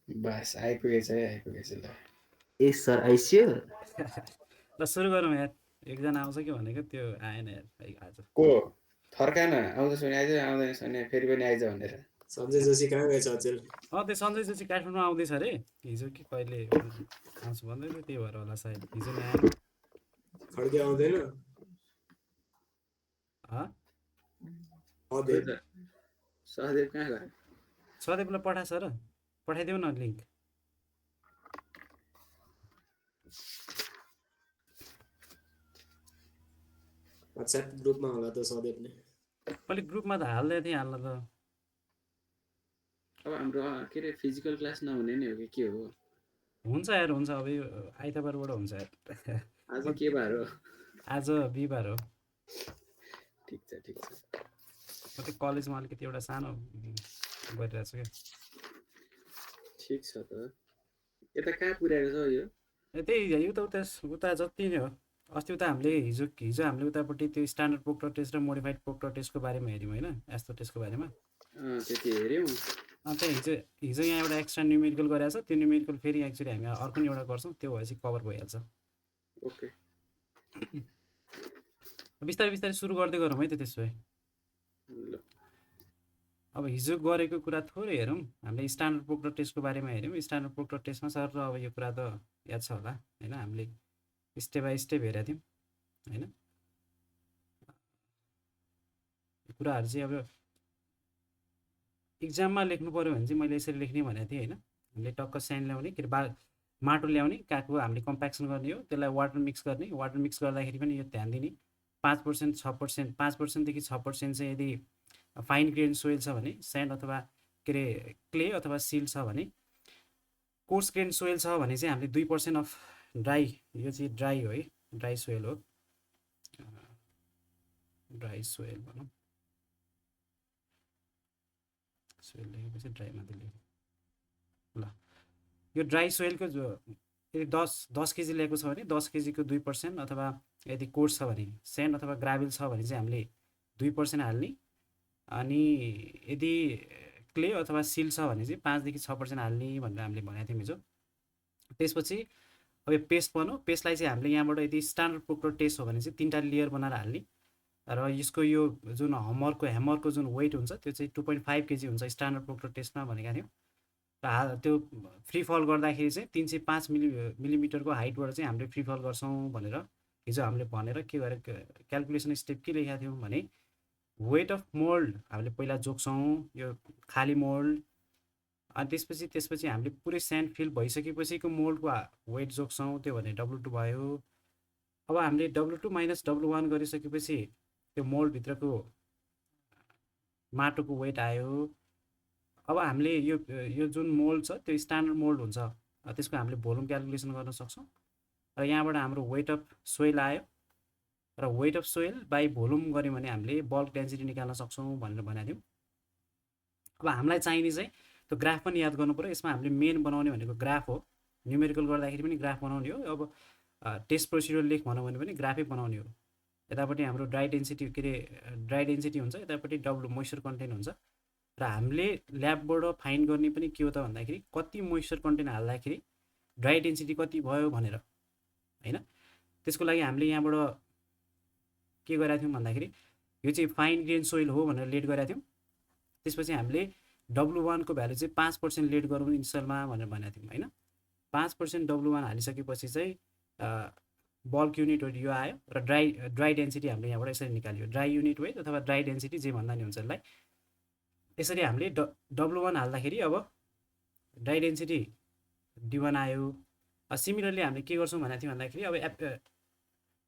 बस आइपुगेछ है, आइपुगेछ ल। ए सर आइसियो। ल सुरु गरौँ यार। एकजना आउँछ कि भनेको त्यो आएन यार आज। को थर्कान आउँदैछ भने आइज, आउँदैन भने फेरि पनि आइज भनेर। सञ्जय जोशी कहाँ गएछ अचेल? त्यो सञ्जय जोशी काठमाडौँ आउँदैछ अरे हिजो कि कहिले आउँछु भन्दै थियो, त्यही भएर होला सायद हिजो नि आएन। खड्के आउँदैन? अदेव सहदेव कहाँ गयो? सदेवलाई पठाएछ र पठाइदेऊ न लिङ्क। वाट्सएप ग्रुपमा होला त सदेवले। मैले ग्रुपमा त हाल्दै थिएँ, हाल्न त। अब हाम्रो के अरे फिजिकल क्लास नहुने नि हो कि के हो? हुन्छ यार, हुन्छ। अब यो आइतबारबाट हुन्छ यार। आज के बार हो? आज बिहिबार हो। ठिक छ, ठिक छ। म त्यो कलेजमा अलिकति एउटा सानो गरिरहेको छु क्या। ठिक छ त। यता कहाँ पुर्याएको छ यो? त्यही उता जति नै हो। अस्ति उता हामीले हिजो हामीले उतापट्टि त्यो स्ट्यान्डर्ड पोक्टर टेस्ट र मोडिफाइड पोक्टर टेस्टको बारेमा हेऱ्यौँ होइन, यस्तो टेस्टको बारेमा। त्यति हेऱ्यौँ। त्यहाँ हिजो यहाँ एउटा एक्स्ट्रा न्युमेरिकल गरेको छ। त्यो न्युमेरिकल फेरि एक्चुअली हामी अर्को नि एउटा गर्छौँ, त्यो भएपछि कभर भइहाल्छ। ओके, बिस्तारै बिस्तारै सुरु गर्दै गरौँ है त त्यसो भए। अब हिजो गरेको कुरा थोरै हेरौँ। हामीले स्ट्यान्डर्ड पोक्टर टेस्टको बारेमा हेऱ्यौँ। स्ट्यान्डर्ड पोक्टर टेस्टमा सर र अब यो कुरा त याद छ होला होइन, हामीले स्टेप बाई स्टेप हेरेका थियौँ होइन। कुराहरू चाहिँ अब इक्जाममा लेख्नु पऱ्यो भने चाहिँ मैले यसरी लेख्ने भनेको थिएँ होइन। हामीले टक्क स्यान्ड ल्याउने, के अरे माटो ल्याउने, काको हामीले कम्प्याक्सन गर्ने हो, त्यसलाई वाटर मिक्स गर्ने। वाटर मिक्स गर्दाखेरि पनि यो ध्यान दिने 5% 6%, 5%देखि 6% चाहिँ यदि फाइन ग्रेन सोइल छ भने, स्यान्ड अथवा के अरे क्ले अथवा सिल छ भने, कोर्स ग्रेन सोइल छ भने चाहिँ हामीले 2% अफ ड्राई, यो चाहिँ ड्राई हो है, ड्राई सोइल हो, ड्राई सोइल भनौँ। सोइल लेखेपछि ड्राई मात्रै लेख्यो ल। यो ड्राई सोइलको यदि 10 केजी ल्याएको छ भने 10 केजीको 2%, अथवा यदि कोर्स छ भने स्यान्ड अथवा ग्राभेल छ भने चाहिँ हामीले 2% हाल्ने। अनि यदि क्ले अथवा सिल छ भने चाहिँ 5 देखि 6% हाल्ने भनेर हामीले भनेको थियौँ हिजो। त्यसपछि अब यो पेस्ट बनाऊ। पेस्टलाई चाहिँ हामीले यहाँबाट यदि स्ट्यान्डर्ड पोक्टर टेस्ट हो भने चाहिँ 3टा लेयर बनाएर हाल्ने। र यसको यो जुन ह्यामरको जुन वेट हुन्छ त्यो चाहिँ 2.5 केजी हुन्छ स्ट्यान्डर्ड पोक्टर टेस्टमा भनेका थियौँ। र त्यो फ्री फल गर्दाखेरि चाहिँ 305 मिलिमिटरको हाइटबाट चाहिँ हामीले फ्री फल गर्छौँ भनेर हिजो हामीले भनेर के गरेर क्यालकुलेसन स्टेप के लेखेका थियौँ भने, वेट अफ मोल्ड हामीले पहिला जोग्छौँ, यो खाली मोल्ड। अनि त्यसपछि हामीले पुरै स्यान्ड फिल भइसकेपछिको मोल्डको वेट जोग्छौँ, त्यो भने W2 भयो। अब हामीले W2 माइनस W1 गरिसकेपछि त्यो मोल्डभित्रको माटोको वेट आयो। अब हामीले यो जुन मोल्ड छ त्यो स्ट्यान्डर्ड मोल्ड हुन्छ, त्यसको हामीले भोल्युम क्यालकुलेसन गर्न सक्छौँ। र यहाँबाट हाम्रो वेट अफ सोइल आयो, र weight of soil by volume गऱ्यौँ भने हामीले बल्क डेन्सिटी निकाल्न सक्छौँ भनेर भनेको थियौँ। अब हामीलाई चाहिने चाहिँ त्यो ग्राफ पनि याद गर्नु पऱ्यो। यसमा हामीले मेन बनाउने भनेको ग्राफ हो। न्युमेरिकल गर्दाखेरि पनि ग्राफ बनाउने हो। अब टेस्ट प्रोसिड्युर लेख भनौँ भने पनि ग्राफै बनाउने हो। यतापट्टि हाम्रो ड्राई डेन्सिटी, के अरे ड्राई डेन्सिटी हुन्छ, यतापट्टि W मोइस्चर कन्टेन्ट हुन्छ। र हामीले ल्याबबाट फाइन गर्ने पनि के हो त भन्दाखेरि कति मोइस्चर कन्टेन्ट हाल्दाखेरि ड्राई डेन्सिटी कति भयो भनेर होइन। त्यसको लागि हामीले यहाँबाट के गरेका थियौँ भन्दाखेरि यो चाहिँ फाइन ग्रेन सोइल हो भनेर लेट गरेका थियौँ। त्यसपछि हामीले W1 को भ्यालु चाहिँ 5% लेट गरौँ इनिसियलमा भनेर भनेको थियौँ होइन। 5% W1 हालिसकेपछि चाहिँ बल्क युनिट वेट यो आयो, र ड्राई डेन्सिटी हामीले यहाँबाट यसरी निकाल्यो। ड्राई युनिट वेट अथवा ड्राई डेन्सिटी जे भन्दा नि हुन्छ यसलाई। यसरी हामीले W1 हाल्दाखेरि अब ड्राई डेन्सिटी D1 आयो। सिमिलरली हामीले के गर्छौँ भनेको थियौँ भन्दाखेरि अब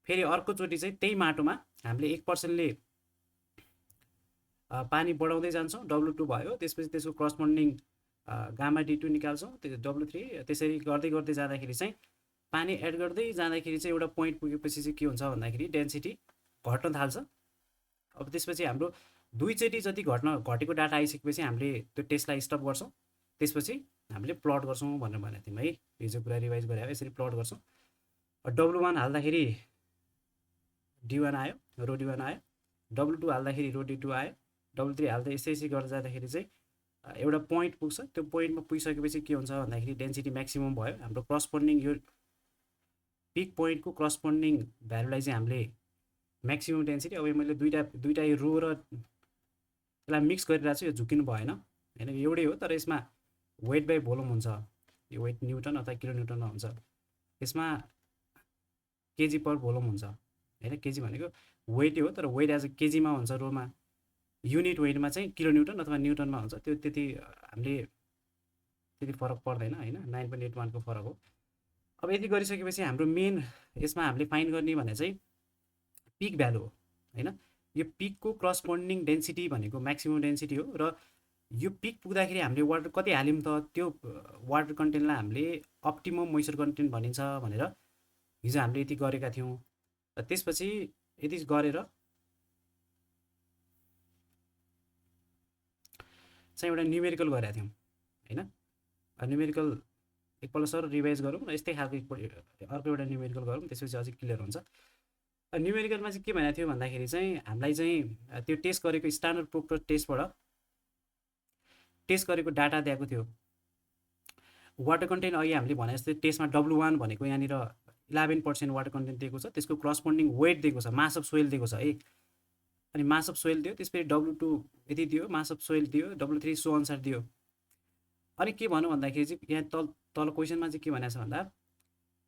फेरि अर्कोचोटि चाहिँ त्यही माटोमा हामीले 1%ले पानी बढाउँदै जान्छौँ, W2 भयो। त्यसपछि त्यसको करस्पोन्डिङ गामा D2 निकाल्छौँ, त्यो W3। त्यसरी गर्दै गर्दै जाँदाखेरि चाहिँ पानी एड गर्दै जाँदाखेरि चाहिँ एउटा पोइन्ट पुगेपछि चाहिँ के हुन्छ भन्दाखेरि डेन्सिटी घट्न थाल्छ। अब त्यसपछि हाम्रो दुईचोटि जति घटेको डाटा आइसकेपछि हामीले त्यो टेस्टलाई स्टप गर्छौँ। त्यसपछि हामीले प्लट गर्छौँ भनेर भनेको थियौँ है। हिजो कुरा रिभाइज गरे यसरी प्लट गर्छौँ। W1 हाल्दाखेरि D1 आयो, रो D1 आयो। W2 हाल्दाखेरि रो D2 आयो। W3 हाल्दै यसै गर्दै जाँदाखेरि चाहिँ एउटा पोइन्ट पुग्छ, त्यो पोइन्टमा पुगिसकेपछि के हुन्छ भन्दाखेरि डेन्सिटी म्याक्सिमम भयो। हाम्रो करस्पोन्डिङ यो पिक पोइन्टको करस्पोन्डिङ भ्यालुलाई चाहिँ हामीले म्याक्सिमम डेन्सिटी, अब मैले दुईटा रो र यसलाई मिक्स गरिरहेको छु, यो झुकिनु भएन होइन, एउटै हो तर यसमा वेट बाई भोल्युम हुन्छ, यो वेट न्युटन अथवा किलो न्युटनमा हुन्छ, यसमा केजी पर भोल्युम हुन्छ होइन। केजी भनेको वेटै हो तर वेट एज अ केजीमा हुन्छ रोमा, युनिट वेटमा चाहिँ किलो न्युटन अथवा न्युटनमा हुन्छ। त्यो त्यति हामीले त्यति फरक पर्दैन होइन, 9.81 को फरक हो। अब यति गरिसकेपछि हाम्रो मेन यसमा हामीले फाइन्ड गर्ने भने चाहिँ पिक भ्यालु हो होइन। यो पिकको करस्पोन्डिङ डेन्सिटी भनेको म्याक्सिमम डेन्सिटी हो र यो पिक पुग्दाखेरि हामीले वाटर कति हाल्यौँ त, त्यो वाटर कन्टेन्टलाई हामीले अप्टिमम मोइस्चर कन्टेन्ट भनिन्छ भनेर हिजो हामीले यति गरेका थियौँ। र त्यसपछि यति गरेर चाहिँ एउटा न्युमेरिकल गरेका थियौँ होइन। न्युमेरिकल एकपल्ट सर रिभाइज गरौँ र यस्तै खालको अर्को एउटा न्युमेरिकल गरौँ, त्यसपछि अझै क्लियर हुन्छ। न्युमेरिकलमा चाहिँ के भनेको थियो भन्दाखेरि चाहिँ हामीलाई चाहिँ त्यो टेस्ट गरेको स्ट्यान्डर्ड प्रोक्टर टेस्टबाट टेस्ट गरेको डाटा दिएको थियो। वाटर कन्टेन्ट अघि हामीले भने जस्तै टेस्टमा W1 भनेको यहाँनिर 11% वाटर कन्टेन्ट दिएको छ, त्यसको करस्पोन्डिङ वेट दिएको छ, मास अफ सोइल दिएको छ है। अनि मास अफ सोइल दियो, त्यसपछि W2 यति दियो, मास अफ सोइल दियो, W3 सो अनुसार दियो। अनि के भनौँ भन्दाखेरि चाहिँ यहाँ तल क्वेसनमा चाहिँ के भनेको छ भन्दा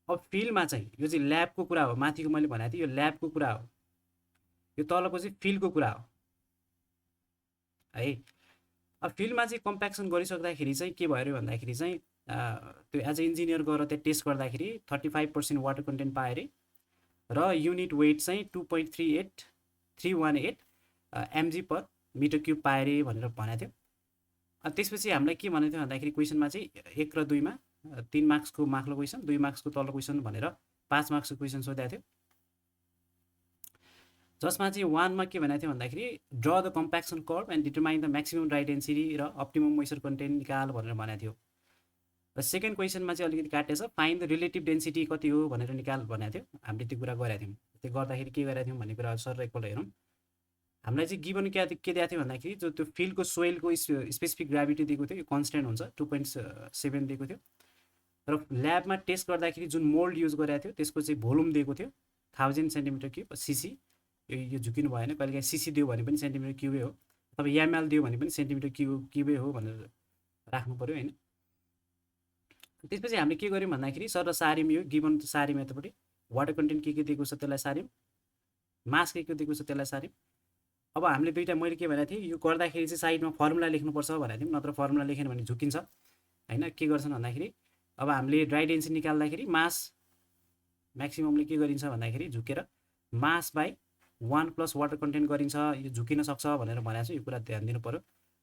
अब फिल्डमा चाहिँ यो चाहिँ ल्याबको कुरा हो, माथिको मैले भनेको थिएँ यो ल्याबको कुरा हो, यो तलको चाहिँ फिल्डको कुरा हो है। अब फिल्डमा चाहिँ कम्प्याक्सन गरिसक्दाखेरि चाहिँ के भयो अरे भन्दाखेरि चाहिँ त्यो एज अ इन्जिनियर गएर त्यहाँ टेस्ट गर्दाखेरि 35% वाटर कन्टेन्ट पायो अरे र युनिट वेट चाहिँ 2.318 mg पर मिटर क्युब पायो अरे भनेर भनेको थियो। अनि त्यसपछि हामीलाई के भनेको थियो भन्दाखेरि क्वेसनमा चाहिँ 1 र 2 मा 3 मार्क्सको माथिल्लो क्वेसन, 2 मार्क्सको तल्लो क्वेसन भनेर 5 मार्क्सको क्वेसन सोधेको थियो। जसमा चाहिँ 1 मा के भनेको थियो भन्दाखेरि draw the compaction curve and determine the maximum dry density र अप्टिमम मोइस्चर कन्टेन्ट निकाल भनेर भनेको थियो। र सेकेन्ड क्वेसनमा चाहिँ अलिकति काटेछ, फाइन्ड द रिलेटिभ डेन्सिटी कति हो भनेर निकाल भनेको थियो। हामीले त्यो कुरा गरेका थियौँ। त्यो गर्दाखेरि के गरेका थियौँ भन्ने कुरा सर एकपल्ट हेरौँ। हामीलाई चाहिँ गिभन के दिएको थियो भन्दाखेरि जो त्यो फिल्डको सोइलको स्पेसिफिक ग्राभिटी दिएको थियो, यो कन्सटेन्ट हुन्छ 2.7 दिएको थियो। र ल्याबमा टेस्ट गर्दाखेरि जुन मोल्ड युज गरेको थियो त्यसको चाहिँ भोल्युम दिएको थियो 1000 सेन्टिमिटर क्युब सीसी। यो झुकिनु भएन, कहिलेकाहीँ सीसी दियो भने पनि सेन्टिमिटर क्युबै हो, अथवा एमएल दियो भने पनि सेन्टिमिटर क्युबै हो भनेर राख्नु पऱ्यो होइन। त्यसपछि हामीले के गर्यौँ भन्दाखेरि सर र सार्यौँ, यो गिभन सार्यौँ, यतापट्टि वाटर कन्टेन्ट के दिएको छ त्यसलाई सार्यौँ, मास के दिएको छ त्यसलाई सार्यौँ। अब हामीले दुईवटा मैले के भनेको थिएँ, यो गर्दाखेरि चाहिँ साइडमा फर्मुला लेख्नुपर्छ भनेको थियौँ, नत्र फर्मुला लेखेन भने झुकिन्छ होइन। के गर्छन् भन्दाखेरि अब हामीले ड्राई डेन्सिटी निकाल्दाखेरि मास म्याक्सिममले के गरिन्छ भन्दाखेरि झुकेर mass by 1 plus water content गरिन्छ, यो झुकिन सक्छ भनेर भनेको छु। यो कुरा ध्यान दिनु पऱ्यो,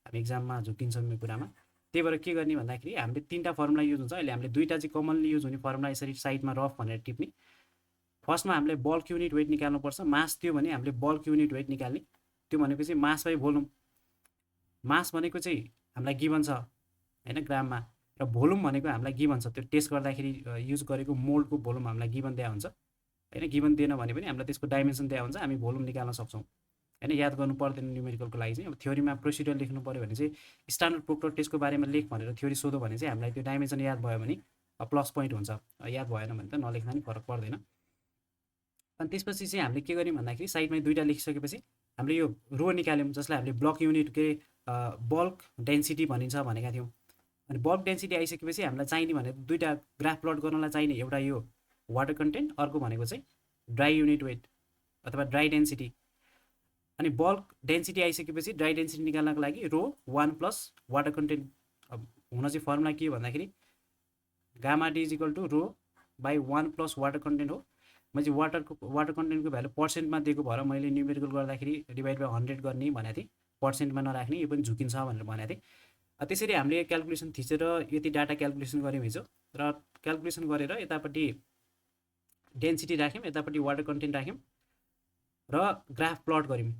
हामी इक्जाममा झुकिन्छौँ यो कुरामा। त्यही भएर के गर्ने भन्दाखेरि हामीले 3टा फर्मुला युज हुन्छ। अहिले हामीले 2टा चाहिँ कमनली युज हुने फर्मुला यसरी साइडमा रफ भनेर टिप्ने। फर्स्टमा हामीले बल्क युनिट वेट निकाल्नुपर्छ, मास दियो भने हामीले बल्क युनिट वेट निकाल्ने, त्यो भनेको चाहिँ मास बाई भोल्युम। मास भनेको चाहिँ हामीलाई गिभन छ होइन ग्राममा, र भोल्युम भनेको हामीलाई गिभन छ, त्यो टेस्ट गर्दाखेरि युज गरेको मोल्डको भोल्युम हामीलाई गिभन दिया हुन्छ होइन। गिभन दिएन भने पनि हामीलाई त्यसको डाइमेन्सन दिया हुन्छ, हामी भोल्युम निकाल्न सक्छौँ होइन। याद गर्नु पर्दैन न्युमेरिकलको लागि चाहिँ। अब थ्योरीमा प्रोसिडर लेख्नु पऱ्यो भने चाहिँ स्ट्यान्डर्ड प्रोक्टर टेस्टको बारेमा लेख भनेर थ्योरी सोध्यो भने चाहिँ हामीलाई त्यो डाइमेन्सन याद भयो भने प्लस पोइन्ट हुन्छ, याद भएन भने त नलेख्दा नि फरक पर्दैन। अनि त्यसपछि चाहिँ हामीले के गर्यौँ भन्दाखेरि साइडमा 2टा लेखिसकेपछि हामीले यो रो निकाल्यौँ, जसलाई हामीले ब्लक युनिट के बल्क डेन्सिटी भनिन्छ भनेका थियौँ। अनि बल्क डेन्सिटी आइसकेपछि हामीलाई चाहिने भनेको 2टा ग्राफ प्लट गर्नलाई चाहिने, एउटा यो वाटर कन्टेन्ट, अर्को भनेको चाहिँ ड्राई युनिट वेट अथवा ड्राई डेन्सिटी। अनि बल्क डेन्सिटी आइसकेपछि ड्राई डेन्सिटी निकाल्नको लागि रो 1 प्लस वाटर कन्टेन्ट। अब हुन चाहिँ फर्मुला के हो भन्दाखेरि gamma d is equal to rho by 1 plus water content हो। मैले चाहिँ वाटर कन्टेन्टको भ्यालु पर्सेन्टमा दिएको भएर मैले न्युमेरिकल गर्दाखेरि डिभाइड बाई 100 गर्ने भनेको थिएँ, पर्सेन्टमा नराख्ने, यो पनि झुकिन्छ भनेर भनेको थिएँ। त्यसरी हामीले क्यालकुलेसन थिचेर यति डाटा क्यालकुलेसन गऱ्यौँ हिजो, र क्यालकुलेसन गरेर यतापट्टि डेन्सिटी राख्यौँ, यतापट्टि वाटर कन्टेन्ट राख्यौँ र ग्राफ प्लट गऱ्यौँ।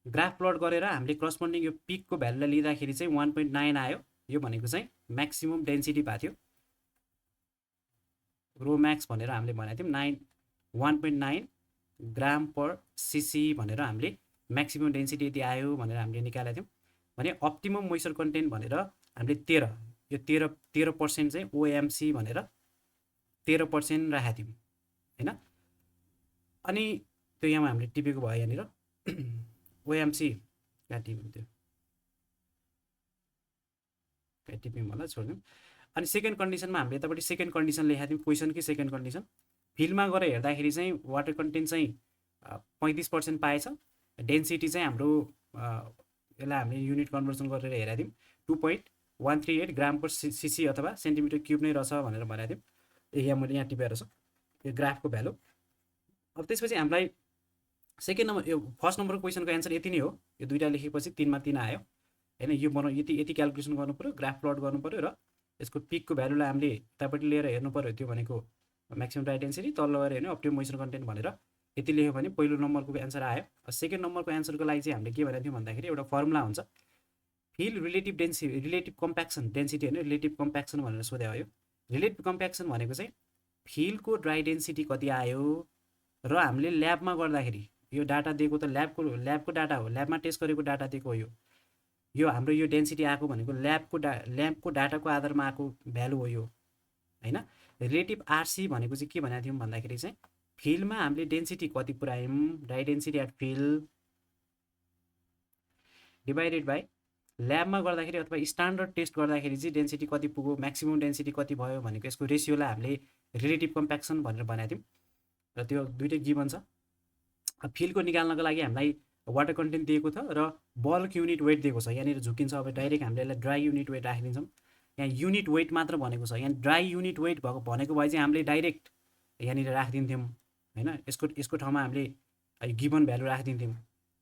ग्राफ प्लट गरेर हामीले करस्पोन्डिङ यो पिकको भ्यालुलाई लिँदाखेरि चाहिँ 1.9 आयो। यो भनेको चाहिँ म्याक्सिमम डेन्सिटी भएको थियो, रो म्याक्स भनेर हामीले भनेको थियौँ 1.9 ग्राम पर सीसी भनेर हामीले म्याक्सिमम डेन्सिटी यति आयो भनेर हामीले निकालेको थियौँ। भने अप्टिमम मोइस्चर कन्टेन्ट भनेर हामीले 13 यो 13% चाहिँ ओएमसी भनेर 13% राखेको थियौँ हैन। अनि त्यो यहाँ हामीले टिपेको भयो यहाँनिर ओएमसी कहाँ टिप्यौँ त्यो कहाँ टिप्यौँ होला छोड्यौँ। अनि सेकेन्ड कन्डिसनमा हामीले यतापट्टि सेकेन्ड कन्डिसन लेखेको थियौँ क्वेसनकै सेकेन्ड कन्डिसन। फिल्डमा गएर हेर्दाखेरि चाहिँ वाटर कन्टेन्ट चाहिँ 35% पाएछ। डेन्सिटी चाहिँ हाम्रो यसलाई हामीले युनिट कन्भर्सन गरेर हेरेको थियौँ 2.138 ग्राम पर सिसी अथवा सेन्टिमिटर क्युब नै रहेछ भनेर भनेको थियौँ। यहाँ मैले यहाँ टिपेर छ यो ग्राफको भ्यालु। अब त्यसपछि हामीलाई सेकेन्ड नम्बर यो फर्स्ट नम्बरको क्वेसनको एन्सर यति नै हो। यो दुईवटा लेखेपछि 3 मा 3 आयो हैन। यो बनाउ यति क्यालकुलेसन गर्नु पर्यो, ग्राफ प्लट गर्नु पर्यो र यसको पिकको भ्यालुलाई हामीले यतापट्टि लिएर हेर्नु पर्यो। त्यो भनेको म्याक्सिमम ड्राई डेन्सिटी, तल गएर हेर्ने अप्टिमम मोइस्चर कन्टेन्ट भनेर यति लेख्यो भने पहिलो नम्बरको एन्सर आयो। सेकेन्ड नम्बरको एन्सरको लागि चाहिँ हामीले के भनेको थियौँ भन्दाखेरि एउटा फर्मुला हुन्छ field relative density, relative compaction density होइन रिलेटिभ कम्प्याक्सन भनेर सोध्या हो। रिलेटिभ कम्प्याक्सन भनेको चाहिँ फिल्डको ड्राई डेन्सिटी कति आयो र हामीले ल्याबमा गर्दाखेरि यो डाटा दिएको त ल्याबको डाटा हो, ल्याबमा टेस्ट गरेको डाटा दिएको हो। यो हाम्रो यो डेन्सिटी आएको भनेको ल्याबको डाटाको आधारमा आएको भ्यालु हो यो हैन। रिलेटिभ आरसी भनेको चाहिँ के भनेको थियौँ भन्दाखेरि चाहिँ फिल्डमा हामीले डेन्सिटी कति पुऱ्यायौँ, dry density at field divided by ल्याबमा गर्दाखेरि अथवा स्ट्यान्डर्ड टेस्ट गर्दाखेरि चाहिँ डेन्सिटी कति पुग्यो, म्याक्सिमम डेन्सिटी कति भयो भनेको यसको रेसियोलाई हामीले रिलेटिभ कम्प्याक्सन भनेर भनेको थियौँ र त्यो दुइटै गिभन छ। फिल्डको निकाल्नको लागि हामीलाई वाटर कन्टेन्ट दिएको छ र बल्क युनिट वेट दिएको छ। यहाँनिर झुकिन्छ। अब डाइरेक्ट हामीले यसलाई ड्राई युनिट वेट राखिदिन्छौँ। यहाँ युनिट वेट मात्र भनेको छ, यहाँ ड्राई युनिट वेट भनेको भए चाहिँ हामीले डाइरेक्ट यहाँनिर राखिदिन्थ्यौँ हैन। यसको ठाउँमा हामीले गिभन भ्यालु राखिदिन्थ्यौँ।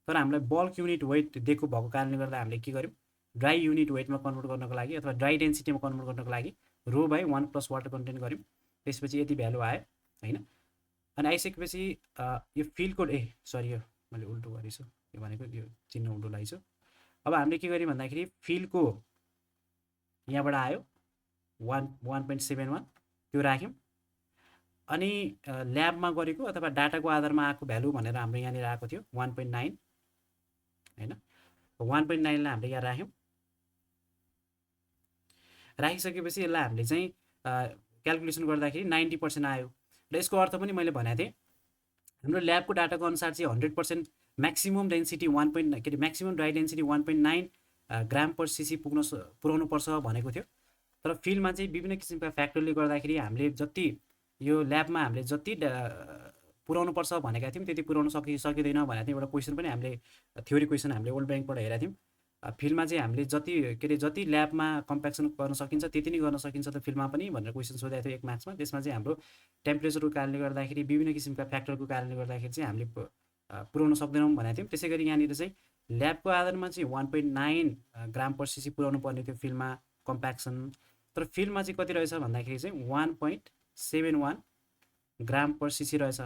तर हामीलाई बल्क युनिट वेट दिएको भएको कारणले गर्दा हामीले के गर्यौँ ड्राई युनिट वेटमा कन्भर्ट गर्नको लागि अथवा ड्राई डेन्सिटीमा कन्भर्ट गर्नको लागि रो बाई 1 प्लस वाटर कन्टेन्ट गर्यौँ। त्यसपछि यति भ्यालु आयो हैन। अनि आइसकेपछि यो फिल्डको सरी यो मैले उल्टो गरेछु, यो भनेको यो चिन्ह उल्टो लगाइछु। अब हामीले के गर्यौँ भन्दाखेरि फिल्डको यहाँबाट आयो 1.71 त्यो राख्यौँ। अनि ल्याबमा गरेको अथवा डाटाको आधारमा आएको भ्यालु भनेर हाम्रो यहाँनिर आएको थियो 1.9 हैन। 1.9 लाई हामीले यहाँ राख्यौँ। राखिसकेपछि यसलाई हामीले चाहिँ क्यालकुलेसन गर्दाखेरि 90% आयो र यसको अर्थ पनि मैले भनेको थिएँ हाम्रो ल्याबको डाटाको अनुसार चाहिँ 100% maximum density maximum dry density 1.9 ग्राम पर सिसी पुर्याउनु पर्छ भनेको थियो। तर फिल्डमा चाहिँ विभिन्न किसिमका फ्याक्टरले गर्दाखेरि हामीले जति यो ल्याबमा हामीले जति पुर्याउनु पर्छ भनेका थियौँ त्यति पुर्याउन सकिँदैन भनेको थियौँ। एउटा क्वेसन पनि हामीले थ्योरी क्वेसन हामीले वर्ल्ड ब्याङ्कबाट हेरेका थियौँ। फिल्डमा चाहिँ हामीले जति ल्याबमा कम्प्याक्सन गर्न सकिन्छ त्यति नै गर्न सकिन्छ त फिल्डमा पनि भनेर क्वेसन सोधेको थियो एक मार्क्समा। त्यसमा चाहिँ हाम्रो टेम्परेचरको कारणले गर्दाखेरि विभिन्न किसिमका फ्याक्टरको कारणले गर्दाखेरि चाहिँ हामीले पुर्याउन सक्दैनौँ भनेको थियौँ। त्यसै गरी यहाँनिर चाहिँ ल्याबको आधारमा चाहिँ 1.9 ग्राम पर सिसी पुर्याउनु पर्ने थियो फिल्डमा कम्प्याक्सन। तर फिल्डमा चाहिँ कति रहेछ भन्दाखेरि चाहिँ 1.71 ग्राम पर सिसी रहेछ।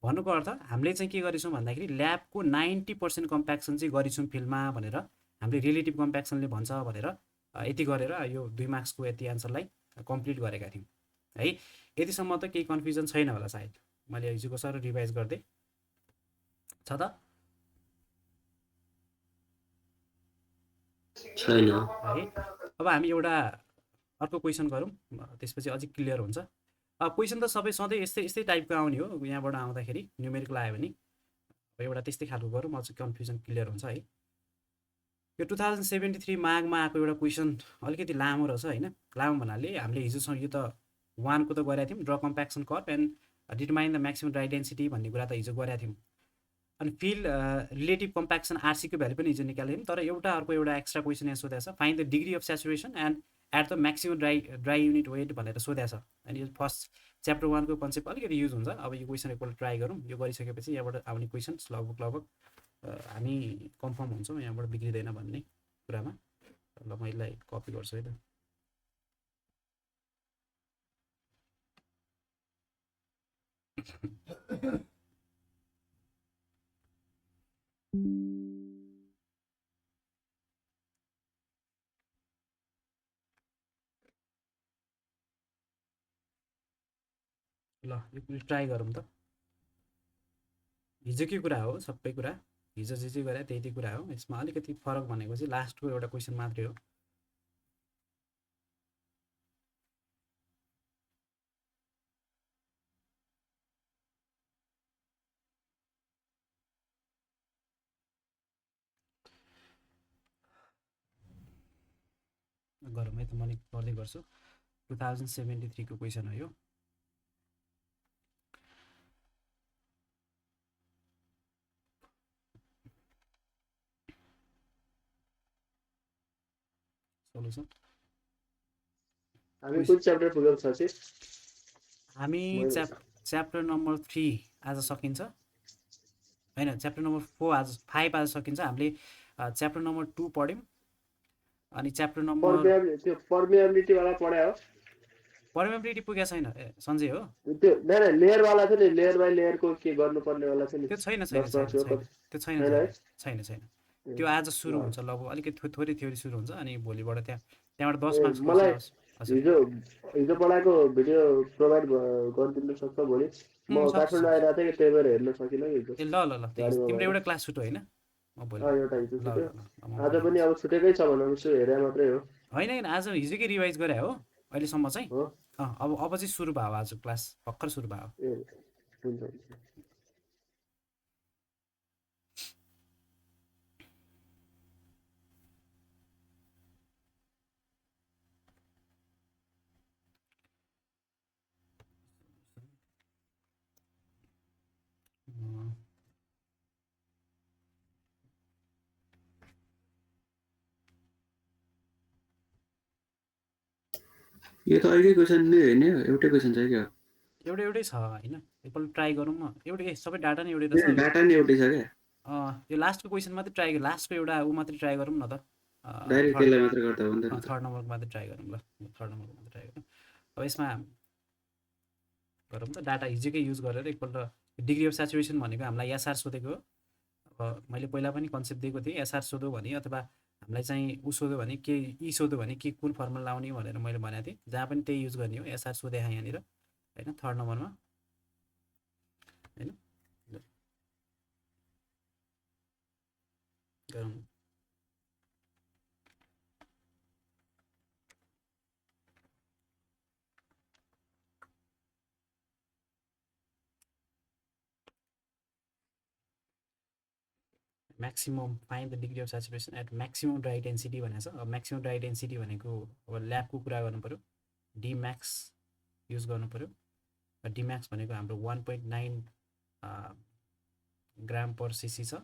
भन्नुको अर्थ हामीले चाहिँ के गरेछौँ भन्दाखेरि ल्याबको 90% कम्प्याक्सन चाहिँ गरिछौँ फिल्डमा भनेर हामीले रिलेटिभ कम्प्याक्सनले भन्छ भनेर यति गरेर यो 2 मार्क्सको यति एन्सरलाई कम्प्लिट गरेका थियौँ है। यतिसम्म त केही कन्फ्युजन छैन होला सायद। मैले हिजोको सर रिभाइज गर्दै छ त छैन है। अब हामी एउटा अर्को क्वेसन गरौँ त्यसपछि अझै क्लियर हुन्छ। क्वेसन त सबै सधैँ यस्तै टाइपको आउने हो। यहाँबाट आउँदाखेरि न्युमेरिकल आयो भने एउटा त्यस्तै खालको गरौँ अझ कन्फ्युजन क्लियर हुन्छ है। यो 2073 माघमा आएको एउटा क्वेसन अलिकति लामो रहेछ हैन। लामो भन्नाले हामीले हिजोसँग यो त 1 को त गरेका थियौँ draw compaction curve and determine the maximum dry density भन्ने कुरा त हिजो गरेका थियौँ। अनि फिल्ड रिलेटिभ कम्प्याक्सन आरसीको भ्यालु पनि हिजो निकालेको थियौँ। तर अर्को एउटा एक्स्ट्रा क्वेसन यहाँ सोधेको छ find the degree of saturation and at the maximum dry unit weight भनेर सोधेको छ। अनि यो फर्स्ट च्याप्टर 1 को कन्सेप्ट अलिकति युज हुन्छ। अब यो क्वेसन एकपल्ट ट्राई गरौँ। यो गरिसकेपछि यहाँबाट आउने क्वेसन लगभग हामी कन्फर्म हुन्छौँ यहाँबाट बिग्रिँदैन भन्ने कुरामा। ल म यसलाई कपी गर्छु है त। ल यो ट्राई गरौँ त। हिजोकै कुरा हो सबै कुरा। हिजो जे गरे त्यही कुरा हो। यसमा अलिकति फरक भनेको चाहिँ लास्टको एउटा क्वेसन मात्रै हो। गरौँ है त, मैले गर्दै गर्छु। 2073 को क्वेसन हो यो। सोल्युसन हामी कुन च्याप्टर पुग्यौँ सचिव? हामी मैले च्याप्टर नम्बर 3 आज सकिन्छ हैन, च्याप्टर नम्बर 4 आज 5 आज सकिन्छ। हामीले च्याप्टर नम्बर 2 पढ्यौँ अनि च्याप्टर नम्बर त्यो पर्मिएबिलिटी वाला पढायो हो? पर्मिएबिलिटी पुगेको छैन सञ्जय हो। त्यो नै लेयर वाला छ नि, लेयर बाइ लेयरको के गर्नुपर्ने वाला छ नि। त्यो छैन छैन है? छैन। त्यो आज सुरु हुन्छ, लगभग अलिकति थोरै थ्योरी सुरु हुन्छ अनि भोलिबाट त्यहाँबाट 10 ए, मार्क्स मलाई हजुर हिजो पढाएको भिडियो प्रोभाइड गरिदिनु सक्छ भोलि? म सक्छु, काठमाडौँ आइरहेको थिएँ कि त्यही भएर हेर्न सकिनँ कि हिजो। ए ल तिम्रो एउटा क्लास छुट्यो होइन? म भोलि एउटा हिजो ल छुट्यो। म आज पनि अब छुटेकै छ भने उसो हेरे मात्रै हो। होइन आज हिजोकै रिभाइज गरे हो अहिलेसम्म चाहिँ। हो अब चाहिँ सुरु भयो आज क्लास, भर्खर सुरु भयो। ए हुन्छ हुन्छ। यो त अर्कै क्वेसन नै होइन, एउटै क्वेसन छ क्या? एउटै छ होइन, एकपल्ट ट्राई गरौँ न। एउटै सबै डाटा नै एउटै रहेछ। डाटा नै एउटै छ क्या? यो लास्टको क्वेसन मात्रै ट्राई, लास्टको एउटा ऊ मात्रै ट्राई गरौँ न त। डाइरेक्ट त्यसलाई मात्र गर्दा हुँदैन त? थर्ड नम्बरको मात्रै ट्राई गरौँ ल, थर्ड नम्बरको मात्रै ट्राई गरौँ। अब यसमा गरौँ त डाटा हिजोकै युज गरेर एकपल्ट। डिग्री अफ सेचुरेसन भनेको हामीलाई एसआर सोधेको हो। अब मैले पहिला पनि कन्सेप्ट दिएको थिएँ, एसआर सोध्यो भने अथवा हामीलाई चाहिँ ऊ सोध्यो भने के, ई सोध्यो भने के कुन फर्मुला लाउने भनेर मैले भनेको थिएँ। जहाँ पनि त्यही युज गर्ने हो, एसआर सोधे यहाँनिर होइन, थर्ड नम्बरमा होइन। गरौँ maximum find the degree of saturation at maximum dry density भनेको छ। अब म्याक्सिमम ड्राई डेन्सिटी भनेको अब ल्याबको कुरा गर्नु पऱ्यो, डिम्याक्स युज गर्नु पऱ्यो। डिम्याक्स भनेको हाम्रो 1.9 ग्राम पर सिसी छ।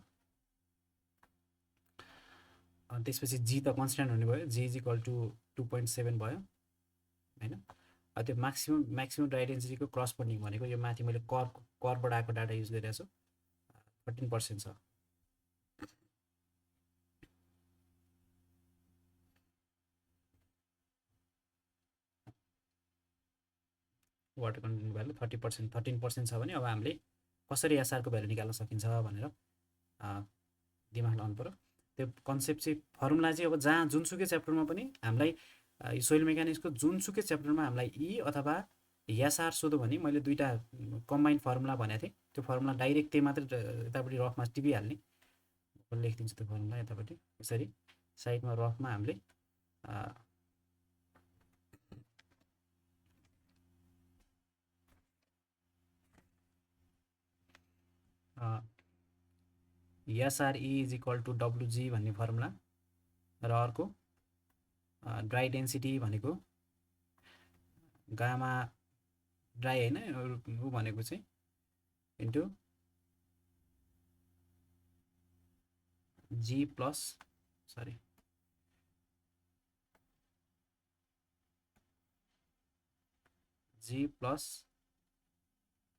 अनि त्यसपछि जी त कन्सट्यान्ट हुने भयो, जी इज इक्वल टु 2.7 भयो होइन। त्यो म्याक्सिमम ड्राई डेन्सिटीको करस्पोन्डिङ भनेको यो माथि मैले करबाट आएको डाटा युज गरिरहेको छु, 13% छ। वाटर कन्टेन्ट भ्यालु 30%, 13% छ भने अब हामीले कसरी एसआरको भ्यालु निकाल्न सकिन्छ भनेर दिमाग लगाउनु पऱ्यो। त्यो कन्सेप्ट चाहिँ, फर्मुला चाहिँ अब जहाँ जुनसुकै च्याप्टरमा पनि हामीलाई सोइल मेकानिक्सको जुनसुकै च्याप्टरमा हामीलाई ई अथवा एसआर सोध्यो भने मैले दुईवटा कम्बाइन्ड फर्मुला भनेको थिएँ। त्यो फर्मुला डाइरेक्ट त्यही मात्रै यतापट्टि रफमा टिपिहाल्ने। लेखिदिन्छु त्यो फर्मुला यतापट्टि यसरी साइडमा रफमा हामीले SRE is equal to WG भन्ने फर्मुला र अर्को ड्राई डेन्सिटी भनेको गामा ड्राई होइन, ऊ भनेको चाहिँ into G plus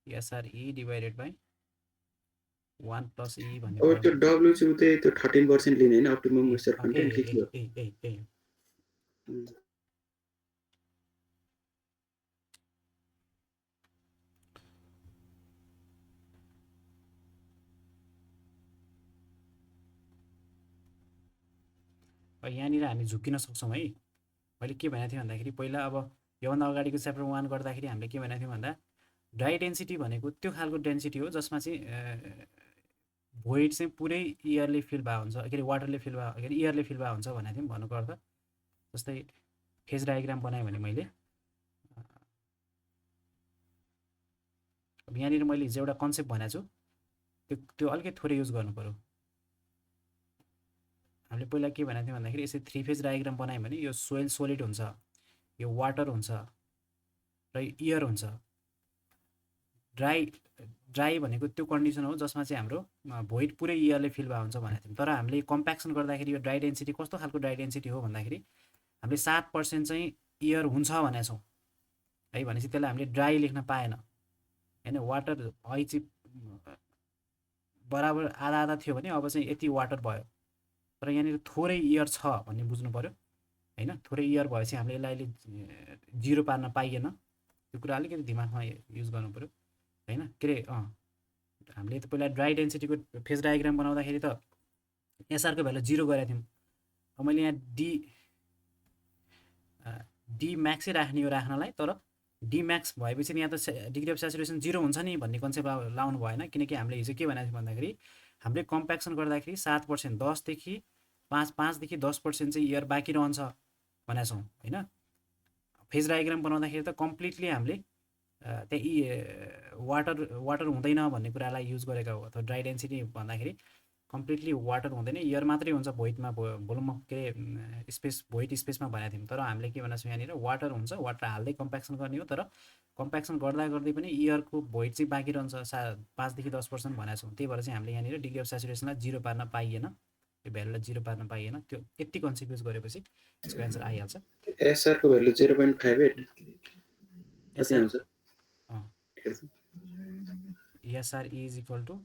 SRE divided by 1 plus E भन्ने। अब त्यो डब्लु चाहिँ उतै त्यो 13% लिने होइन, अप्टिमम मोइस्चर कन्टेन्ट के हो? यहाँनिर हामी झुक्किन सक्छौँ है। मैले के भनेको थिएँ भन्दाखेरि पहिला अब योभन्दा अगाडिको च्याप्टर 1 गर्दाखेरि हामीले के भनेको थियौँ भन्दा ड्राई डेन्सिटी भनेको त्यो खालको डेन्सिटी हो जसमा चाहिँ भोइड चाहिँ पुरै इयरले फिल भएको हुन्छ, के अरे वाटरले फिल भएको, के अरे इयरले फिल भएको हुन्छ भनेको थियौँ भन्नुको अर्थ। जस्तै फेज डायग्राम बनाएँ भने मैले अब यहाँनिर मैले हिजो एउटा कन्सेप्ट भनेको छु, त्यो अलिकति थोरै युज गर्नु पऱ्यो। हामीले पहिला के भनेको थियौँ भन्दाखेरि यसरी 3 फेज डायग्राम बनायौँ भने यो सोइल सोलिड हुन्छ, यो वाटर हुन्छ र इयर हुन्छ। ड्राई भनेको त्यो कन्डिसन हो जसमा चाहिँ हाम्रो भोइड पुरै इयरले फिल भएको हुन्छ भनेको थियौँ। तर हामीले कम्प्याक्सन गर्दाखेरि यो ड्राई डेन्सिटी कस्तो खालको ड्राई डेन्सिटी हो भन्दाखेरि हामीले 7% चाहिँ इयर हुन्छ भनेको छौँ है। भनेपछि त्यसलाई हामीले ड्राई लेख्न पाएन होइन। वाटर चाहिँ बराबर आधा आधा थियो भने अब चाहिँ यति वाटर भयो, तर यहाँनिर थोरै इयर छ भन्ने बुझ्नु पऱ्यो होइन। थोरै इयर भएपछि हामीले यसलाई अहिले 0 पार्न पाइएन, त्यो कुरा अलिकति दिमागमा युज गर्नु पऱ्यो होइन। के अरे हामीले त पहिला ड्राई डेन्सिटीको फेज डायग्राम बनाउँदाखेरि त एसआरको भ्यालु 0 गरेको थियौँ। अब मैले यहाँ डी म्याक्सै राख्ने हो राख्नलाई, तर डी म्याक्स भएपछि यहाँ त डिग्री अफ सेचुरेसन 0 हुन्छ नि भन्ने कन्सेप्ट लाउनु भएन। किनकि हामीले हिजो के भनेको थियौँ भन्दाखेरि हामीले कम्प्याक्सन गर्दाखेरि 7% 10देखि 5देखि 10% चाहिँ इयर बाँकी रहन्छ भनेको छौँ होइन। फेज डायग्राम बनाउँदाखेरि त कम्प्लिटली हामीले त्यहाँ वाटर हुँदैन भन्ने कुरालाई युज गरेका हो। अथवा ड्राई डेन्सिटी भन्दाखेरि कम्प्लिटली वाटर हुँदैन, इयर मात्रै हुन्छ भोइडमा, भोल्युम के अरे स्पेस, भोइड स्पेसमा भनेको थियौँ। तर हामीले के भनेको छौँ यहाँनिर वाटर हुन्छ, वाटर हाल्दै कम्प्याक्सन गर्ने हो, तर कम्प्याक्सन गर्दा गर्दै पनि इयरको भोइड चाहिँ बाँकी रहन्छ 5देखि 10% भनेको छौँ। त्यही भएर चाहिँ हामीले यहाँनिर डिग्री अफ सेचुरेसनलाई 0 पार्न पाइएन, त्यो भ्यालुलाई 0 पार्न पाइएन। त्यो यति कन्सेप्ट युज गरेपछि यसको एन्सर आइहाल्छ। एसआरको value 0.58 SR is equal to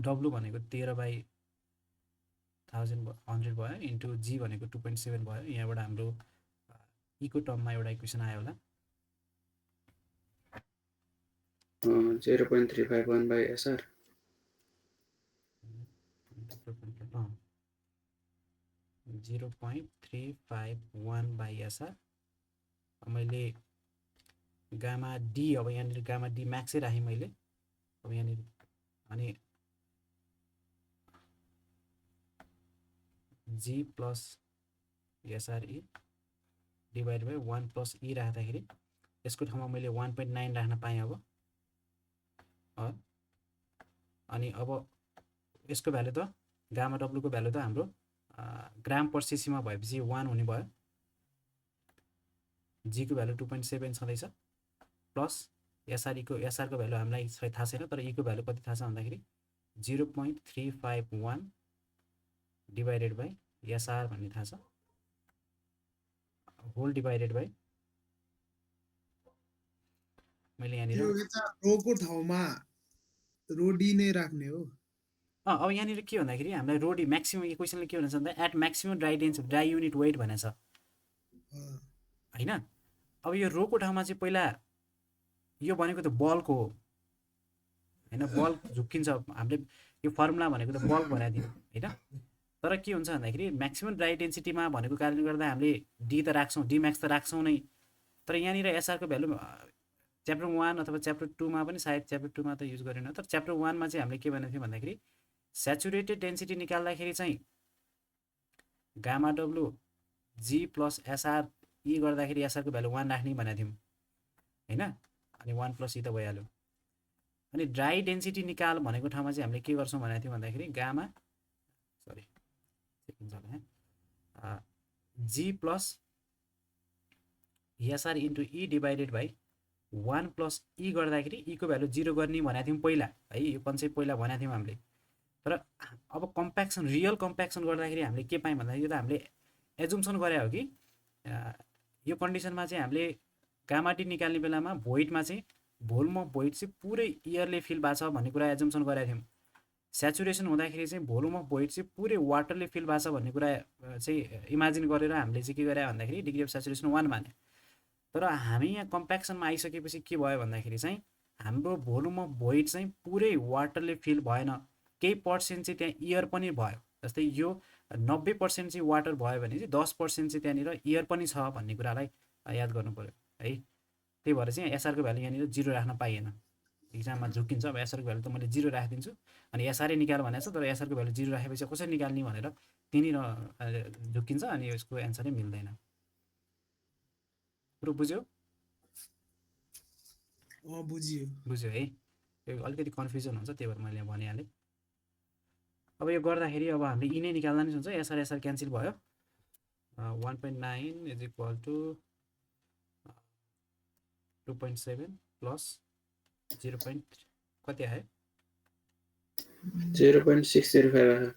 W भनेको 13/1000 भयो इन्टु जी भनेको 2.7 भयो। यहाँबाट हाम्रो इको टर्ममा एउटा इक्वेसन आयो होला 0.351 by SR 0.351 by SR। मैले गामा डी, अब यहाँनिर गामा डी म्याक्सै राखेँ मैले। अब यहाँनिर अनि G plus SRE divide by 1 plus E राख्दाखेरि यसको ठाउँमा मैले 1.9 राख्न पाएँ अब। अनि अब यसको भ्यालु त गामा डब्लुको भ्यालु त हाम्रो ग्राम पर सिसीमा भएपछि 1 हुने भयो। जीको भ्यालु 2.7 छँदैछ प्लस एसआरको भ्यालु हामीलाई थाहा छैन, तर ईको भ्यालु कति थाहा छ भन्दाखेरि 0.351 डिभाइडेड बाई एसआर भन्ने थाहा छ, होल डिभाइडेड बाई मैले यहाँनिर रोको ठाउँमा रोडी नै राख्ने हो। अब यहाँनिर के भन्दाखेरि हामीलाई रोडी म्याक्सिमम इक्वेसनले के भन्छ भन्दा at maximum dry unit weight भनेको छ होइन। अब यो रोको ठाउँमा चाहिँ पहिला यो भनेको त बल्क हो होइन, बल्क झुक्किन्छ। हामीले यो फर्मुला भनेको त बल्क भनेको थियौँ होइन। तर के हुन्छ भन्दाखेरि म्याक्सिमम ड्राई डेन्सिटीमा भनेको कारणले गर्दा हामीले डी त राख्छौँ, डी म्याक्स त राख्छौँ नै। तर यहाँनिर एसआरको भ्यालु च्याप्टर 1 अथवा च्याप्टर 2मा पनि, सायद च्याप्टर 2मा त युज गरेन, तर च्याप्टर 1मा चाहिँ हामीले के भनेको थियौँ भन्दाखेरि सेचुरेटेड डेन्सिटी निकाल्दाखेरि चाहिँ गामा डब्लु जी प्लस एसआर ई गर्दाखेरि एसआरको भ्यालु 1 राख्ने भनेको थियौँ होइन। अनि 1 प्लस ई त भइहाल्यो। अनि ड्राई डेन्सिटी निकाल भनेको ठाउँमा चाहिँ हामीले के गर्छौँ भनेको थियौँ भन्दाखेरि gamma G plus SR into E divided by 1 plus E गर्दाखेरि ईको भ्यालु 0 गर्ने भनेको थियौँ पहिला है। यो कन्सेप्ट पहिला भनेको थियौँ हामीले। तर अब कम्प्याक्सन, रियल कम्प्याक्सन गर्दाखेरि हामीले के पायौँ भन्दाखेरि यो त हामीले एजुम्सन गरे हो कि यो कन्डिसनमा चाहिँ हामीले गामा डी निकाल्ने बेलामा भोइडमा चाहिँ भोल्युम अफ भोइड चाहिँ पुरै इयरले फिल भएको छ भन्ने कुरा एजुम्सन गरेका थियौँ। सेचुरेसन हुँदाखेरि चाहिँ भोल्युम अफ भोइड चाहिँ पुरै वाटरले फिल भएको छ भन्ने कुरा चाहिँ इमेजिन गरेर हामीले चाहिँ के गरे भन्दाखेरि डिग्री अफ सेचुरेसन 1 माने। तर हामी यहाँ कम्प्याक्सनमा आइसकेपछि के भयो भन्दाखेरि चाहिँ हाम्रो भोल्युम अफ भोइड चाहिँ पुरै वाटरले फिल भएन, केही पर्सेन्ट चाहिँ त्यहाँ इयर पनि भयो। जस्तै यो 90% चाहिँ वाटर भयो भने चाहिँ 10% चाहिँ त्यहाँनिर इयर पनि छ भन्ने कुरालाई याद गर्नु पऱ्यो है। त्यही भएर चाहिँ एसआरको भ्यालु यहाँनिर 0 राख्न पाइएन। इक्जाममा झुकिन्छ। अब एसआरको भ्यालु त मैले 0 राखिदिन्छु अनि एसआरै निकाल भनेको छ, तर एसआरको भ्यालु 0 राखेपछि कसरी निकाल्ने भनेर त्यहीँनिर झुकिन्छ अनि यसको एन्सरै मिल्दैन। कुरो बुझ्यो? बुझ्यो है। यो अलिकति कन्फ्युजन हुन्छ, त्यही भएर मैले भनिहालेँ। अब यो गर्दाखेरि अब हामीले यी नै निकाल्दा नि हुन्छ। एसआर क्यान्सल भयो। 1.9 इज इक्वल टु 2.7 प्लस 0. कति आयो? 0.605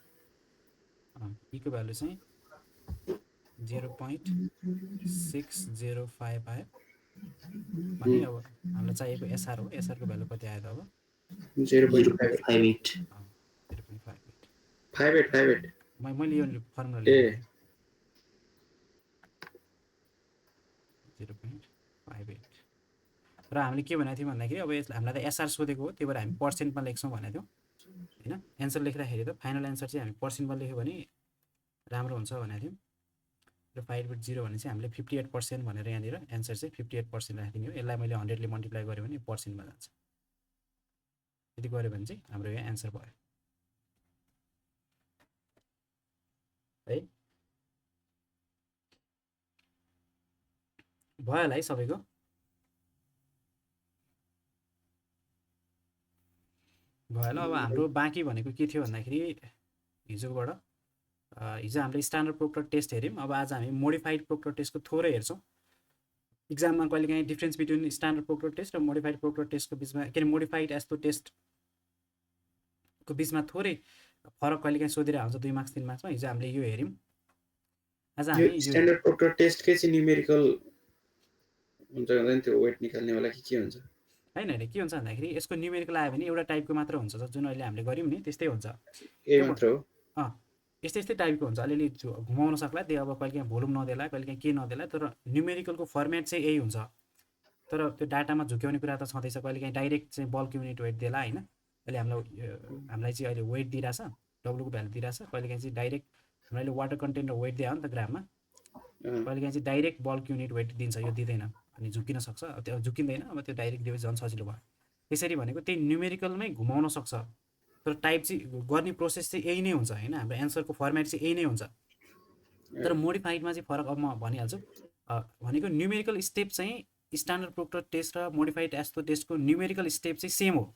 ईको भ्यालु चाहिँ 0.605 आयो भने अब हामीलाई चाहिएको एसआर हो। एसआरको भ्यालु कति आयो त अब? 0.58 0.58 मैले यो फर्मुला लेखेँ 0.58 र हामीले के भनेको थियौँ भन्दाखेरि अब हामीलाई त एसआर सोधेको हो, त्यही भएर हामी पर्सेन्टमा लेख्छौँ भनेको थियौँ होइन। एन्सर लेख्दाखेरि त फाइनल एन्सर चाहिँ हामी पर्सेन्टमा लेख्यो भने राम्रो हुन्छ भनेको थियौँ। र 5/0 भने चाहिँ हामीले 58% भनेर यहाँनिर एन्सर चाहिँ 58% राखिदिने हो। यसलाई मैले 100 ले मल्टिप्लाई गरेँ भने पर्सेन्टमा जान्छ। यदि गऱ्यो भने चाहिँ हाम्रो यो एन्सर भयो है। भयो होला है सबैको? भयो होला। अब हाम्रो बाँकी भनेको के थियो भन्दाखेरि हिजोबाट हिजो हामीले स्ट्यान्डर्ड प्रोक्टर टेस्ट हेऱ्यौँ। अब आज हामी मोडिफाइड प्रोक्टर टेस्टको थोरै हेर्छौँ। इक्जाममा कहिलेकाहीँ difference between standard Proctor test र मोडिफाइड प्रोक्टर टेस्टको बिचमा, के अरे मोडिफाइड एस्तो टेस्टको बिचमा थोरै फरक कहिलेकाहीँ सोधिरहेको हुन्छ 2 मार्क्स 3 मार्क्समा। हिजो हामीले यो हेऱ्यौँ। आज हामी स्ट्यान्डर्ड प्रोक्टर टेस्टकै चाहिँ न्युमेरिकल हुन्छ नि, त्यो वेट निकाल्ने वाला के हुन्छ? होइन के हुन्छ भन्दाखेरि यसको न्युमेरिकल आयो भने एउटा टाइपको मात्र हुन्छ, जुन अहिले हामीले गऱ्यौँ नि त्यस्तै हुन्छ। ए मात्र हो? यस्तै टाइपको हुन्छ। अलिअलि घुमाउन सक्ला त्यो, अब कहिलेकाहीँ भोल्युम नदेला, कहिलेकाहीँ के नदेला, तर न्युमेरिकलको फर्मेट चाहिँ यही हुन्छ। तर त्यो डाटामा झुक्याउने कुरा त छँदैछ। कहिलेकाहीँ डाइरेक्ट चाहिँ बल्क युनिट वेट देला होइन। अहिले हामीलाई चाहिँ अहिले वेट दिइरहेछ, डब्लुको भ्यालु दिइरहेछ। कहिलेकाहीँ चाहिँ डाइरेक्ट हामीले वाटर कन्टेन्ट र वेट दियो नि त ग्राफमा। कहिलेकाहीँ चाहिँ डाइरेक्ट बल्क युनिट वेट दिन्छ, यो दिँदैन अनि झुकिन सक्छ। त्यो झुकिँदैन, अब त्यो डाइरेक्ट दिएपछि झन् सजिलो भयो। त्यसरी भनेको त्यही न्युमेरिकलमै घुमाउन सक्छ, तर टाइप चाहिँ गर्ने प्रोसेस चाहिँ यही नै हुन्छ होइन। हाम्रो एन्सरको फर्मेट चाहिँ यही नै हुन्छ। तर मोडिफाइडमा चाहिँ फरक अब म भनिहाल्छु। भनेको न्युमेरिकल स्टेप चाहिँ स्ट्यान्डर्ड प्रोक्टर टेस्ट र मोडिफाइड एस्तो टेस्टको न्युमेरिकल स्टेप चाहिँ सेम हो।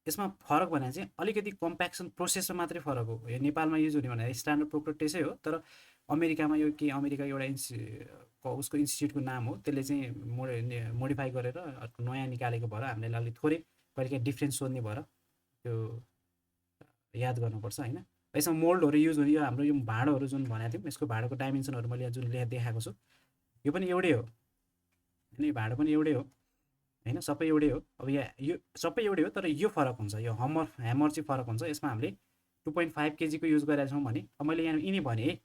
यसमा फरक भने चाहिँ अलिकति कम्प्याक्सन प्रोसेसमा मात्रै फरक हो। यो नेपालमा युज हुने भने स्ट्यान्डर्ड प्रोक्टर टेस्टै हो, तर अमेरिकामा यो के अमेरिका एउटा उसको इन्स्टिट्युटको नाम हो, त्यसले चाहिँ मोडिफाई गरेर नयाँ निकालेको भएर हामीले अलिक थोरै कहिलेकाहीँ डिफ्रेन्स सोध्ने भएर त्यो याद गर्नुपर्छ होइन। यसमा मोल्डहरू युज हुने, यो हाम्रो यो भाँडोहरू जुन भनेको थियौँ यसको भाँडोको डाइमेन्सनहरू मैले जुन देखाएको छु यो पनि एउटै हो होइन। यो भाँडो पनि एउटै हो होइन, सबै एउटै हो। अब यो सबै एउटै हो, तर यो फरक हुन्छ। यो ह्यामर चाहिँ फरक हुन्छ। यसमा हामीले 2.5 kg को युज गरेका छौँ भने अब मैले यहाँ यिनी भने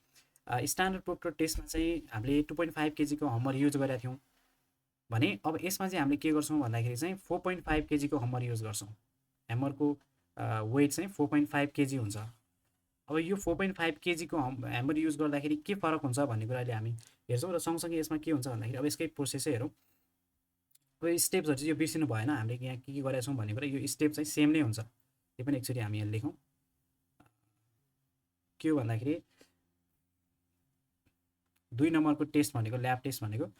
स्ट्यान्डर्ड प्रोक्टर टेस्टमा चाहिँ हामीले 2.5 kg को हम्मर युज गरेका थियौँ भने अब यसमा चाहिँ हामीले के गर्छौँ भन्दाखेरि चाहिँ 4.5 kg को हम्मर युज गर्छौँ। ह्यामरको वेट चाहिँ 4.5 kg हुन्छ। अब यो 4.5 kg को ह्यामर युज गर्दाखेरि के फरक हुन्छ भन्ने कुरा अहिले हामी हेर्छौँ। र सँगसँगै यसमा के हुन्छ भन्दाखेरि अब यसकै प्रोसेसै हेरौँ। अब स्टेप्सहरू चाहिँ यो बिर्सिनु भएन, हामीले यहाँ के गरेका छौँ भन्ने कुरा। यो स्टेप चाहिँ सेम नै हुन्छ। त्यो पनि एकचोटि हामी यहाँ लेखौँ। के हो भन्दाखेरि 2 नम्बरको टेस्ट भनेको ल्याब टेस्ट भनेको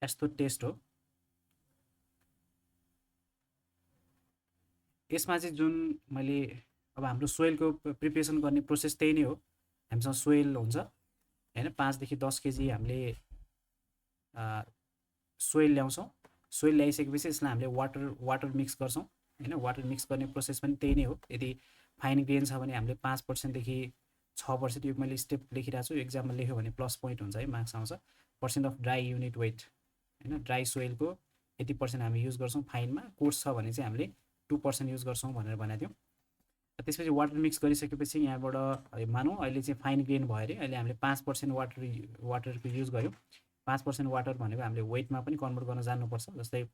यस्तो टेस्ट हो। यसमा चाहिँ जुन मैले अब हाम्रो सोइलको प्रिपरेसन गर्ने प्रोसेस त्यही नै हो। हामीसँग सोइल हुन्छ होइन, 5 देखि 10 kg हामीले सोइल ल्याउँछौँ। सोइल ल्याइसकेपछि यसलाई हामीले वाटर मिक्स गर्छौँ होइन। वाटर मिक्स गर्ने प्रोसेस पनि त्यही नै हो। यदि फाइन ग्रेन छ भने हामीले 5% देखि 6%, यो मैले स्टेप लेखिरहेको छु, एक्जाममा लेख्यो भने प्लस पोइन्ट हुन्छ है, मार्क्स आउँछ। % अफ ड्राई युनिट वेट होइन, ड्राई सोइलको यति % हामी युज गर्छौँ। फाइनमा कोर्स छ भने चाहिँ हामीले 2% युज गर्छौँ भनेर भनेको थियौँ। त्यसपछि वाटर मिक्स गरिसकेपछि यहाँबाट मानौँ अहिले चाहिँ फाइन ग्रेन भयो अरे, अहिले हामीले 5% वाटरको युज गऱ्यौँ। 5% वाटर भनेको हामीले वेटमा पनि कन्भर्ट गर्न जान्नुपर्छ। जस्तै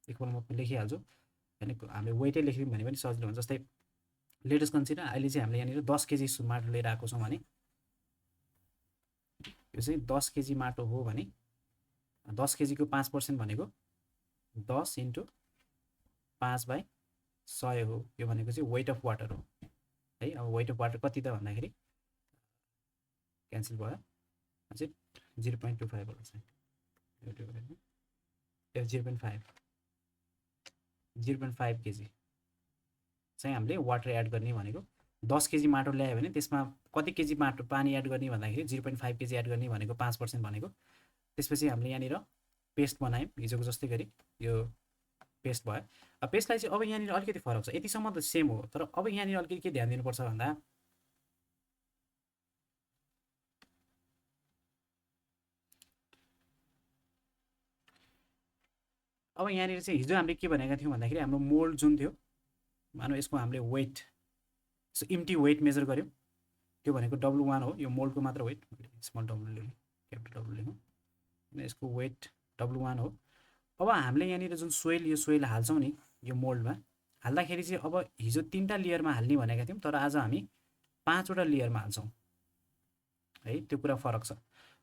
इक्वल म लेखिहाल्छु होइन, हामीले वेटै लेख्यौँ भने पनि सजिलो हुन्छ। जस्तै लेट अस कन्सिडर अहिले चाहिँ हामीले यहाँनिर 10 केजी माटो लिएर आएको छौँ भने यो चाहिँ 10 केजी माटो हो भने 10 केजीको 5% भनेको 10 × 5/100 हो। यो भनेको चाहिँ वेट अफ वाटर हो है। अब वेट अफ वाटर कति त भन्दाखेरि क्यान्सल भयो चाहिँ 0.25 होला चाहिँ 0.5 केजी चाहिँ हामीले वाटर एड गर्ने भनेको। 10 केजी माटो ल्यायो भने त्यसमा कति केजी माटो पानी एड गर्ने भन्दाखेरि 0.5 केजी एड गर्ने भनेको 5% भनेको। त्यसपछि हामीले यहाँनिर पेस्ट बनायौँ हिजोको जस्तै गरी यो पेस्ट भयो। अब पेस्टलाई चाहिँ अब यहाँनिर अलिकति फरक छ, यतिसम्म त सेम हो, तर अब यहाँनिर अलिकति के ध्यान दिनुपर्छ भन्दा अब यहाँनिर चाहिँ हिजो हामीले के भनेका थियौँ भन्दाखेरि हाम्रो मोल्ड जुन थियो, मानौँ यसको हामीले वेट इम्टी वेट मेजर गऱ्यौँ, त्यो भनेको W1 हो। यो मोल्डको मात्र वेट, स्मल W लेख्नु, क्यापिटल W लेख्नु, यसको वेट W1 हो। अब हामीले यहाँनिर जुन यो सोइल हाल्छौँ नि यो मोल्डमा हाल्दाखेरि चाहिँ अब हिजो 3टा लेयरमा हाल्ने भनेका थियौँ, तर आज हामी 5वटा लेयरमा हाल्छौँ है। त्यो कुरा फरक छ।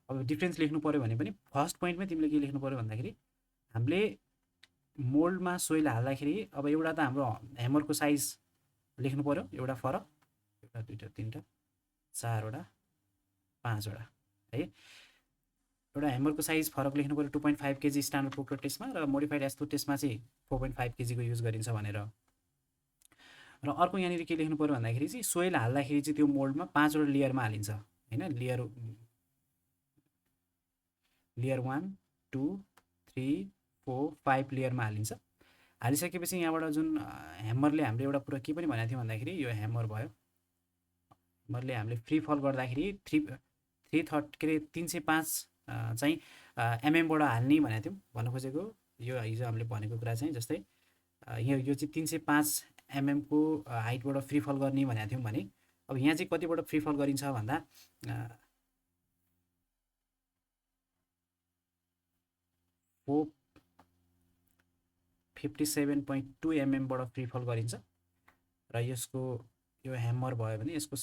अब डिफ्रेन्स लेख्नु पऱ्यो भने पनि फर्स्ट पोइन्टमै तिमीले के लेख्नु पऱ्यो भन्दाखेरि हामीले मोल्डमा सोइल हाल्दाखेरि अब एउटा त हाम्रो ह्यामरको साइज लेख्नु पऱ्यो, एउटा फरक, एउटा 2टा 3टा 4वटा 5वटा है। एउटा ह्यामरको साइज फरक लेख्नु पऱ्यो 2.5 केजी स्ट्यान्डर्ड पोकर टेस्टमा, र मोडिफाइड एस्तो टेस्टमा चाहिँ 4.5 केजीको युज गरिन्छ भनेर। र अर्को यहाँनिर के लेख्नु पऱ्यो भन्दाखेरि चाहिँ सोइल हाल्दाखेरि चाहिँ त्यो मोल्डमा 5वटा लेयरमा हालिन्छ होइन। लेयर 1 2 3 4 5 लेयरमा हालिन्छ। हालिसकेपछि यहाँबाट जुन ह्यामरले हामीले एउटा कुरा के पनि भनेको थियौँ भन्दाखेरि यो ह्यामर भयो, ह्यामरले हामीले फ्री फल गर्दाखेरि 305 चाहिँ एमएमबाट हाल्ने भनेको थियौँ। भन्नु खोजेको यो हिजो हामीले भनेको कुरा चाहिँ जस्तै यो चाहिँ 305 एमएमको हाइटबाट फ्री फल गर्ने भनेको थियौँ भने अब यहाँ चाहिँ कतिबाट फ्री फल गरिन्छ भन्दा 457.2 एमएमबाट फ्री फल गरिन्छ। र यसको यो ह्यामर भयो भने यसको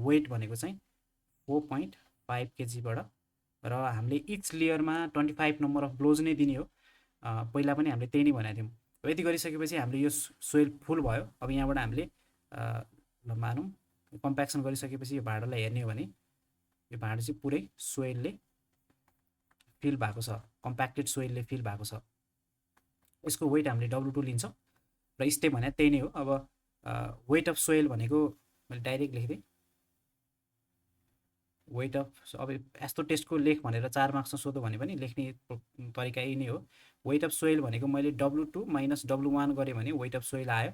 वेट भनेको चाहिँ 4.5 केजीबाट, र हामीले इच लेयरमा 25 नम्बर अफ ब्लोज नै दिने हो। पहिला पनि हामीले त्यही नै भनेको थियौँ। यति गरिसकेपछि हामीले यो सोइल फुल भयो। अब यहाँबाट हामीले मानौँ कम्प्याक्सन गरिसकेपछि यो भाँडालाई हेर्ने हो भने यो भाँडा चाहिँ पुरै सोइलले फिल भएको छ, कम्प्याक्टेड सोइलले फिल भएको छ। यसको वेट हामीले W2 लिन्छौँ र स्टेप भने त्यही नै हो। अब वेट अफ सोइल भनेको मैले डाइरेक्ट लेखिदिएँ, वेट अफ, अब यस्तो टेस्टको लेख भनेर 4 मार्क्समा सोध्यो भने पनि लेख्ने तरिका यही नै हो। वेट अफ सोइल भनेको मैले W2 - W1 गरेँ भने वेट अफ सोइल आयो,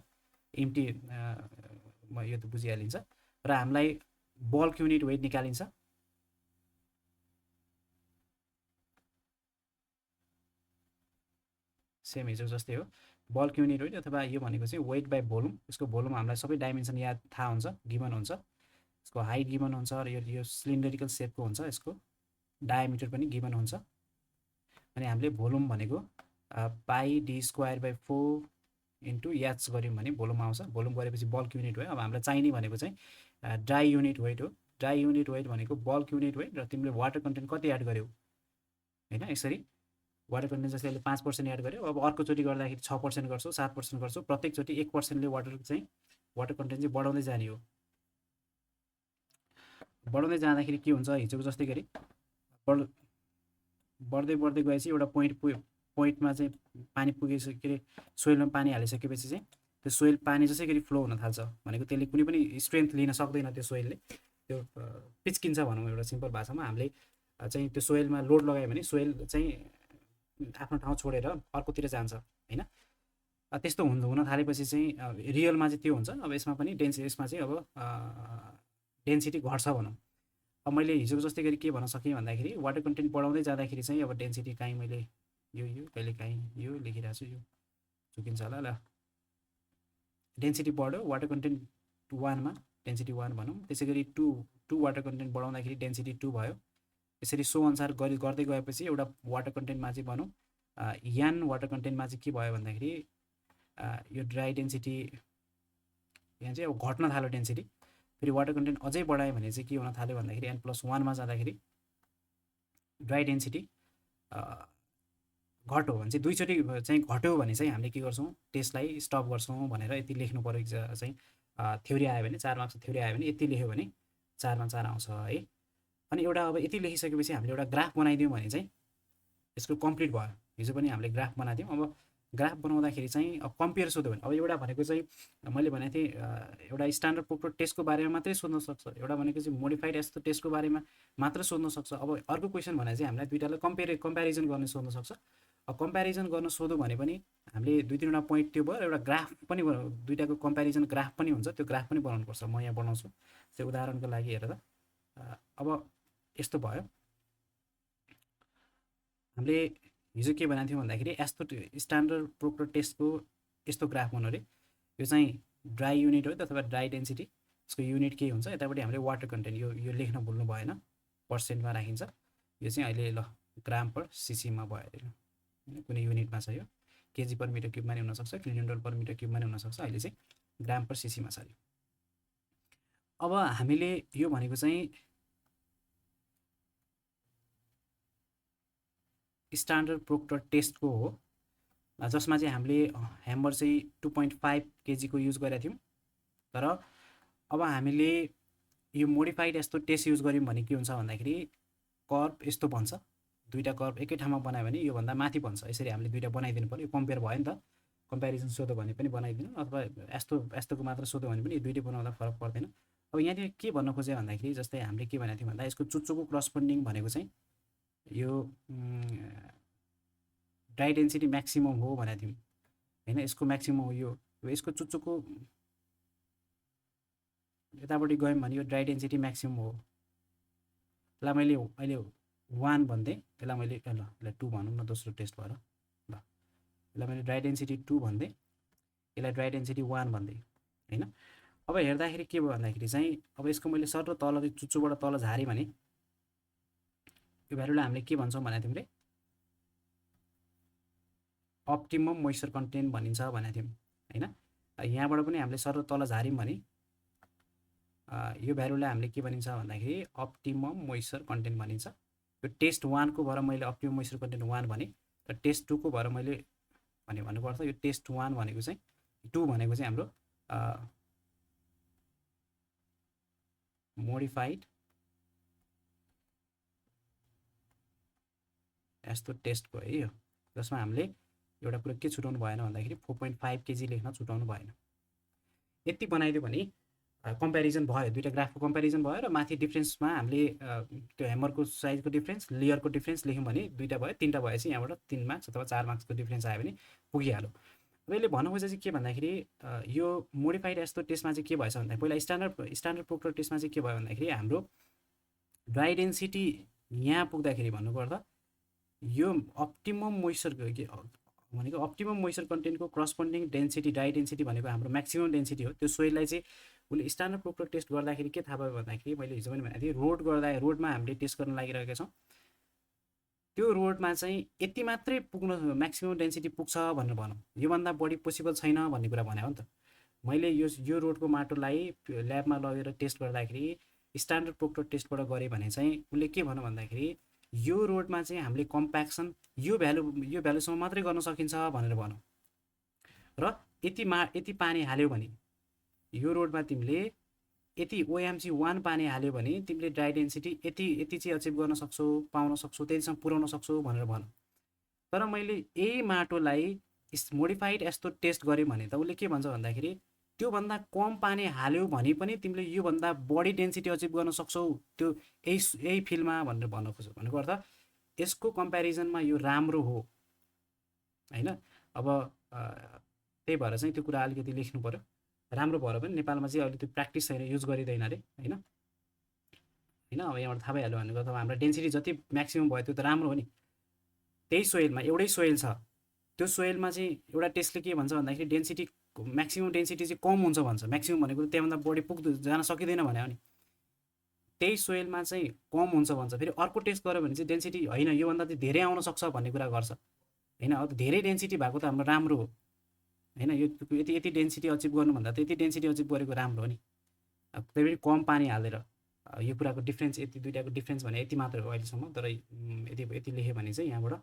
इम्टी यो त बुझिहालिन्छ। र हामीलाई बल्क युनिट वेट निकालिन्छ। सेम हिजो जस्तै हो, बल्क युनिट वेट अथवा यो भनेको चाहिँ वेट बाई भोल्युम। यसको भोल्युम हामीलाई सबै डाइमेन्सन याद थाहा हुन्छ, गिभन हुन्छ, यसको हाइट गिभन हुन्छ, र यो सिलिन्डरिकल सेपको हुन्छ, यसको डायमिटर पनि गिभन हुन्छ। अनि हामीले भोल्युम भनेको πd²/4 इन्टु एच गऱ्यौँ भने भोल्युम आउँछ। भोल्युम गरेपछि बल्क युनिट भयो। अब हामीलाई चाहिने भनेको चाहिँ ड्राई युनिट वेट हो। ड्राई युनिट वेट भनेको बल्क युनिट वेट, र तिमीले वाटर कन्टेन्ट कति एड गर्यौ होइन। यसरी वाटर कन्टेन्ट जस्तै अहिले 5% एड गर्यो, अब अर्कोचोटि गर्दाखेरि 6% गर्छौ, 7% गर्छौ, प्रत्येकचोटि 1%ले वाटर कन्टेन्ट चाहिँ बढाउँदै जाने हो। बढाउँदै जाँदाखेरि के हुन्छ, हिजोको जस्तै गरी बढ्दै गएपछि एउटा पोइन्टमा चाहिँ पानी पुगिसके के अरे सोइलमा पानी हालिसकेपछि चाहिँ त्यो सोइल पानी जसै गरी फ्लो हुन थाल्छ भनेको त्यसले कुनै पनि स्ट्रेन्थ लिन सक्दैन। त्यो सोइलले त्यो पिच्किन्छ भनौँ एउटा सिम्पल भाषामा। हामीले चाहिँ त्यो सोइलमा लोड लगायो भने सोइल चाहिँ आफ्नो ठाउँ छोडेर अर्कोतिर जान्छ होइन। त्यस्तो हुन थालेपछि चाहिँ रियलमा चाहिँ त्यो हुन्छ। अब यसमा पनि यसमा चाहिँ अब डेन्सिटी घट्छ भनौँ। अब मैले हिजोको जस्तै गरी के भन्न सकेँ भन्दाखेरि वाटर कन्टेन्ट बढाउँदै जाँदाखेरि चाहिँ अब डेन्सिटी काहीँ मैले यो कहिले काहीँ यो लेखिरहेको छु, यो चुकिन्छ होला ल। डेन्सिटी बढ्यो वाटर कन्टेन्ट 1मा, डेन्सिटी 1 भनौँ। त्यसै गरी 2 वाटर कन्टेन्ट बढाउँदाखेरि डेन्सिटी 2 भयो। यसरी सो अनुसार गर्दै गएपछि एउटा वाटर कन्टेन्टमा चाहिँ भनौँ यान वाटर कन्टेन्टमा चाहिँ के भयो भन्दाखेरि यो ड्राई डेन्सिटी यहाँ चाहिँ अब घट्न थाल्यो डेन्सिटी, फेरि वाटर कन्टेन्ट अझै बढायो भने चाहिँ के हुन थाल्यो भन्दाखेरि n+1 मा जाँदाखेरि ड्राई डेन्सिटी घट्यो भने चाहिँ दुईचोटि चाहिँ घट्यो भने चाहिँ हामीले के गर्छौँ टेस्टलाई स्टप गर्छौँ भनेर यति लेख्नु पऱ्यो चाहिँ थ्योरी आयो भने 4 मार्क्स थ्योरी आयो भने यति लेख्यो भने 4 मा 4 आउँछ है। अनि एउटा अब यति लेखिसकेपछि हामीले एउटा ग्राफ बनाइदियौँ भने चाहिँ यसको कम्प्लिट भयो। हिजो पनि हामीले ग्राफ बनाइदियौँ। अब ग्राफ बनाउँदाखेरि चाहिँ अब कम्पेयर सोध्यो भने अब एउटा भनेको चाहिँ मैले भनेको थिएँ एउटा स्ट्यान्डर्ड पोर्ट्रेट टेस्टको बारेमा मात्रै सोध्न सक्छ, एउटा भनेको चाहिँ मोडिफाइड यस्तो टेस्टको बारेमा मात्र सोध्न सक्छ। अब अर्को क्वेसन भने चाहिँ हामीलाई दुईटालाई कम्पेरिजन गर्न सोध्न सक्छ। अब कम्पेरिजन गर्न सोध्यो भने पनि हामीले 2-3वटा पोइन्ट त्यो भयो, एउटा ग्राफ पनि दुईटाको कम्पेरिजन ग्राफ पनि हुन्छ, त्यो ग्राफ पनि बनाउनुपर्छ। म यहाँ बनाउँछु त्यो उदाहरणको लागि हेरेर। अब यस्तो भयो, हामीले हिजो के भनेको थियौँ भन्दाखेरि यस्तो स्ट्यान्डर्ड पोर्ट्रेट टेस्टको यस्तो ग्राफ बनाउनु अरे। यो चाहिँ ड्राई युनिट हो अथवा ड्राई डेन्सिटी, यसको युनिट के हुन्छ, यतापट्टि हामीले वाटर कन्टेन्ट यो लेख्न भुल्नु भएन, पर्सेन्टमा राखिन्छ। यो चाहिँ अहिले ल ग्राम पर सिसीमा भयो अरे, कुनै युनिटमा छ, यो केजी पर मिटर क्युबमा नि हुनसक्छ, किलोमिटर पर मिटर क्युबमा नि हुनसक्छ। अहिले चाहिँ ग्राम पर सिसीमा छ। अब हामीले यो भनेको चाहिँ स्ट्यान्डर्ड पोर्ट्रेट टेस्टको हो, जसमा चाहिँ हामीले ह्यामर चाहिँ 2.5 केजीको युज गरेका थियौँ। तर अब हामीले यो मोडिफाइड यस्तो टेस्ट युज गऱ्यौँ भने के हुन्छ भन्दाखेरि कर्भ यस्तो बन्छ, दुईटा कर्भ एकै ठाउँमा बनायो भने योभन्दा माथि बन्छ। यसरी हामीले दुईटा बनाइदिनु पऱ्यो। यो कम्पेयर भयो नि त, कम्पेरिजन सोध्यो भने पनि बनाइदिनु, अथवा यस्तोको मात्र सोध्यो भने पनि दुईटै बनाउँदा फरक पर्दैन। अब यहाँ के भन्न खोज्यो भन्दाखेरि जस्तै हामीले के भनेको थियौँ भन्दा यसको चुच्चोको करस्पोन्डिङ भनेको चाहिँ यो ड्राई डेन्सिटी म्याक्सिमम हो भनेको थियौँ होइन। यसको म्याक्सिमम हो यो, यसको चुच्चोको यतापट्टि गयौँ भने यो ड्राई डेन्सिटी म्याक्सिमम हो। यसलाई मैले अहिले 1 भन्दै, यसलाई मैले यसलाई 2 भनौँ न, दोस्रो टेस्ट भएर ल यसलाई मैले ड्राई डेन्सिटी 2 भन्दै, यसलाई ड्राई डेन्सिटी 1 भन्दै होइन। अब हेर्दाखेरि के भयो भन्दाखेरि चाहिँ अब यसको मैले सर र तल चुच्चोबाट तल झारेँ भने यो भ्यालुलाई हामीले के भन्छौँ भने तिमीले अप्टिमम मोइस्चर कन्टेन्ट भनिन्छ भनेको थियौँ होइन। यहाँबाट पनि हामीले सर र तल झार्यौँ भने यो भ्यालुलाई हामीले के भनिन्छ भन्दाखेरि अप्टिमम मोइस्चर कन्टेन्ट भनिन्छ। यो टेस्ट 1 को भएर मैले अप्टिमम मोइस्चर कन्टेन्ट 1 भने, र टेस्ट 2 को भएर मैले भन्नुपर्छ यो टेस्ट 1 भनेको चाहिँ 2 भनेको चाहिँ हाम्रो मोडिफाइड यस्तो टेस्टको है यो, जसमा हामीले एउटा कुरा के छुटाउनु भएन भन्दाखेरि 4.5 केजी लेख्न छुटाउनु भएन। यति बनाइदियो भने कम्पेरिजन भयो, दुईटा ग्राफको कम्पेरिजन भयो, र माथि डिफ्रेन्समा हामीले त्यो ह्यामरको साइजको डिफ्रेन्स, लेयरको डिफ्रेन्स लेख्यौँ भने दुईटा भयो, तिनवटा भएपछि यहाँबाट 3 मार्क्स अथवा 4 मार्क्सको डिफ्रेन्स आयो भने पुगिहाल्यो। अब यसले भन्नु खोजेको चाहिँ के भन्दाखेरि यो मोडिफाइड यस्तो टेस्टमा चाहिँ के भएछ भन्दाखेरि पहिला स्ट्यान्डर्ड पोर्ट्रेट टेस्टमा चाहिँ के भयो भन्दाखेरि हाम्रो ड्राई डेन्सिटी यहाँ पुग्दाखेरि भन्नुपर्दा यो अप्टिमम मोइस्चर भनेको अप्टिमम मोइस्चर कन्टेन्टको करस्पोन्डिङ डेन्सिटी ड्राई डेन्सिटी भनेको हाम्रो म्याक्सिमम डेन्सिटी हो। त्यो सोइललाई चाहिँ उसले स्ट्यान्डर्ड पोर्ट्रेट टेस्ट गर्दाखेरि के थाहा भयो भन्दाखेरि मैले हिजो पनि भनेको थिएँ, रोडमा हामीले टेस्ट गर्न लागिरहेका छौँ। त्यो रोडमा चाहिँ यति मात्रै पुग्न म्याक्सिमम डेन्सिटी पुग्छ भनेर भनौँ, योभन्दा बढी पोसिबल छैन भन्ने कुरा भने हो नि त। मैले यो रोडको माटोलाई ल्याबमा लगेर टेस्ट गर्दाखेरि स्ट्यान्डर्ड पोर्ट्रेट टेस्टबाट गरेँ भने चाहिँ उसले के भन्यो भन्दाखेरि यो रोडमा चाहिँ हामीले कम्प्याक्सन यो भ्यालुसम्म मात्रै गर्न सकिन्छ भनेर भनौँ, र यति पानी हाल्यो भने यो रोडमा तिमीले यति OMC 1 पानी हाल्यो भने तिमीले ड्राई डेन्सिटी यति चाहिँ अचिभ गर्न सक्छौ, पाउन सक्छौ, त्यतिसम्म पुर्याउन सक्छौ भनेर भनौँ। तर मैले यही माटोलाई मोडिफाइड यस्तो टेस्ट गरेँ भने त उसले के भन्छ भन्दाखेरि त्योभन्दा कम पानी हाल्यो भने पनि तिमीले योभन्दा बढी डेन्सिटी अचिभ गर्न सक्छौ त्यो यही फिल्डमा भनेर भन्न खोज्छ। भनेको अर्थ यसको कम्पेरिजनमा यो राम्रो हो होइन। अब त्यही भएर चाहिँ त्यो कुरा अलिकति लेख्नु पर्यो। राम्रो भएर पनि नेपालमा चाहिँ अहिले त्यो प्र्याक्टिस छैन, युज गरिँदैन अरे होइन। अब यहाँबाट थाहा भइहाल्यो भनेको अथवा हाम्रो डेन्सिटी जति म्याक्सिमम भयो त्यो त राम्रो हो नि। त्यही सोइलमा एउटै सोइल छ, त्यो सोइलमा चाहिँ एउटा टेस्टले के भन्छ भन्दाखेरि डेन्सिटी म्याक्सिमम डेन्सिटी चाहिँ कम हुन्छ भन्छ। म्याक्सिमम भनेको त्यहाँभन्दा बढी जान सकिँदैन भने हो नि। त्यही सोइलमा चाहिँ कम हुन्छ भन्छ। फेरि अर्को टेस्ट गऱ्यो भने चाहिँ डेन्सिटी होइन योभन्दा चाहिँ धेरै आउन सक्छ भन्ने कुरा गर्छ होइन। अब धेरै डेन्सिटी भएको त हाम्रो राम्रो हो होइन यो यति यति डेन्सिटी अचिभ गर्नुभन्दा त यति डेन्सिटी अचिभ गरेको राम्रो हो नि त्यही पनि कम पानी हालेर यो कुराको डिफ्रेन्स यति दुइटाको डिफ्रेन्स भने यति मात्र हो अहिलेसम्म तर यति यति लेख्यो भने चाहिँ यहाँबाट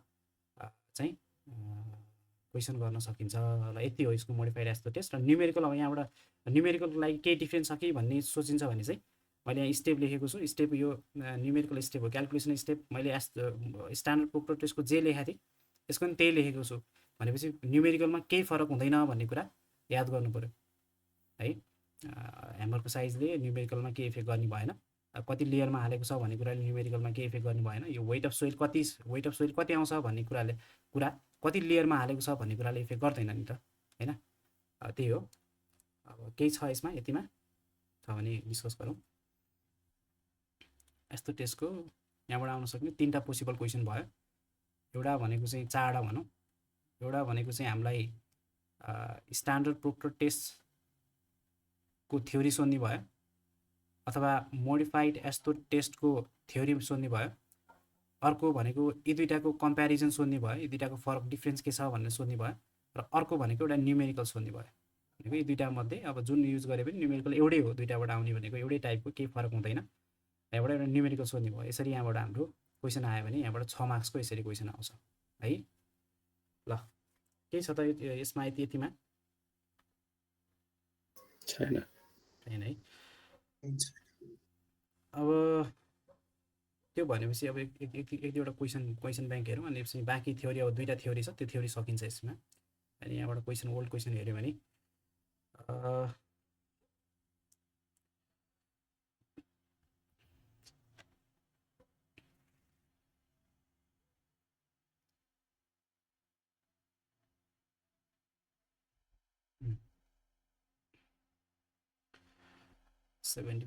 चाहिँ क्वेसन गर्न सकिन्छ ल यति हो यसको मोडिफाइड एस्टो टेस्ट र न्युमेरिकल अब यहाँबाट न्युमेरिकलको लागि केही डिफ्रेन्स छ कि भन्ने सोचिन्छ भने चाहिँ मैले यहाँ स्टेप लेखेको छु स्टेप यो न्युमेरिकल स्टेप हो क्यालकुलेसन स्टेप मैले स्ट्यान्डर्ड प्रोक्टर टेस्टको जे लेखेको थिएँ यसको पनि त्यही लेखेको छु भनेपछि न्युमेरिकलमा केही फरक हुँदैन भन्ने कुरा याद गर्नु पऱ्यो है ह्यामरको साइजले न्युमेरिकलमा केही इफेक्ट गर्ने भएन कति लेयरमा हालेको छ भन्ने कुराले न्युमेरिकलमा केही इफेक्ट गर्ने भएन यो वेट अफ सोइल कति आउँछ भन्ने कुरा कति लेयरमा हालेको छ भन्ने कुराले इफेक्ट गर्दैन नि त होइन त्यही हो अब केही छ यसमा यतिमा छ भने डिस्कस गरौँ यस्तो टेस्टको यहाँबाट आउन सक्ने 3टा पोसिबल क्वेसन भयो एउटा भनेको चाहिँ 4वटा भनौँ एउटा भनेको चाहिँ हामीलाई स्ट्यान्डर्ड प्रोक्टर टेस्टको थ्योरी सोध्ने भयो अथवा मोडिफाइड एस्टो टेस्टको थ्योरी सोध्ने भयो अर्को भनेको यी दुईटाको कम्प्यारिजन सोध्ने भयो यी दुईटाको फरक डिफ्रेन्स के छ भनेर सोध्ने भयो र अर्को भनेको एउटा न्युमेरिकल सोध्ने भयो भनेको यी दुईटा मध्ये अब जुन युज गरे पनि न्युमेरिकल एउटै हो दुईटाबाट आउने भनेको एउटै टाइपको केही फरक हुँदैन यहाँबाट एउटा न्युमेरिकल सोध्ने भयो यसरी यहाँबाट हाम्रो क्वेसन आयो भने यहाँबाट 6 मार्क्सको यसरी क्वेसन आउँछ है ल केही छ त यसमा यतिमा छैन है अब त्यो भनेपछि अब एक दुईवटा क्वेसन ब्याङ्क हेरौँ अनि बाँकी थ्योरी अब 2टा थ्योरी छ त्यो थ्योरी सकिन्छ यसमा अनि यहाँबाट क्वेसन ओल्ड क्वेसन हेऱ्यो भने सेभेन्टी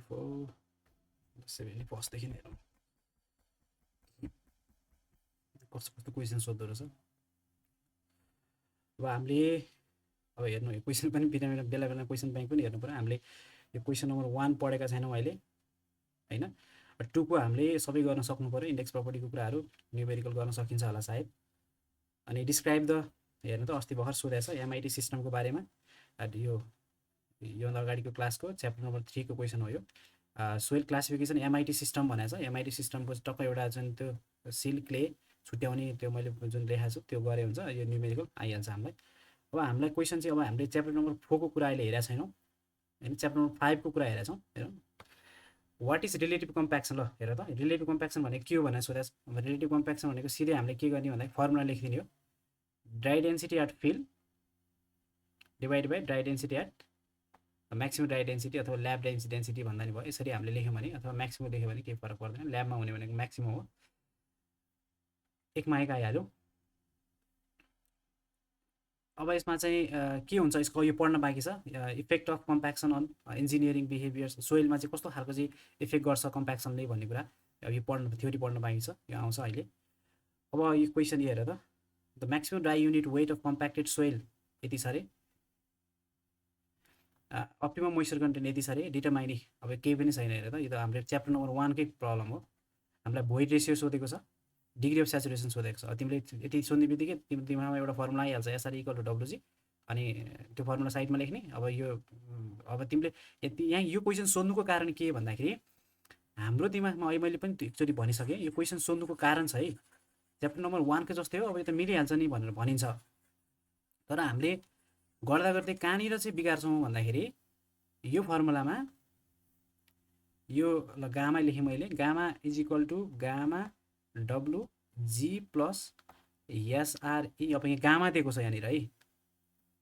फर्स्टदेखि हेरौँ कस्तो क्वेसन सोध्दो रहेछ अब हामीले अब हेर्नु यो क्वेसन पनि बेला बेला क्वेसन ब्याङ्क पनि हेर्नु पऱ्यो हामीले यो क्वेसन नम्बर 1 पढेका छैनौँ अहिले होइन 2 को हामीले सबै गर्न सक्नु पऱ्यो इन्डेक्स प्रपर्टीको कुराहरू न्युमेरिकल गर्न सकिन्छ होला सायद अनि डिस्क्राइब द हेर्नु त अस्ति भर्खर सोधेको छ एमआइटी सिस्टमको बारेमा योभन्दा अगाडिको क्लासको च्याप्टर नम्बर 3 को क्वेसन हो यो सोइल क्लासिफिकेसन एमआइटी सिस्टम भनेको छ एमआइटी सिस्टमको टक्क एउटा जुन त्यो सिल क्ले छुट्याउने त्यो मैले जुन लेखाएको छु त्यो गरे हुन्छ यो न्युमेरिकल आइहाल्छ हामीलाई अब हामीलाई क्वेसन चाहिँ अब हामीले च्याप्टर नम्बर 4 को कुरा अहिले हेरेका छैनौँ होइन च्याप्टर नम्बर 5 को कुरा हेरेका छौँ हेरौँ वाट इज रिलेटिभ कम्प्याक्सन ल हेर त रिलेटिभ कम्प्याक्सन भनेको के हो भनेर सोधेको छ अब रिलेटिभ कम्प्याक्सन भनेको सिधै हामीले के गर्ने भन्दाखेरि फर्मुला लेखिदिने हो dry density at field divide by dry density at maximum dry density अथवा ल्याब डेन्सिटी भन्दा नि भयो यसरी हामीले लेख्यौँ भने अथवा म्याक्सिमम लेख्यो भने केही फरक पर्दैन ल्याबमा हुने भनेको म्याक्सिमम हो एकमा एक आइहाल्यो अब यसमा चाहिँ के हुन्छ यसको यो पढ्न बाँकी छ effect of compaction on engineering behaviours सोइलमा चाहिँ कस्तो खालको चाहिँ इफेक्ट गर्छ कम्प्याक्सनले भन्ने कुरा अब यो थ्योरी पढ्न बाँकी छ यो आउँछ अहिले अब यो क्वेसन हेर त the maximum dry unit weight of compacted soil यति छ अरे अप्टिमम मोइस्चर कन्टेन्ट यति छ अरे डिटरमाइनी अब केही पनि छैन हेर त यो त हाम्रो च्याप्टर नम्बर 1 कै प्रब्लम हो हामीलाई भोइड रेसियो सोधेको छ डिग्री अफ स्याचुरेसन सोधेको छ तिमीले यति सोध्ने बित्तिकै तिमीमा एउटा फर्मुला आइहाल्छ एसआर इक्वल टु डब्लुजी अनि त्यो फर्मुला साइडमा लेख्ने अब तिमीले यहाँ यो क्वेसन सोध्नुको कारण के भन्दाखेरि हाम्रो दिमागमा अहिले मैले पनि एकचोटि भनिसकेँ यो क्वेसन सोध्नुको कारण छ है च्याप्टर नम्बर 1 को जस्तै हो अब यो त मिलिहाल्छ नि भनेर भनिन्छ तर हामीले गर्दा गर्दै कहाँनिर चाहिँ बिगार्छौँ भन्दाखेरि यो फर्मुलामा यो ल गामा लेखेँ मैले gamma is equal to gamma डब्लु जी प्लस एसआरई अब यहाँ गामा दिएको छ यहाँनिर है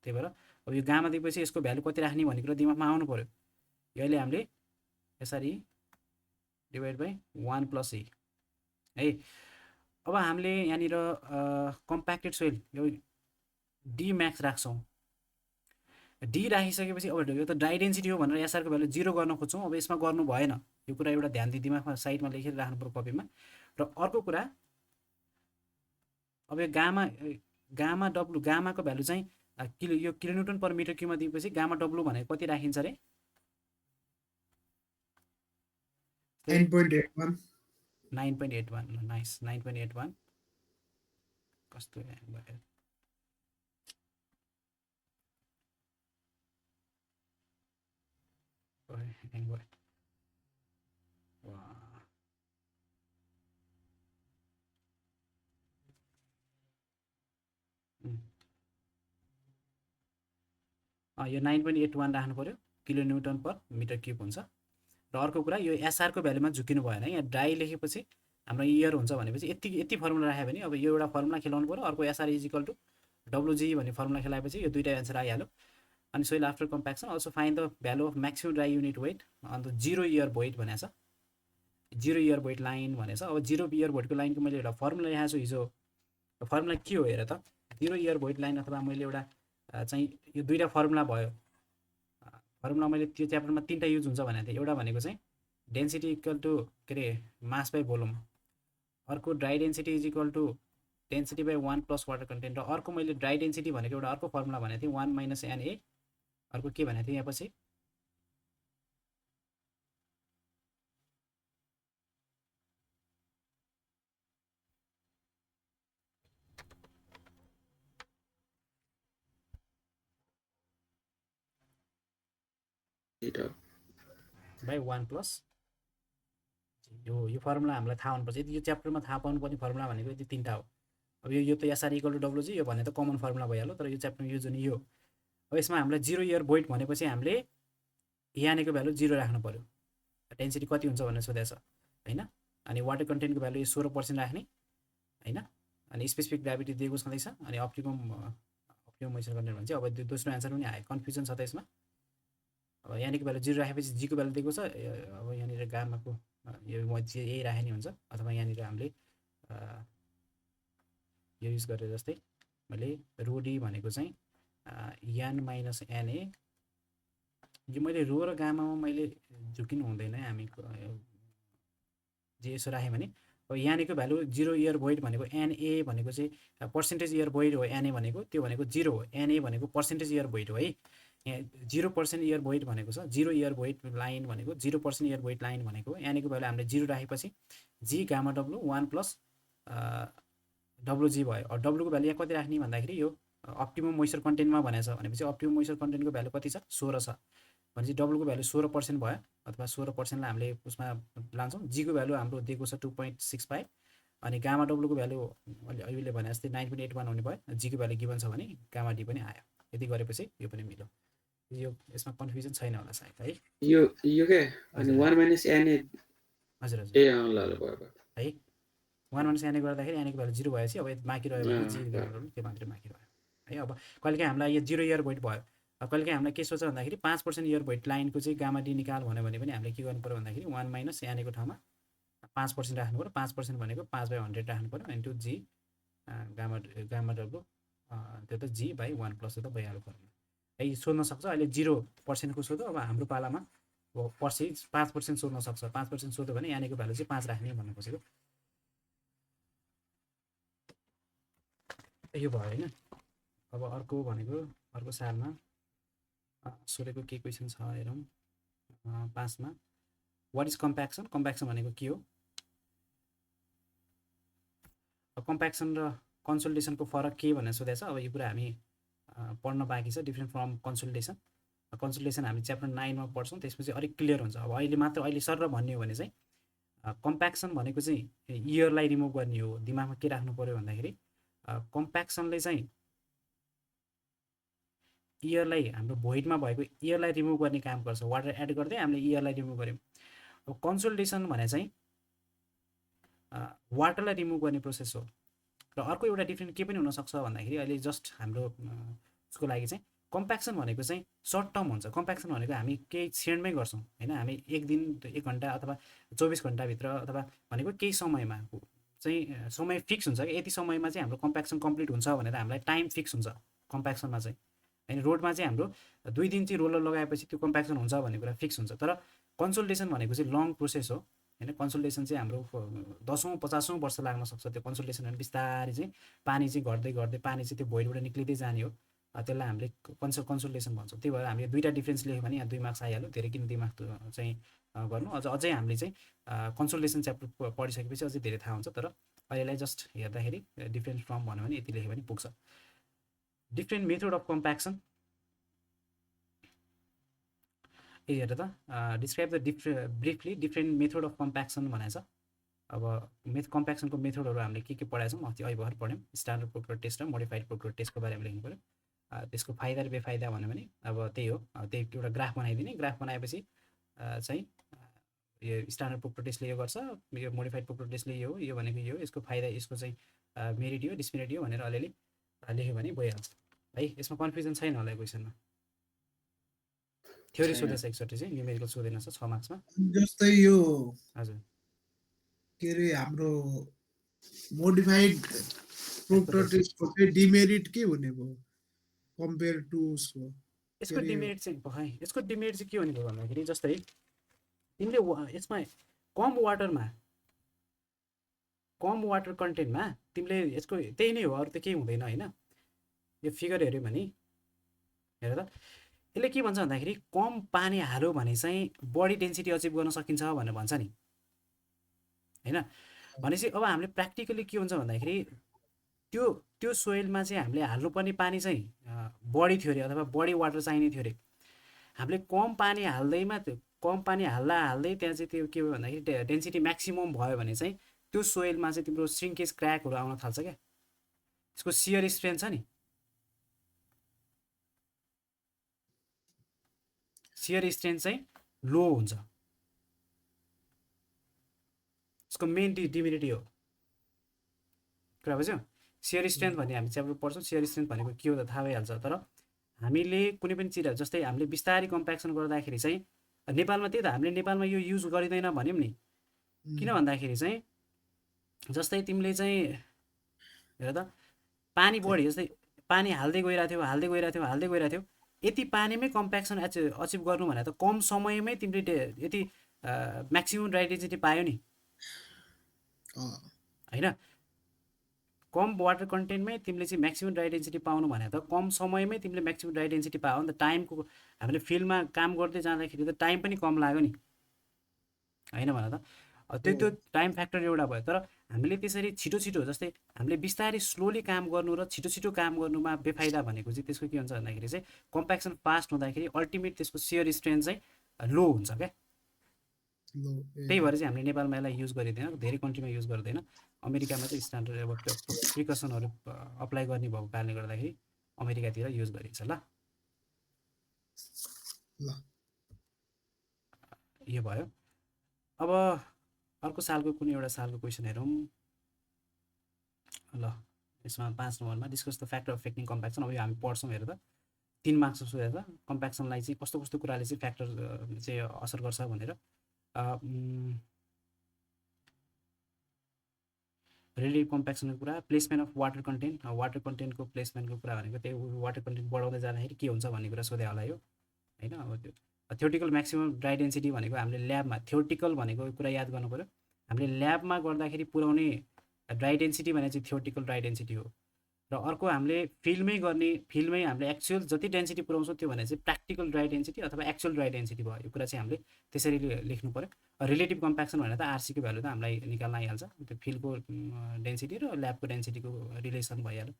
त्यही भएर अब यो गामा दिएपछि यसको भ्यालु कति राख्ने भन्ने कुरा दिमागमा आउनु पऱ्यो यो अहिले हामीले एसआरई डिभाइड बाई 1 प्लस ई है अब हामीले यहाँनिर कम्प्याक्टेड सोइल यो डी म्याक्स राख्छौँ डी राखिसकेपछि अब यो त ड्राई डेन्सिटी हो भनेर एसआरको भ्यालु 0 गर्न खोज्छौँ अब यसमा गर्नु भएन यो कुरा एउटा ध्यान दिमागमा साइडमा लेखेर राख्नु पर्यो कपीमा र अर्को कुरा अब यो गामा डब्लु गामाको भ्यालु चाहिँ यो किलोन्युटन पर मिटर क्युबमा दिएपछि गामा डब्लु भनेको कति राखिन्छ अरे 9.81 नाइस 9.81 कस्तो भयो ह्याङ भयो यो 9.81 राख्नु पऱ्यो किलोन्युटन पर मिटर क्युब हुन्छ। र अर्को कुरा यो एसआरको भ्यालुमा झुकिनु भएन। यहाँ ड्राई लेखेपछि हाम्रो इयर हुन्छ भनेपछि यति फर्मुला राख्यो भने अब यो एउटा फर्मुला खेलाउनु पऱ्यो, अर्को SR is equal to WG भन्ने फर्मुला खेलाएपछि यो दुईवटा एन्सर आइहाल्यो। अनि soil after compaction also find the value of maximum dry unit weight and 0 year void भनेको छ, 0 इयर भोइड लाइन भनेको छ। अब 0 इयर भोइडको लाइनको मैले एउटा फर्मुला लेखाएको छु हिजो। फर्मुला के हो हेर त, 0 इयर भोइड लाइन अथवा मैले एउटा चाहिँ यो दुईवटा फर्मुला भयो। फर्मुला मैले त्यो च्याप्टरमा 3टा युज हुन्छ भनेको थिएँ। एउटा भनेको चाहिँ डेन्सिटी इक्वल टु के अरे मास बाई भोल्युम, अर्को dry density is equal to density by 1 plus water content, र अर्को मैले ड्राई डेन्सिटी भनेको एउटा अर्को फर्मुला भनेको थिएँ 1 माइनस NA, अर्को के भनेको थिएँ यहाँ पछि बाई 1 प्लस यो फर्मुला हामीलाई थाहा हुनुपर्छ। यदि यो च्याप्टरमा थाहा पाउनुपर्ने फर्मुला भनेको यति 3टा हो। अब यो त एसआर इक्वल टु डब्लुजी, यो भने त कमन फर्मुला भइहाल्यो, तर यो च्याप्टरमा युज हुने यो। अब यसमा हामीलाई 0 इयर भोइड भनेपछि हामीले यानेको भ्यालु 0 राख्नु पऱ्यो। डेन्सिटी कति हुन्छ भनेर सोधेको छ होइन। अनि वाटर कन्टेन्टको भ्यालु 16% राख्ने होइन। अनि स्पेसिफिक ग्राभिटी दिएको छँदैछ। अनि अप्टिमम मोइस्चर कन्टेन्ट भन्छ। अब दोस्रो एन्सर पनि आयो, कन्फ्युजन छ त यसमा। अब यहाँनिरको भ्यालु 0 राखेपछि जीको भ्यालु दिएको छ। अब यहाँनिर गामाको यो यही राखे नि हुन्छ, अथवा यहाँनिर हामीले यो युज गरेर जस्तै मैले रो डी भनेको चाहिँ एन माइनस एनए, यो मैले रो र गामामा मैले झुकिनु हुँदैन हामी जे यसो राखेँ भने। अब यहाँनिरको भ्यालु 0 इयर भोइड भनेको एनए भनेको चाहिँ पर्सेन्टेज इयर भोइड हो। एनए भनेको त्यो भनेको 0 हो। एनए भनेको पर्सेन्टेज इयर भोइड हो है। यहाँ 0% इयर भोइड भनेको छ, 0 इयर भोइड लाइन भनेको 0% इयर भोइड लाइन भनेको। एनएको भ्यालु हामीले 0 राखेपछि जी गामा डब्लु 1 प्लस डब्लुजी भयो। डब्लुको भ्यालु यहाँ कति राख्ने भन्दाखेरि यो अप्टिमम मोइस्चर कन्टेन्टमा भनेको छ भनेपछि अप्टिमम मोइस्चर कन्टेन्टको भ्यालु कति छ 16 छ भनेपछि डब्लुको भ्यालु 16% भयो, अथवा 16%लाई हामीले उसमा लान्छौँ। जीको भ्यालु हाम्रो दिएको छ 2.65 अनि गामा डब्लुको भ्यालु अहिले भने जस्तै 9.81 हुने भयो। जीको भ्यालु गिभन छ भने गामा डी पनि आयो। यति गरेपछि यो पनि मिल्यो। यो यसमा कन्फ्युजन छैन होला सायद है। यो के अनि 1 माइनस NA हजुर हजुर ए ल ल भयो है। 1 माइनस एनए गर्दाखेरि एनएको भ्यालु 0 भएपछि अब बाँकी रह्यो भने जी त्यो मात्रै बाँकी रह्यो है। अब कहिलेकाहीँ हामीलाई यो 0 इयर भोइड भयो। अब कहिलेकाहीँ हामीलाई के सोच्छ भन्दाखेरि 5% इयर भोइड लाइनको चाहिँ गामा डी निकाल भन्यो भने पनि हामीले के गर्नु पऱ्यो भन्दाखेरि 1 माइनस एनएको ठाउँमा 5% राख्नु पऱ्यो। 5% भनेको 5/100 राख्नु पऱ्यो। इन्टु जी गामा डब्लु त्यो त जी बाई 1 प्लस त भइहाल्यो फर्मुला है। सोध्न सक्छ अहिले 0% को सोध्यो। अब हाम्रो पालामा पर्सि 5% सोध्न सक्छ। 5% सोध्यो भने यहाँनिरको भ्यालु चाहिँ 5 राख्ने भन्नु खोजेको यो भयो होइन। अब अर्को भनेको अर्को सालमा सोधेको के क्वेसन छ हेरौँ। 5 मा वाट इज कम्प्याक्सन। कम्प्याक्सन भनेको के हो। कम्प्याक्सन र कन्सोलिडेसनको फरक के भनेर सोधेको छ। अब यो कुरा हामी पढ्न बाँकी छ। Different from consolidation. कन्सोलिडेसन हामी च्याप्टर 9 मा पढ्छौँ, त्यसपछि अलिक क्लियर हुन्छ। अब अहिले सर भन्ने हो भने चाहिँ कम्प्याक्सन भनेको चाहिँ इयरलाई रिमुभ गर्ने हो। दिमागमा के राख्नु पऱ्यो भन्दाखेरि कम्प्याक्सनले चाहिँ इयरलाई हाम्रो भोइडमा भएको इयरलाई रिमुभ गर्ने काम गर्छ। वाटर एड गर्दै हामीले इयरलाई रिमुभ गऱ्यौँ। अब कन्सोलिडेसन भने चाहिँ वाटरलाई रिमुभ गर्ने प्रोसेस हो। र अर्को एउटा डिफ्रेन्ट के पनि हुनसक्छ भन्दाखेरि अहिले जस्ट हाम्रो उसको लागि चाहिँ कम्प्याक्सन भनेको चाहिँ सर्ट टर्म हुन्छ। कम्प्याक्सन भनेको हामी केही क्षणमै गर्छौँ होइन। हामी 1 दिन 1 घन्टा अथवा 24 घन्टाभित्र अथवा भनेको केही समयमा चाहिँ समय फिक्स हुन्छ कि यति समयमा चाहिँ हाम्रो कम्प्याक्सन कम्प्लिट हुन्छ भनेर हामीलाई टाइम फिक्स हुन्छ कम्प्याक्सनमा चाहिँ होइन। रोडमा चाहिँ हाम्रो 2 दिन चाहिँ रोलर लगाएपछि त्यो कम्प्याक्सन हुन्छ भन्ने कुरा फिक्स हुन्छ। तर कन्सोलिडेसन भनेको चाहिँ लङ प्रोसेस हो होइन। कन्सोलिडेसन चाहिँ हाम्रो 10औँ 50औँ वर्ष लाग्न सक्छ। त्यो कन्सोलिडेसन भने बिस्तारै चाहिँ पानी चाहिँ घट्दै घट्दै पानी चाहिँ त्यो भोइडबाट निक्लिँदै जाने हो। त्यसलाई हामीले कन्सोलिडेसन भन्छौँ। त्यही भएर हामीले 2टा डिफ्रेन्स लेख्यो भने यहाँ 2 मार्क्स आइहाल्यो। धेरै किन दिमाग चाहिँ गर्नु अझै हामीले चाहिँ कन्सोलिडेसन च्याप्टर पढिसकेपछि अझै धेरै थाहा हुन्छ। तर अहिलेलाई जस्ट हेर्दाखेरि डिफ्रेन्ट फ्रम भन्यो भने यति लेख्यो भने पुग्छ। Different method of compaction. ए हेर त describe the briefly different method of compaction भनेको छ। अब कम्प्याक्सनको मेथडहरू हामीले के पढाएको छौँ अस्ति अहिले भर्खर पढ्यौँ। स्ट्यान्डर्ड प्रोटोटाइप टेस्ट र मोडिफाइड प्रोटोटाइप टेस्टको बारेमा लेख्नु पऱ्यो। त्यसको फाइदा र बेफाइदा भन्यो भने अब त्यही हो, त्यही एउटा ग्राफ बनाइदिने। ग्राफ बनाएपछि चाहिँ यो स्ट्यान्डर्ड प्रोटोटाइप टेस्टले यो गर्छ, यो मोडिफाइड प्रोटोटाइप टेस्टले यो भनेको यो, यसको फाइदा यसको चाहिँ मेरिट यो डिसमेरिट यो भनेर अलिअलि लेख्यो भने भइहाल्छ है। यसमा कन्फ्युजन छैन होला क्वेसनमा। थ्योरी सोधेछ एकचोटि चाहिँ, न्युमेरिकल सोधेन छ 6 मार्क्समा। जस्तै यो हजुर के अरे हाम्रो मोडिफाइड प्रोटोटाइपको चाहिँ डिमेरिट के हुने भयो कम्पेयर टु उसको? यसको डिमेरिट चाहिँ खै, यसको डिमेरिट चाहिँ के हुने भयो भन्दाखेरि जस्तै तिमीले यसमा कम वाटर कन्टेन्टमा तिमीले यसको त्यही नै हो, अरू त केही हुँदैन होइन। यो फिगर हेऱ्यो भने हेर त, यसले के भन्छ भन्दाखेरि कम पानी हाल्यो भने चाहिँ बढी डेन्सिटी अचिभ गर्न सकिन्छ भनेर भन्छ नि होइन। भनेपछि अब हामीले प्र्याक्टिकली के हुन्छ भन्दाखेरि त्यो सोइलमा चाहिँ हामीले हाल्नुपर्ने पानी चाहिँ बढी थियो अरे अथवा बढी वाटर चाहिने थियो अरे। हामीले कम पानी हाल्दैमा कम पानी हाल्दै त्यहाँ चाहिँ त्यो के भयो भन्दाखेरि डेन्सिटी म्याक्सिमम भयो भने चाहिँ त्यो सोइलमा चाहिँ तिम्रो श्रिङ्केज क्र्याकहरू आउन थाल्छ क्या। यसको सियर स्ट्रेन्थ छ नि, सियर स्ट्रेन्थ चाहिँ लो हुन्छ। यसको मेन डिमेरिट हो, कुरा बुझ्यौ। सियर स्ट्रेन्थ भन्ने हामी च्याप्टर पढ्छौँ। सियर स्ट्रेन्थ भनेको के हो त थाहा भइहाल्छ। तर हामीले कुनै पनि चिज जस्तै हामीले बिस्तारै कम्प्याक्सन गर्दाखेरि चाहिँ नेपालमा त्यही त हामीले नेपालमा यो युज गरिँदैन भन्यौँ नि। किन भन्दाखेरि चाहिँ जस्तै तिमीले चाहिँ हेर त पानी बढी, जस्तै पानी हाल्दै गइरहेको थियो, यति पानीमै कम्प्याक्सन अचिभ गर्नु भने त कम समयमै तिमीले यति म्याक्सिमम ड्राई डेन्सिटी पायो नि होइन। कम वाटर कन्टेन्टमै तिमीले चाहिँ म्याक्सिमम ड्राई डेन्सिटी पाउनु भने त कम समयमै तिमीले म्याक्सिमम ड्राई डेन्सिटी पायो नि त। टाइमको हामीले फिल्डमा काम गर्दै जाँदाखेरि त टाइम पनि कम लाग्यो नि होइन भन त। त्यो टाइम फ्याक्टर एउटा भयो। तर हामीले त्यसरी छिटो जस्तै हामीले बिस्तारै स्लोली काम गर्नु र छिटो काम गर्नुमा बेफाइदा भनेको चाहिँ त्यसको के हुन्छ भन्दाखेरि चाहिँ कम्प्याक्सन फास्ट हुँदाखेरि अल्टिमेट त्यसको सियर स्ट्रेन्थ चाहिँ लो हुन्छ क्या। त्यही भएर चाहिँ हामीले नेपालमा यसलाई युज गरिँदैन, धेरै कन्ट्रीमा युज गर्दैन। अमेरिकामा चाहिँ स्ट्यान्डर्ड अब प्रिकसनहरू अप्लाई गर्ने भएको कारणले गर्दाखेरि अमेरिकातिर युज गरिन्छ। ल यो भयो। अब अर्को सालको कुनै एउटा सालको क्वेसन हेरौँ ल। यसमा 5 नम्बरमा discuss the factor affecting compaction. अब यो हामी पढ्छौँ हेर त, 3 मार्क्समा सोधेको छ कम्प्याक्सनलाई चाहिँ कस्तो कुराले चाहिँ फ्याक्टर चाहिँ असर गर्छ भनेर। रिलेटिभ कम्प्याक्सनको कुरा, प्लेसमेन्ट अफ वाटर कन्टेन्टको प्लेसमेन्टको कुरा भनेको त्यही वाटर कन्टेन्ट बढाउँदै जाँदाखेरि के हुन्छ भन्ने कुरा सोधे होला यो होइन। अब त्यो थ्योरिटिकल म्याक्सिमम ड्राई डेन्सिटी भनेको हामीले ल्याबमा, थ्योरिटिकल भनेको कुरा याद गर्नु पऱ्यो। हामीले ल्याबमा गर्दाखेरि पुर्याउने ड्राई डेन्सिटी भने चाहिँ थ्योरिटिकल ड्राई डेन्सिटी हो। र अर्को हामीले फिल्डमै हामीले एक्चुअल जति डेन्सिटी पुऱ्याउँछौँ त्यो भने चाहिँ प्र्याक्टिकल ड्राई डेन्सिटी अथवा एक्चुअल ड्राई डेन्सिटी भयो। यो कुरा चाहिँ हामीले त्यसरी लेख्नु पऱ्यो। रिलेटिभ कम्प्याक्सन भनेर त आरसीको भ्यालु त हामीलाई निकाल्न आइहाल्छ, त्यो फिल्डको डेन्सिटी र ल्याबको डेन्सिटीको रिलेसन भइहाल्यो।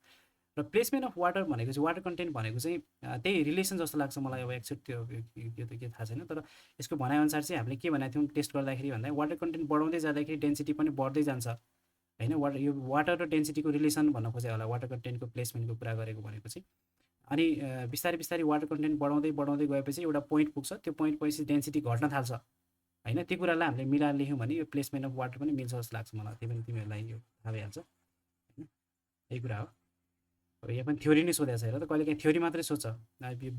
र प्लेसमेन्ट अफ वाटर भनेको चाहिँ वाटर कन्टेन्ट भनेको चाहिँ त्यही रिलेसन जस्तो लाग्छ मलाई। अब एक्चुअल त्यो त के थाहा छैन, तर यसको भनाइअनुसार चाहिँ हामीले के भनेको थियौँ टेस्ट गर्दाखेरि भन्दा वाटर कन्टेन्ट बढाउँदै जाँदाखेरि डेन्सिटी पनि बढ्दै जान्छ होइन। यो वाटर र डेन्सिटीको रिलेसन भन्न खोजे होला, वाटर कन्टेन्टको प्लेसमेन्टको कुरा गरेको भनेको चाहिँ। अनि बिस्तारै वाटर कन्टेन्ट बढाउँदै गएपछि एउटा पोइन्ट पुग्छ, त्यो पोइन्ट पछि डेन्सिटी घट्न थाल्छ होइन। त्यो कुरालाई हामीले मिलाएर लेख्यौँ भने यो प्लेसमेन्ट अफ वाटर पनि मिल्छ जस्तो लाग्छ मलाई। त्यही पनि तिमीहरूलाई यो थाहा भइहाल्छ होइन, यही कुरा हो। अब यहाँ पनि थ्योरी नै सोधेको छ हेर त, कहिले काहीँ थ्योरी मात्रै सोध्छ।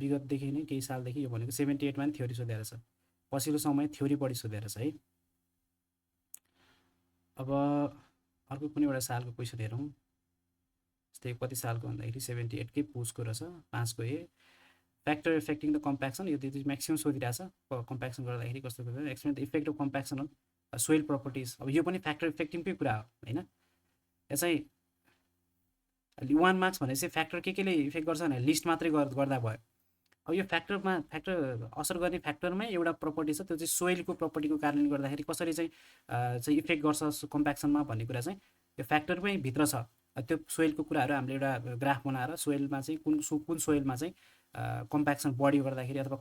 विगतदेखि नै केही सालदेखि यो भनेको 78मा नि थ्योरी सोधेको रहेछ, पछिल्लो समय थ्योरी बढी सोधेको रहेछ है। अब अर्को कुनै एउटा सालको क्वेसन हेरौँ। जस्तै कति सालको भन्दाखेरि 78कै पुसको रहेछ, 5को ए। फ्याक्टर इफेक्टिङ द कम्प्याक्सन, यो त्यो म्याक्सिमम सोधिरहेछ कम्प्याक्सन गर्दाखेरि कस्तो कुरा। Explain the effect of compaction on soil properties. अब यो पनि फ्याक्टर इफेक्टिङकै कुरा हो होइन। यो चाहिँ 1 मार्क्स भनेपछि फ्याक्टर केले इफेक्ट गर्छ भने लिस्ट मात्रै गर्दा भयो। अब यो फ्याक्टर असर गर्ने फ्याक्टरमै एउटा प्रपर्टी छ, त्यो चाहिँ सोइलको प्रपर्टीको कारणले गर्दाखेरि कसरी चाहिँ इफेक्ट गर्छ कम्प्याक्सनमा भन्ने कुरा चाहिँ यो फ्याक्टरमै भित्र छ। त्यो सोइलको कुराहरू हामीले एउटा ग्राफ बनाएर सोइलमा चाहिँ कुन सोइलमा चाहिँ कम्प्याक्सन बढी गर्दाखेरि अथवा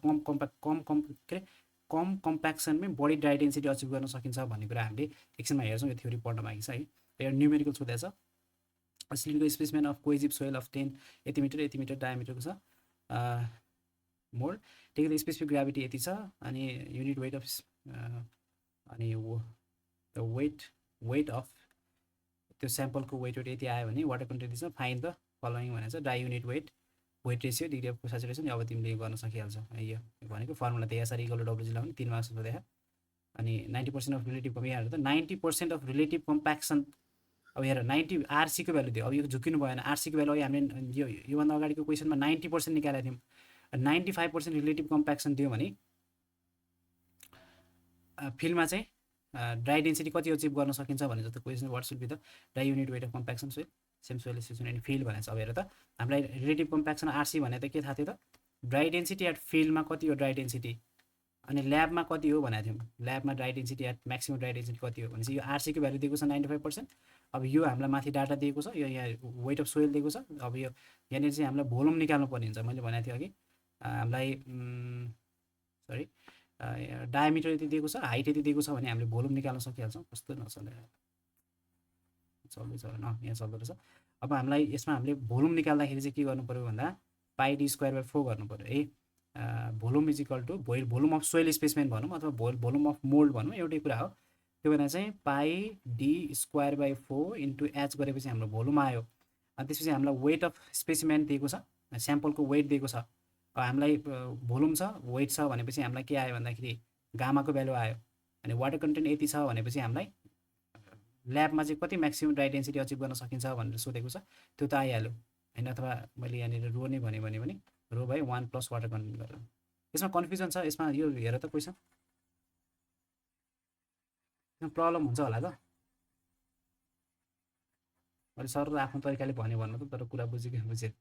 कम कम्प्याक्सनमै बढी ड्राई डेन्सिटी अचिभ गर्न सकिन्छ भन्ने कुरा हामीले एकछिनमा हेर्छौँ। यो थ्योरी पढ्न बाँकी छ है। एउटा न्युमेरिकल सोधेको छ। सिलिको specimen of cohesive soil of 10 यति मिटर डायमिटरको छ मोल्ड। ठिकै त स्पेसिफिक ग्राभिटी यति छ अनि युनिट वेट अफ अनि वेट अफ त्यो स्याम्पलको वेट यति आयो भने वाटर कन्टेन्ट छ फाइन द फलोइङ भनेको छ dry unit weight ratio degree of saturation. अब तिमीले गर्न सकिहाल्छौ। यो भनेको फर्मुला त एसआर इक्वल टु डब्लुजी लगाउने 3 मार्क्स देखा। अनि 90% अफ रिलेटिभ यहाँ त 90% अफ रिलेटिभ कम्प्याक्सन। अब हेर 90 आरसीको भ्यालु दियो। अब यो झुकिनु भएन। आरसीको भ्यालु हामीले योभन्दा अगाडिको क्वेसनमा 90% निकालेको थियौँ। 95% रिलेटिभ कम्प्याक्सन दियो भने फिल्डमा चाहिँ ड्राई डेन्सिटी कति अचिभ गर्न सकिन्छ भने जस्तो question what should be the dry unit weight of compaction soil same soil situation and field भनेको छ। अब हेर त हामीलाई रिलेटिभ कम्प्याक्सन आरसी भने त के थाहा थियो त ड्राई डेन्सिटी एट फिल्डमा कति हो ड्राई डेन्सिटी अनि ल्याबमा कति हो भनेको थियौँ। ल्याबमा dry density at maximum dry density कति हो भनेपछि यो आरसीको भ्यालु दिएको छ 95%। अब यो हामीलाई माथि डाटा दिएको छ। यो यहाँ वेट अफ सोइल दिएको छ। अब यो यहाँनिर चाहिँ हामीलाई भोल्युम निकाल्नु पर्ने हुन्छ। मैले भनेको थिएँ अघि हामीलाई सरी डायमिटर यति दिएको छ हाइट यति दिएको छ भने हामीले भोल्युम निकाल्न सकिहाल्छौँ। कस्तो नचले चल्दैछ न यहाँ चल्दो रहेछ। अब हामीलाई यसमा हामीले भोल्युम निकाल्दाखेरि चाहिँ के गर्नु पऱ्यो भन्दा पाई डी स्क्वायर बाई 4 गर्नु पऱ्यो है। Volume is equal to volume of soil specimen भनौँ अथवा भोल्युम अफ मोल्ड भनौँ एउटै कुरा हो। त्यो भनेर चाहिँ pi D square by 4 into H गरेपछि हाम्रो भोल्युम आयो। अनि त्यसपछि हामीलाई वेट अफ स्पेसिमेन दिएको छ स्याम्पलको वेट दिएको छ। हामीलाई भोल्युम छ वेट छ भनेपछि हामीलाई के आयो भन्दाखेरि गामाको भ्यालु आयो। अनि वाटर कन्टेन्ट यति छ भनेपछि हामीलाई ल्याबमा चाहिँ कति म्याक्सिमम ड्राई डेन्सिटी अचिभ गर्न सकिन्छ भनेर सोधेको छ। त्यो त आइहाल्यो होइन। अथवा मैले यहाँनिर रो नै भने पनि रो बाई 1 प्लस वाटर कन्टेन्ट गरेर यसमा कन्फ्युजन छ। यसमा यो हेर त क्वेसन प्रब्लम हुन्छ होला त। मैले सर आफ्नो तरिकाले भन्नु त तर कुरा बुझेँ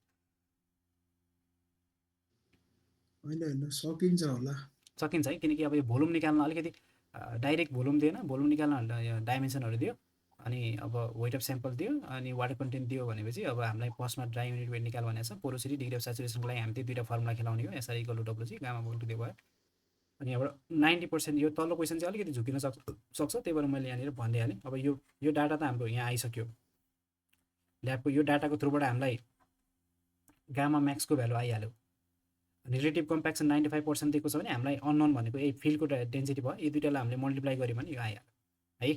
होइन सकिन्छ होला सकिन्छ है। किनकि अब यो भोल्युम निकाल्न अलिकति डाइरेक्ट भोल्युम दिएन। भोल्युम निकाल्न डाइमेन्सनहरू दियो अनि अब वेट अफ स्याम्पल दियो अनि वाटर कन्टेन्ट दियो भनेपछि अब हामीलाई फर्स्टमा ड्राई युनिट वेट निकाल भनेको छ। पोरोसिटी डिग्री अफ सेचुरेसनको लागि हामी त्यो दुईवटा फर्मुला खेलाउने हो SR equal to डब्लुजी gamma bolt दियो भयो। अनि यहाँबाट 90% यो तल्लो क्वेसन चाहिँ अलिकति झुकिन सक्छ त्यही भएर मैले यहाँनिर भनिदिइहालेँ। अब यो डाटा त हाम्रो यहाँ आइसक्यो ल्याबको। यो डाटाको थ्रुबाट हामीलाई गामा म्याक्सको भ्यालु आइहाल्यो। रिलेटिभ कम्प्याक्सन 95% दिएको छ भने हामीलाई अननोन भनेको यही फिल्डको डेन्सिटी भयो। यो दुइटालाई हामीले मल्टिप्लाई गऱ्यो भने यो आइहाल्यो है।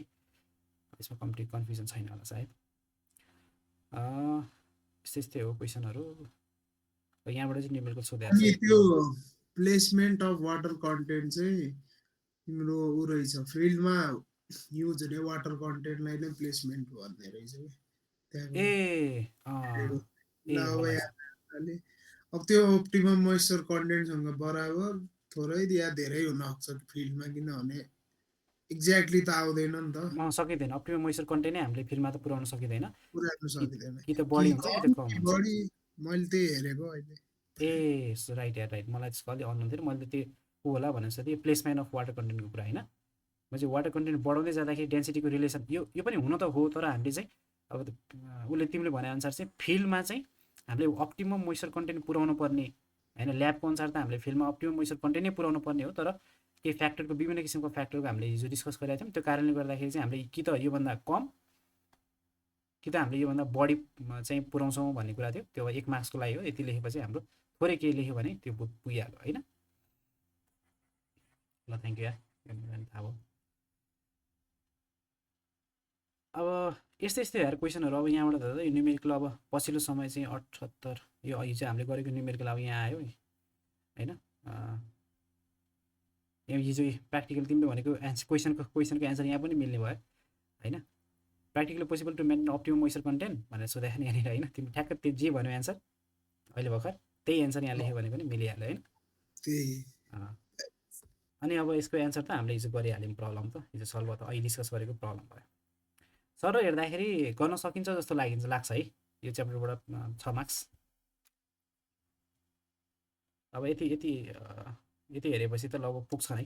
यसमा कम्प्लिट कन्फ्युजन छैन होला सायद। यस्तै हो क्वेसनहरू। यहाँबाट चाहिँ न्युमेरिकल सोधेको छ। त्यो प्लेसमेन्ट अफ वाटर कन्टेन्ट चाहिँ तिम्रो उ रहेछ फिल्डमा युज हुने वाटर कन्टेन्टलाई नै प्लेसमेन्ट भन्ने रहेछ ए अब त्यो अप्टिमम मोइस्चर कन्टेन्टसँग बराबर थोरै या धेरै हुन सक्छ फिल्डमा किनभने एक्ज्याक्टली त आउँदैन नि त। सकिँदैन अप्टिमम मोइस्चर कन्टेन्ट नै हामीले फिल्डमा त पुर्याउन सकिँदैन। कि त बढी बढी हुन्छ कि त कम हुन्छ। बढी मैले त्यही हेरेको अहिले। ए राइट राइट मलाई त्यसको अलिक अननोन थियो। मैले त्यो ऊ होला भनेर त्यो प्लेसमेन्ट अफ वाटर कन्टेन्टको कुरा होइन। म चाहिँ वाटर कन्टेन्ट बढाउँदै जाँदाखेरि डेन्सिटीको रिलेसन यो पनि हुन त हो तर हामीले चाहिँ अब उसले तिमीले भनेअनुसार चाहिँ फिल्डमा चाहिँ हामीले अप्टिमम मोइस्चर कन्टेन्ट पुर्याउनु पर्ने होइन। ल्याबको अनुसार त हामीले फिल्डमा अप्टिमम मोइस्चर कन्टेन्ट नै पुर्याउनु पर्ने हो। तर केही फ्याक्टरको विभिन्न किसिमको फ्याक्टरको हामीले हिजो डिस्कस गरेका थियौँ। त्यो कारणले गर्दाखेरि चाहिँ हामीले कि त योभन्दा कम कि त हामीले योभन्दा बढी चाहिँ पुर्याउँछौँ भन्ने कुरा थियो। त्यो 1 मार्क्सको लागि हो। यति लेखेपछि हाम्रो थोरै केही लेख्यो भने त्यो पुगिहाल्यो होइन। ल थ्याङ्क यू यार थाहा भयो। अब यस्तै हेर क्वेसनहरू अब यहाँबाट त यो न्युमेरिकल अब पछिल्लो समय चाहिँ 78 यो अघि चाहिँ हामीले गरेको न्युमेरिकल अब यहाँ आयो होइन। यहाँ हिजो प्र्याक्टिकल तिमीले भनेको क्वेसनको एन्सर यहाँ पनि मिल्ने भयो होइन। Practical possible to maintain optimum moisture content भनेर सोधेको नि यहाँनिर होइन। तिमी ठ्याक्क त्यो जे भन्यो एन्सर अहिले भर्खर त्यही एन्सर यहाँ लेख्यो भने पनि मिलिहाल्यो होइन। अनि अब यसको एन्सर त हामीले हिजो गरिहाल्यौँ प्रब्लम त हिजो सल्भ भयो त अहिले डिस्कस गरेको प्रब्लम भयो। सर हेर्दाखेरि गर्न सकिन्छ जस्तो लाग्छ है यो च्याप्टरबाट 6 मार्क्स। अब यति हेरेपछि त लगभग पुग्छ नै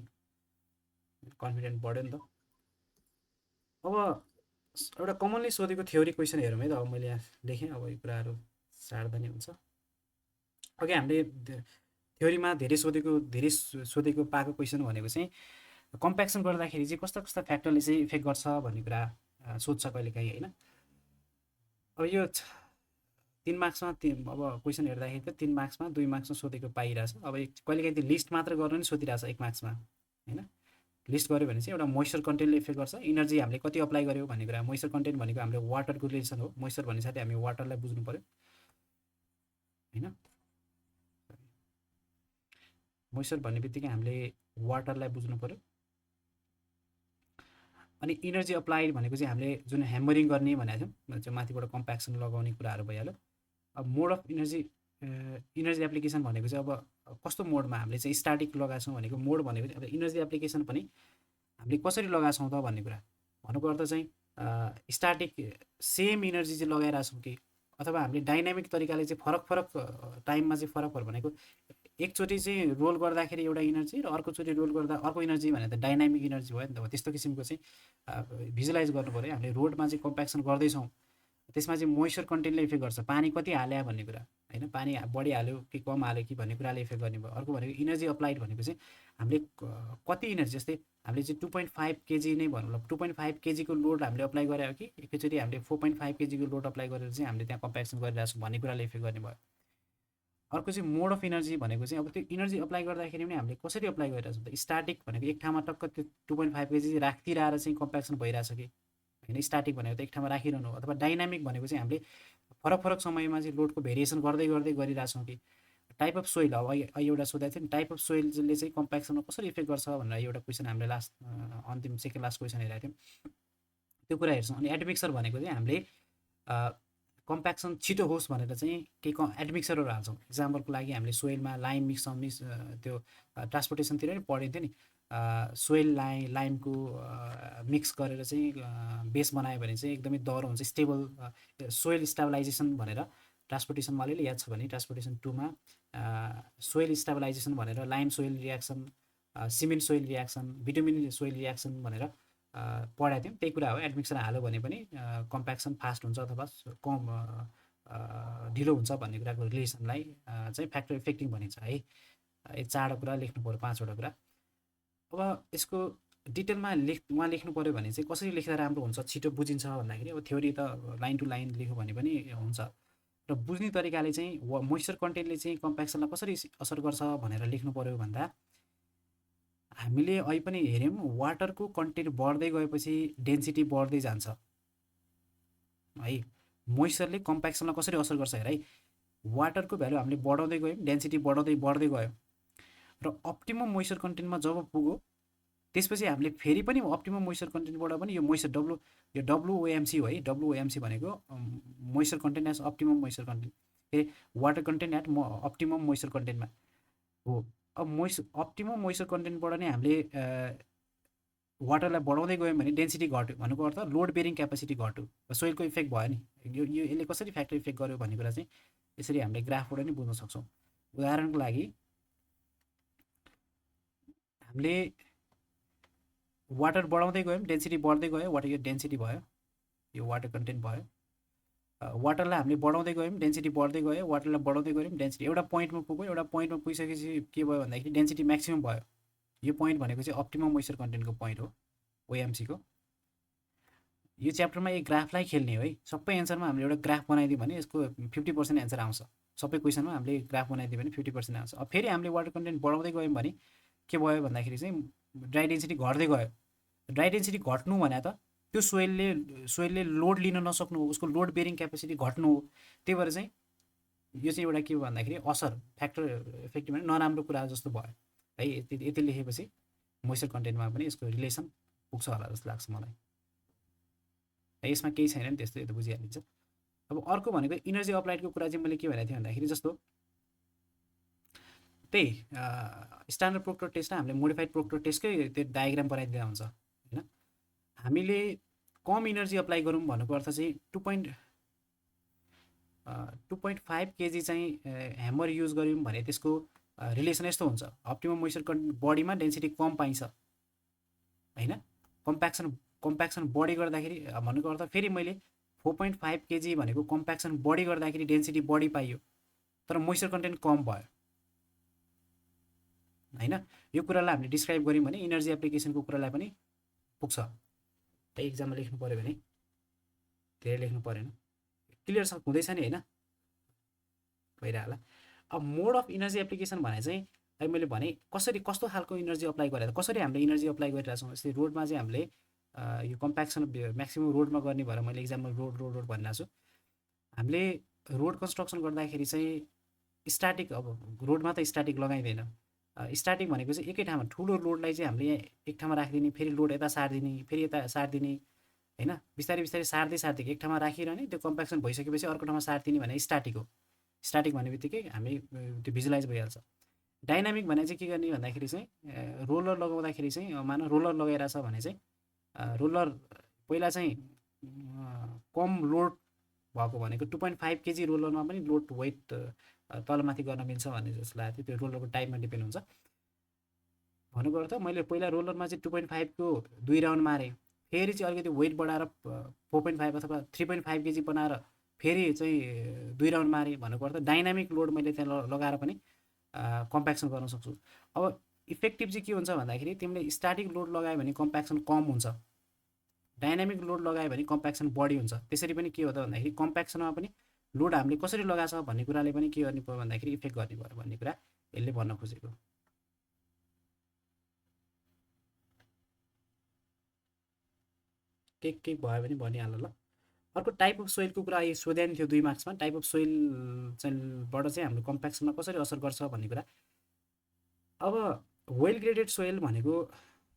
कन्फिडेन्ट बढ्यो नि त। अब एउटा कमनली सोधेको थ्योरी क्वेसन हेरौँ है त। अब मैले यहाँ लेखेँ अब यो कुराहरू सार्दा नि हुन्छ। अघि हामीले थ्योरीमा धेरै सोधेको पाएको क्वेसन भनेको चाहिँ कम्प्याक्सन गर्दाखेरि चाहिँ कस्ता कस्ता फ्याक्टरले चाहिँ इफेक्ट गर्छ भन्ने कुरा सोध्छ कहिलेकाहीँ होइन। अब यो 3 मार्क्समा अब क्वेसन हेर्दाखेरि त 3 मार्क्समा 2 मार्क्समा सोधेको पाइरहेछ। अब कहिलेकाहीँ त्यो लिस्ट मात्र गर्न नि सोधिरहेछ 1 मार्क्समा होइन। लिस्ट गऱ्यो भने चाहिँ एउटा मोइस्चर कन्टेन्टले इफेक्ट गर्छ, इनर्जी हामीले कति अप्लाई गर्यो भन्ने कुरा। मोइस्चर कन्टेन्ट भनेको हामीले वाटरको रिलेसन हो। मोइस्चर भन्ने साथै हामी वाटरलाई बुझ्नु पऱ्यो होइन। मोइस्चर भन्ने बित्तिकै हामीले वाटरलाई बुझ्नु पऱ्यो। अनि इनर्जी अप्लाइड भनेको चाहिँ हामीले जुन ह्यामरिङ गर्ने भनेको थियौँ, चाहिँ माथिबाट कम्प्याक्सन लगाउने कुराहरू भइहाल्यो। अब मोड अफ इनर्जी एप्लिकेसन भनेको चाहिँ अब कस्तो मोडमा हामीले चाहिँ स्ट्याटिक लगाएको छौँ भनेको मोड भनेको चाहिँ अब इनर्जी एप्लिकेसन पनि हामीले कसरी लगाएको छौँ त भन्ने कुरा। भन्नुको अर्थ चाहिँ स्ट्याटिक सेम इनर्जी चाहिँ लगाइरहेको छौँ कि अथवा हामीले डाइनामिक तरिकाले चाहिँ फरक टाइममा चाहिँ फरक भनेको एकचोटि चाहिँ रोल गर्दाखेरि एउटा इनर्जी र अर्कोचोटि रोल गर्दा अर्को इनर्जी भनेर त डाइनामिक इनर्जी भयो नि त। त्यस्तो किसिमको चाहिँ भिजुलाइज गर्नु पऱ्यो। हामीले रोडमा चाहिँ कम्प्याक्सन गर्दैछौँ, त्यसमा चाहिँ मोइस्चर कन्टेन्टले इफेक्ट गर्छ। पानी कति हाल्यो भन्ने कुरा होइन, पानी बढी हाल्यो कि कम हाल्यो कि भन्ने कुराले इफेक्ट गर्ने भयो। अर्को भनेको इनर्जी अप्लाइड भनेको चाहिँ हामीले कति इनर्जी, जस्तै हामीले चाहिँ 2.5 केजी नै भनौँ, 2.5 केजीको लोड हामीले अप्लाई गऱ्यो कि एकैचोटि हामीले 4.5 केजीको लोड अप्लाई गरेर चाहिँ हामीले त्यहाँ कम्प्याक्सन गरिरहेको छौँ भन्ने कुराले इफेक्ट गर्ने भयो। अर्को चाहिँ मोड अफ इनर्जी भनेको चाहिँ अब त्यो इनर्जी अप्लाई गर्दाखेरि पनि हामीले कसरी अप्लाई गरिरहेको छौँ त। स्ट्याटिक भनेको एक ठाउँमा टक्क त्यो 2.5 केजी राखिरहेर चाहिँ कम्प्याक्सन भइरहेछ कि होइन। स्ट्याटिक भनेको त एक ठाउँमा राखिरहनु हो। अथवा डाइनामिक भनेको चाहिँ हामीले फरक समयमा चाहिँ लोडको भेरिएसन गर्दै गरिरहेछौँ कि। टाइप अफ सोइल, अब एउटा सोधेको थियो नि, टाइप अफ सोइलले चाहिँ कम्प्याक्सनमा कसरी इफेक्ट गर्छ भनेर एउटा क्वेसन हामीले लास्ट अन्तिम सेकेन्ड लास्ट क्वेसन हेरेको थियौँ, त्यो कुरा हेर्छौँ। अनि एडमिक्सर भनेको चाहिँ हामीले कम्प्याक्सन छिटो होस् भनेर चाहिँ केही एडमिक्सरहरू हाल्छौँ। इक्जाम्पलको लागि हामीले सोइलमा लाइम मिक्स त्यो ट्रान्सपोर्टेसनतिर नि पढिन्थ्यो नि, सोइल लाइमको मिक्स गरेर चाहिँ बेस बनायो भने चाहिँ एकदमै दह्रो हुन्छ, स्टेबल सोइल स्टेबलाइजेसन भनेर ट्रान्सपोर्टेसनमा अलिअलि याद छ भने ट्रान्सपोर्टेसन 2मा सोइल स्टेबलाइजेसन भनेर lime soil reaction, cement soil reaction, bitumen soil reaction भनेर पढाएको थियौँ। त्यही कुरा हो। एडमिक्सर हाल्यो भने पनि कम्प्याक्सन फास्ट हुन्छ अथवा कम ढिलो हुन्छ भन्ने कुराको रिलेसनलाई चाहिँ फ्याक्टर इफेक्टिङ भनिन्छ है। यो 4वटा कुरा लेख्नु पऱ्यो, 5वटा कुरा। अब यसको डिटेलमा उहाँ लेख्नु पऱ्यो भने चाहिँ कसरी लेख्दा राम्रो हुन्छ, छिटो बुझिन्छ भन्दाखेरि अब थ्योरी त लाइन टु लाइन लेख्यो भने पनि हुन्छ, र बुझ्ने तरिकाले चाहिँ मोइस्चर कन्टेन्टले चाहिँ कम्प्याक्सनलाई कसरी असर गर्छ भनेर लेख्नु पऱ्यो भन्दा हामीले अहिले पनि हेऱ्यौँ वाटरको कन्टेन्ट बढ्दै गएपछि डेन्सिटी बढ्दै जान्छ है। मोइस्चरले कम्प्याक्सनलाई कसरी असर गर्छ हेर है। वाटरको भ्यालु हामीले बढाउँदै गयौँ, डेन्सिटी बढ्दै गयो र अप्टिमम मोइस्चर कन्टेन्टमा जब पुग्यो त्यसपछि हामीले फेरि पनि अप्टिमम मोइस्चर कन्टेन्टबाट पनि यो मोइस्चर यो WOMC हो है। WOMC भनेको moisture content as optimum moisture content, water content at optimum moisture कन्टेन्टमा हो। अब अप्टिमम मोइस्चर कन्टेन्टबाट नै हामीले वाटरलाई बढाउँदै गयौँ भने डेन्सिटी घट्यो, भन्नुको अर्थ लोड बेरिङ क्यापेसिटी घट्यो, सोइलको इफेक्ट भयो नि। यो यसले कसरी फ्याक्टर इफेक्ट गर्यो भन्ने कुरा चाहिँ यसरी हामीले ग्राफबाट नि बुझ्न सक्छौँ। उदाहरणको लागि हामीले वाटर बढाउँदै गयौँ, डेन्सिटी बढ्दै गयो, वाटर यो डेन्सिटी भयो, यो वाटर कन्टेन्ट भयो। वाटरलाई हामीले बढाउँदै गयौँ, डेन्सिटी बढ्दै गयो, वाटरलाई बढाउँदै गयौँ, डेन्सिटी एउटा पोइन्टमा पुग्यो। एउटा पोइन्टमा पुगिसकेपछि के भयो भन्दाखेरि डेन्सिटी म्याक्सिमम भयो। यो पोइन्ट भनेको चाहिँ अप्टिमम मोइस्चर कन्टेन्टको पोइन्ट हो OMC को। यो च्याप्टरमा एक ग्राफलाई खेल्ने हो है। सबै एन्सरमा हामीले एउटा ग्राफ बनाइदियो भने यसको 50% एन्सर आउँछ। सबै क्वेसनमा हामीले ग्राफ बनाइदियो भने 50% आउँछ। अब फेरि हामीले वाटर कन्टेन्ट बढाउँदै गयौँ भने के भयो भन्दाखेरि चाहिँ ड्राई डेन्सिटी घट्दै गयो। ड्राई डेन्सिटी घट्नु भने त त्यो सोइलले लोड लिन नसक्नु हो, उसको लोड बेरिङ क्यापेसिटी घट्नु हो। त्यही भएर चाहिँ यो चाहिँ एउटा के हो भन्दाखेरि असर फ्याक्टर इफेक्टिभ भने नराम्रो कुरा जस्तो भयो है। यति लेखेपछि मोइस्चर कन्टेन्टमा पनि यसको रिलेसन पुग्छ होला जस्तो लाग्छ मलाई। यसमा केही छैन नि त्यस्तो, यो त बुझिहालिन्छ। अब अर्को भनेको इनर्जी अप्लाइडको कुरा चाहिँ मैले के भनेको थिएँ भन्दाखेरि जस्तो त्यही स्ट्यान्डर्ड प्रोक्टर टेस्ट र हामीले मोडिफाइड प्रोक्टर टेस्टकै त्यो डायग्राम बनाइदिँदा हुन्छ होइन। हामीले कम इनर्जी अप्लाई गरौँ भन्नुको अर्थ चाहिँ 2.5 केजी चाहिँ ह्यामर युज गऱ्यौँ भने त्यसको रिलेसन यस्तो हुन्छ, अप्टिमम मोइस्चर कन्टेन्ट बडीमा डेन्सिटी कम पाइन्छ होइन। कम्प्याक्सन बढी गर्दाखेरि भन्नुको अर्थ फेरि मैले 4.5 केजी भनेको कम्प्याक्सन बढी गर्दाखेरि डेन्सिटी बढी पाइयो। तर मोइस्चर कन्टेन्ट कम भयो हैन। यो कुरालाई हामीले डिस्क्राइब गर्यौँ भने इनर्जी एप्लिकेसनको कुरालाई पनि पुग्छ। त्यही इक्जाममा लेख्नु पऱ्यो भने धेरै लेख्नु परेन, क्लियर छ हुँदैछ नि हैन भइरहला। अब मोड अफ इनर्जी एप्लिकेसन भने चाहिँ अहिले मैले भने कसरी कस्तो खालको इनर्जी अप्लाई गरेर कसरी हामीले इनर्जी अप्लाई गरिरहेछौँ। जस्तै रोडमा चाहिँ हामीले यो कम्प्याक्सन म्याक्सिमम रोडमा गर्ने भएर मैले इक्जाम्पल रोड भनिरहेको छु। हामीले रोड कन्स्ट्रक्सन गर्दाखेरि चाहिँ स्ट्याटिक, अब रोडमा त स्ट्याटिक लगाइँदैन। स्ट्याटिक भनेको चाहिँ एकै ठाउँमा ठुलो लोडलाई चाहिँ हामीले एक ठाउँमा राखिदिने, फेरि लोड यता सारिदिने, फेरि यता सारिदिने हैन, बिस्तारै बिस्तारै सार्दै एक ठाउँमा राखिरहने, त्यो कम्प्याक्सन भइसकेपछि अर्को ठाउँमा सारिदिने भने स्ट्याटिक हो। स्ट्याटिक भन्ने बित्तिकै हामी त्यो भिजुलाइज भइहाल्छ। डाइनामिक भने चाहिँ के गर्ने भन्दाखेरि चाहिँ रोलर लगाउँदाखेरि चाहिँ मानव रोलर लगाइरहेछ भने चाहिँ रोलर पहिला चाहिँ कम लोड भएको भनेको 2.5 केजी रोलरमा पनि लोड वेट तलमाथि गर्न मिल्छ भन्ने जस्तो लाग्यो। त्यो रोलरको टाइपमा डिपेन्ड हुन्छ। भन्नुको अर्थ मैले पहिला रोलरमा चाहिँ 2.5 को 2 राउन्ड मारेँ, फेरि चाहिँ अलिकति वेट बढाएर 4.5 अथवा 3.5 केजी बनाएर फेरि चाहिँ 2 राउन्ड मारेँ। भन्नुको अर्थ डाइनामिक लोड मैले त्यहाँ लगाएर पनि कम्प्याक्सन गर्न सक्छु। अब इफेक्टिभ चाहिँ के हुन्छ भन्दाखेरि तिमीले स्ट्याटिक लोड लगायो भने कम्प्याक्सन कम हुन्छ, डाइनामिक लोड लगायो भने कम्प्याक्सन बढी हुन्छ। त्यसरी पनि के हो त भन्दाखेरि कम्प्याक्सनमा पनि लोड हामीले कसरी लगाछ भन्ने कुराले पनि के गर्ने भयो भन्दाखेरि इफेक्ट गर्ने भयो भन्ने कुरा यसले भन्न खोजेको। के भयो भने भनिहाल्नु ल। अर्को टाइप अफ सोइलको कुरा यो सोध्या नि थियो 2 मार्क्समा। टाइप अफ सोइल चाहिँबाट चाहिँ हाम्रो कम्प्याक्सनमा कसरी असर गर्छ भन्ने कुरा। अब वेल ग्रेडेड सोइल भनेको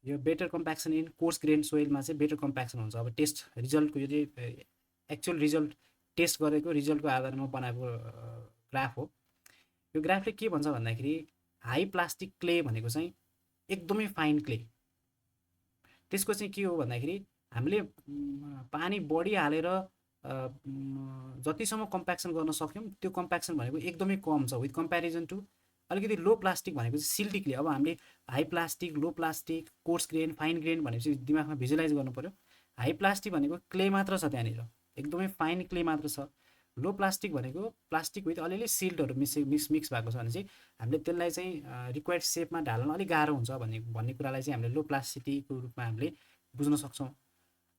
यो better compaction in coarse grain सोइलमा चाहिँ बेटर कम्प्याक्सन हुन्छ। अब टेस्ट रिजल्टको यो चाहिँ एक्चुअल रिजल्ट टेस्ट गरेको रिजल्टको आधारमा बनाएको ग्राफ हो। यो ग्राफले के भन्छ भन्दाखेरि हाई प्लास्टिक क्ले भनेको चाहिँ एकदमै फाइन क्ले, त्यसको चाहिँ के हो भन्दाखेरि हामीले पानी बढी हालेर जतिसम्म कम्प्याक्सन गर्न सक्यौँ त्यो कम्प्याक्सन भनेको एकदमै कम छ विथ कम्पेरिजन टु अलिकति लो प्लास्टिक भनेको चाहिँ सिल्टी क्ले। अब हामीले high plastic, low plastic, coarse grain, fine grain भनेपछि दिमागमा भिजुलाइज गर्नु पऱ्यो। हाई प्लास्टिक भनेको क्ले मात्र छ, त्यहाँनिर एकदमै फाइन क्ले मात्र छ। लो प्लास्टिक भनेको प्लास्टिक विथ अलिअलि सिल्टहरू मिक्स भएको छ भने चाहिँ हामीले त्यसलाई चाहिँ रिक्वायर्ड सेपमा ढाल्न अलिक गाह्रो हुन्छ भन्ने कुरालाई चाहिँ हामीले लो प्लास्टिकको रूपमा हामीले बुझ्न सक्छौँ।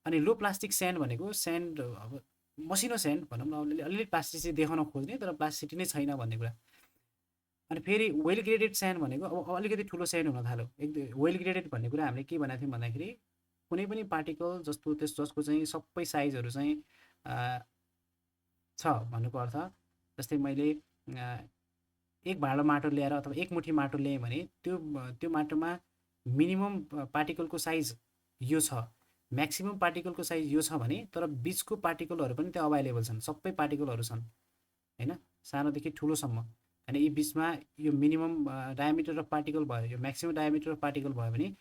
अनि लो प्लास्टिक स्यान्ड भनेको स्यान्ड अब मसिनो स्यान्ड भनौँ न, अलिअलि प्लास्टिसिटी देखाउन खोज्ने तर प्लास्टिसिटी नै छैन भन्ने कुरा। अनि फेरि वेल ग्रेडेड स्यान्ड भनेको अब अलिकति ठुलो स्यान्ड हुन थाल्यो। एकदम वेल ग्रेडेड भन्ने कुरा हामीले के भनेको थियौँ भन्दाखेरि कुनै पनि पार्टिकल जसको चाहिँ सबै साइजहरू चाहिँ छ भन्नुको अर्थ। जस्तै मैले एक भाँडो माटो ल्याएर अथवा एक मुठी माटो ल्याएँ भने त्यो माटोमा मिनिमम पार्टिकलको साइज यो छ, म्याक्सिमम पार्टिकलको साइज यो छ भने तर बिचको पार्टिकलहरू पनि त्यहाँ अभाइलेबल छन्, सबै पार्टिकलहरू छन् हैन, सानोदेखि ठुलोसम्म। अनि यी बिचमा यो मिनिमम डायमिटर अफ पार्टिकल भयो, यो म्याक्सिमम डायमिटर अफ पार्टिकल भयो भने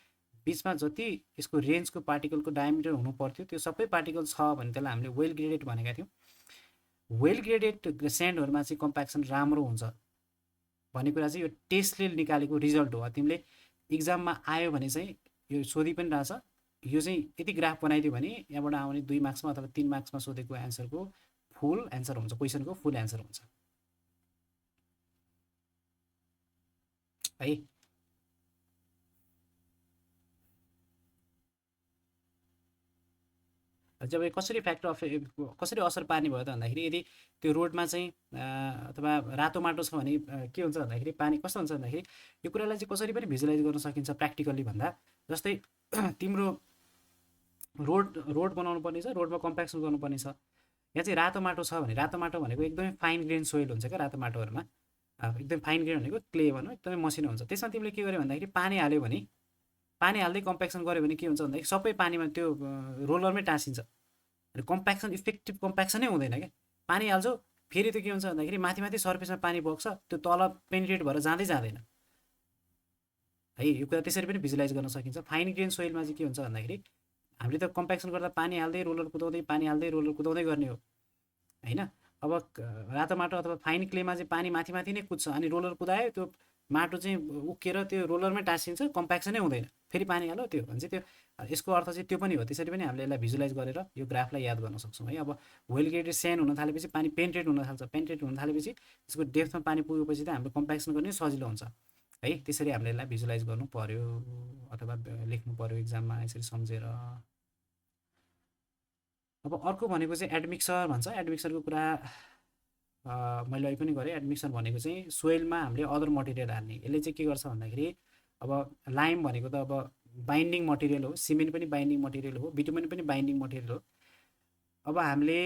बिचमा जति यसको रेन्जको पार्टिकलको डायमिटर हुनु पर्थ्यो त्यो सबै पार्टिकल छ भने त्यसलाई हामीले वेल ग्रेडेड भनेका थियौँ। वेल ग्रेडेड स्यान्डहरूमा चाहिँ कम्प्याक्सन राम्रो हुन्छ भन्ने कुरा चाहिँ यो टेस्टले निकालेको रिजल्ट हो। तिमीले इक्जाममा आयो भने चाहिँ यो सोधि पनि रहेछ, यो चाहिँ यति ग्राफ बनाइदियो भने यहाँबाट आउने 2 मार्क्समा अथवा 3 मार्क्समा सोधेको एन्सरको फुल एन्सर हुन्छ, क्वेसनको फुल एन्सर हुन्छ है। जब कसरी फ्याक्टर अफ कसरी असर पार्ने भयो त भन्दाखेरि यदि त्यो रोडमा चाहिँ अथवा रातो माटो छ भने के हुन्छ भन्दाखेरि पानी कस्तो हुन्छ भन्दाखेरि यो कुरालाई चाहिँ कसरी पनि भिजुलाइज गर्न सकिन्छ प्र्याक्टिकल्ली भन्दा। जस्तै तिम्रो रोड बनाउनु पर्ने छ, रोडमा कम्प्याक्सन गर्नुपर्ने छ, यहाँ चाहिँ रातो माटो छ भने रातो माटो भनेको एकदमै फाइन ग्रेन सोइल हुन्छ क्या। रातो माटोहरूमा एकदम फाइन ग्रेन भनेको क्ले भनौँ एकदमै मसिनो हुन्छ। त्यसमा तिमीले के गर्यो भन्दाखेरि पानी हाल्यो भने पानी हाल्दै कम्प्याक्सन गर्यो भने के हुन्छ भन्दाखेरि सबै पानीमा त्यो रोलरमै टाँसिन्छ। अनि कम्प्याक्सन इफेक्टिभ कम्प्याक्सनै हुँदैन क्या। पानी हाल्छौ फेरि त्यो के हुन्छ भन्दाखेरि माथि माथि सर्फेसमा पानी बग्छ, त्यो तल पेनिट्रेट भएर जाँदैन है। यो कुरा त्यसरी पनि भिजुलाइज गर्न सकिन्छ। फाइन ग्रेन सोइलमा चाहिँ के हुन्छ भन्दाखेरि हामीले त कम्प्याक्सन गर्दा पानी हाल्दै रोलर कुदाउँदै गर्ने हो हैन। अब रातो माटो अथवा फाइन क्लेमा चाहिँ पानी माथि माथि नै कुद्छ अनि रोलर कुदायो त्यो माटो चाहिँ उक्किएर त्यो रोलरमै टाँसिन्छ, कम्प्याक्सनै हुँदैन, फेरि पानी हाल्यो त्यो भने चाहिँ त्यो यसको अर्थ चाहिँ त्यो पनि हो। त्यसरी पनि हामीले यसलाई भिजुलाइज गरेर यो ग्राफलाई याद गर्न सक्छौँ है। अब वेल ग्रेडेड सेन्ड हुन थालेपछि पानी पेन्ट्रेट हुन थाल्छ, पेन्ट्रेट हुन थालेपछि त्यसको डेप्थमा पानी पुगेपछि त हामीले कम्प्याक्सन गर्ने सजिलो हुन्छ है। त्यसरी हामीले यसलाई भिजुलाइज गर्नु पर्यो अथवा लेख्नु पर्यो इक्जाममा यसरी सम्झेर। अब अर्को भनेको चाहिँ एडमिक्सर भन्छ। एडमिक्सरको कुरा मैले अहिले पनि गरेँ। एडमिक्सर भनेको चाहिँ सोइलमा हामीले अदर मटेरियल हाल्ने। यसले चाहिँ के गर्छ भन्दाखेरि अब लाइम भनेको त अब बाइन्डिङ मटेरियल हो, सिमेन्ट पनि बाइन्डिङ मटेरियल हो, बिटुमेन पनि बाइन्डिङ मटेरियल हो। अब हामीले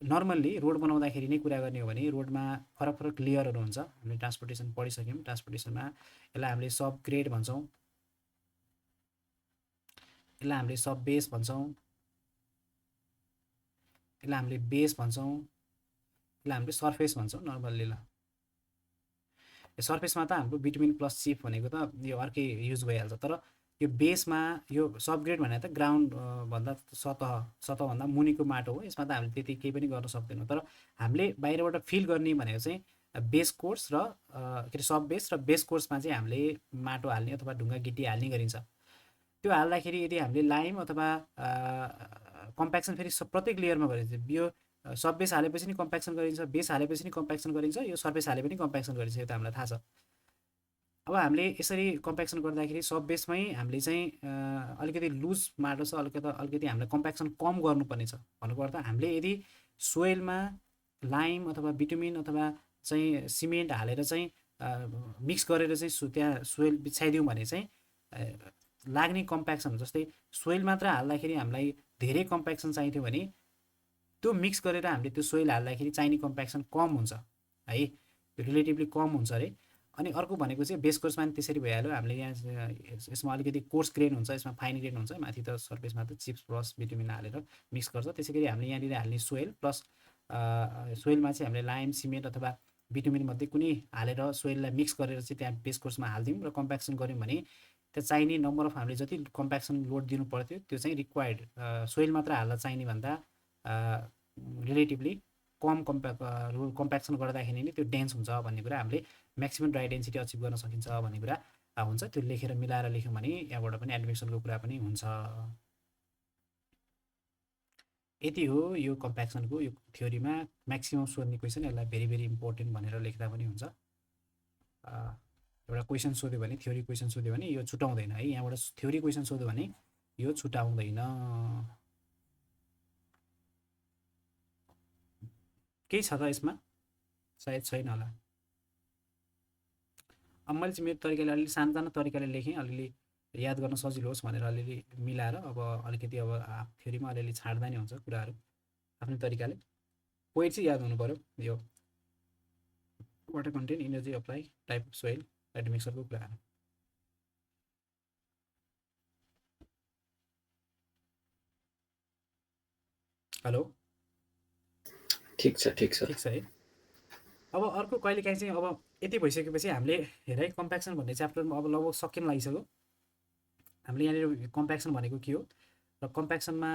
नर्मल्ली रोड बनाउँदाखेरि नै कुरा गर्ने हो भने रोडमा फरक फरक लेयरहरू हुन्छ। हामीले ट्रान्सपोर्टेसन पढिसक्यौँ। ट्रान्सपोर्टेसनमा यसलाई हामीले सब ग्रेड भन्छौँ, यसलाई हामीले सब बेस भन्छौँ, यसलाई हामीले बेस भन्छौँ, यसलाई हामीले सर्फेस भन्छौँ नर्मल्ली। ल सर्फेसमा त हाम्रो बिटुमिन प्लस चिप भनेको त यो अर्कै युज भइहाल्छ। तर यो बेसमा यो सबग्रेड भनेको त ग्राउन्ड भन्दा सतहभन्दा मुनिको माटो हो। यसमा त हामीले त्यति केही पनि गर्न सक्दैनौँ। तर हामीले बाहिरबाट फिल गर्ने भनेको चाहिँ बेस कोर्स र के अरे सब बेस र बेस कोर्समा चाहिँ हामीले माटो हाल्ने अथवा ढुङ्गा गिटी हाल्ने गरिन्छ। त्यो हाल्दाखेरि यदि हामीले लाइम अथवा कम्प्याक्सन फेरि प्रत्येक लेयरमा गरिन्छ। यो सब बेस हालेपछि नि कम्प्याक्सन गरिन्छ, बेस हालेपछि नि कम्प्याक्सन गरिन्छ, यो सर्फेस हाले पनि कम्प्याक्सन गरिन्छ, यो त हामीलाई थाहा छ। अब हामीले यसरी कम्प्याक्सन गर्दाखेरि सब बेसमै हामीले चाहिँ अलिकति लुज माटो छ, अलिकति हामीले कम्प्याक्सन कम गर्नुपर्ने छ। भन्नुको अर्थ हामीले यदि सोइलमा लाइम अथवा बिटुमिन अथवा चाहिँ सिमेन्ट हालेर चाहिँ मिक्स गरेर चाहिँ त्यहाँ सोइल बिछाइदिउँ भने चाहिँ लाग्ने कम्प्याक्सन, जस्तै सोइल मात्र हाल्दाखेरि हामीलाई धेरै कम्प्याक्सन चाहिन्थ्यो भने त्यो मिक्स गरेर हामीले त्यो सोइल हाल्दाखेरि चाहिने कम्प्याक्सन कम हुन्छ है, त्यो रिलेटिभली कम हुन्छ अरे। अनि अर्को भनेको चाहिँ बेस कोर्समा पनि त्यसरी भइहाल्यो। हामीले यहाँ यसमा अलिकति कोर्स ग्रेन हुन्छ, यसमा फाइन ग्रेन हुन्छ। माथि त सर्फेसमा त चिप्स प्लस बिटुमिन हालेर मिक्स गर्छ। त्यसै गरी हामीले यहाँनिर हाल्ने सोइल प्लस सोइलमा चाहिँ हामीले लाइम सिमेन्ट अथवा बिटुमिन मध्ये कुनै हालेर सोइललाई मिक्स गरेर चाहिँ त्यहाँ बेस कोर्समा हालिदिउँ र कम्प्याक्सन गऱ्यौँ भने त्यहाँ चाहिने नम्बर अफ हामीले जति कम्प्याक्सन लोड दिनु पर्थ्यो त्यो चाहिँ रिक्वायर्ड सोइल मात्र हाल्दा चाहिने भन्दा रिलेटिभली कम कम्प्याक्सन गर्दाखेरि नै त्यो डेन्स हुन्छ भन्ने कुरा, हामीले म्याक्सिमम ड्राई डेन्सिटी अचिभ गर्न सकिन्छ भन्ने कुरा हुन्छ। त्यो लेखेर मिलाएर लेख्यौँ भने यहाँबाट पनि एडमिक्सनको कुरा पनि हुन्छ। यति हो यो कम्प्याक्सनको यो थ्योरीमा म्याक्सिमम सोध्ने क्वेसन। यसलाई भेरी भेरी इम्पोर्टेन्ट भनेर लेख्दा पनि हुन्छ। एउटा क्वेसन सोध्यो भने, थ्योरी क्वेसन सोध्यो भने यो छुटाउँदैन है। यहाँबाट थ्योरी क्वेसन सोध्यो भने यो छुटाउँदैन। केही छ त यसमा? सायद छैन होला। अब मैले चाहिँ मेरो तरिकाले अलिअलि सानो तरिकाले लेखेँ, अलिअलि याद गर्न सजिलो होस् भनेर अलिअलि मिलाएर। अब अलिकति अब थ्योरीमा अलिअलि छाड्दा नि हुन्छ कुराहरू आफ्नै तरिकाले। पोइन्ट चाहिँ याद हुनु पऱ्यो। यो water content, energy apply, type of soil, एडमिक्सरको कुराहरू। हेलो, ठिक छ है। अब अर्को कहिलेकाहीँ चाहिँ अब यति भइसकेपछि हामीले हेर है, कम्प्याक्सन भन्ने च्याप्टरमा अब लगभग सकिन लागिसक्यो। हामीले यहाँनिर कम्प्याक्सन भनेको के हो र कम्प्याक्सनमा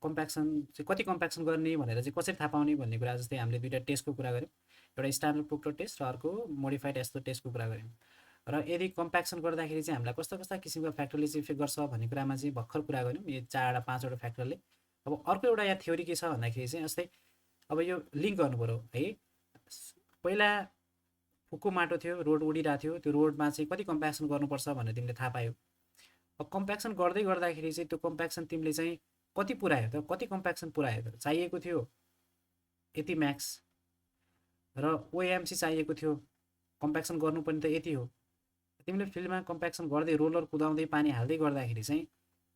कम्प्याक्सन चाहिँ कति कम्प्याक्सन गर्ने भनेर चाहिँ कसरी थाहा पाउने भन्ने कुरा। जस्तै हामीले दुईवटा टेस्टको कुरा गऱ्यौँ, एउटा स्ट्यान्डर्ड प्रोक्टर टेस्ट र अर्को मोडिफाइड एस्तो टेस्टको कुरा गऱ्यौँ। र यदि कम्प्याक्सन गर्दाखेरि चाहिँ हामीलाई कस्ता कस्ता किसिमका फ्याक्टरले चाहिँ इफेक्ट गर्छ भन्ने कुरामा चाहिँ भर्खर कुरा गऱ्यौँ, यो 4 5वटा फ्याक्टरले। अब अर्को एउटा यहाँ थ्योरी के छ भन्दाखेरि चाहिँ जस्तै अब यो लिङ्क गर्नु पऱ्यो है। पहिला फुक्को माटो थियो, रोड उडिरहेको थियो, त्यो रोडमा चाहिँ कति कम्प्याक्सन गर्नुपर्छ भनेर तिमीले थाहा पायौ। अब कम्प्याक्सन गर्दै गर्दाखेरि चाहिँ त्यो कम्प्याक्सन तिमीले चाहिँ कति पुऱ्यायो त, कति कम्प्याक्सन पुऱ्यायो त? चाहिएको थियो यति म्याक्स र ओएमसी चाहिएको थियो, कम्प्याक्सन गर्नुपर्ने त यति हो। तिमीले फिल्डमा कम्प्याक्सन गर्दै रोलर कुदाउँदै पानी हाल्दै गर्दाखेरि चाहिँ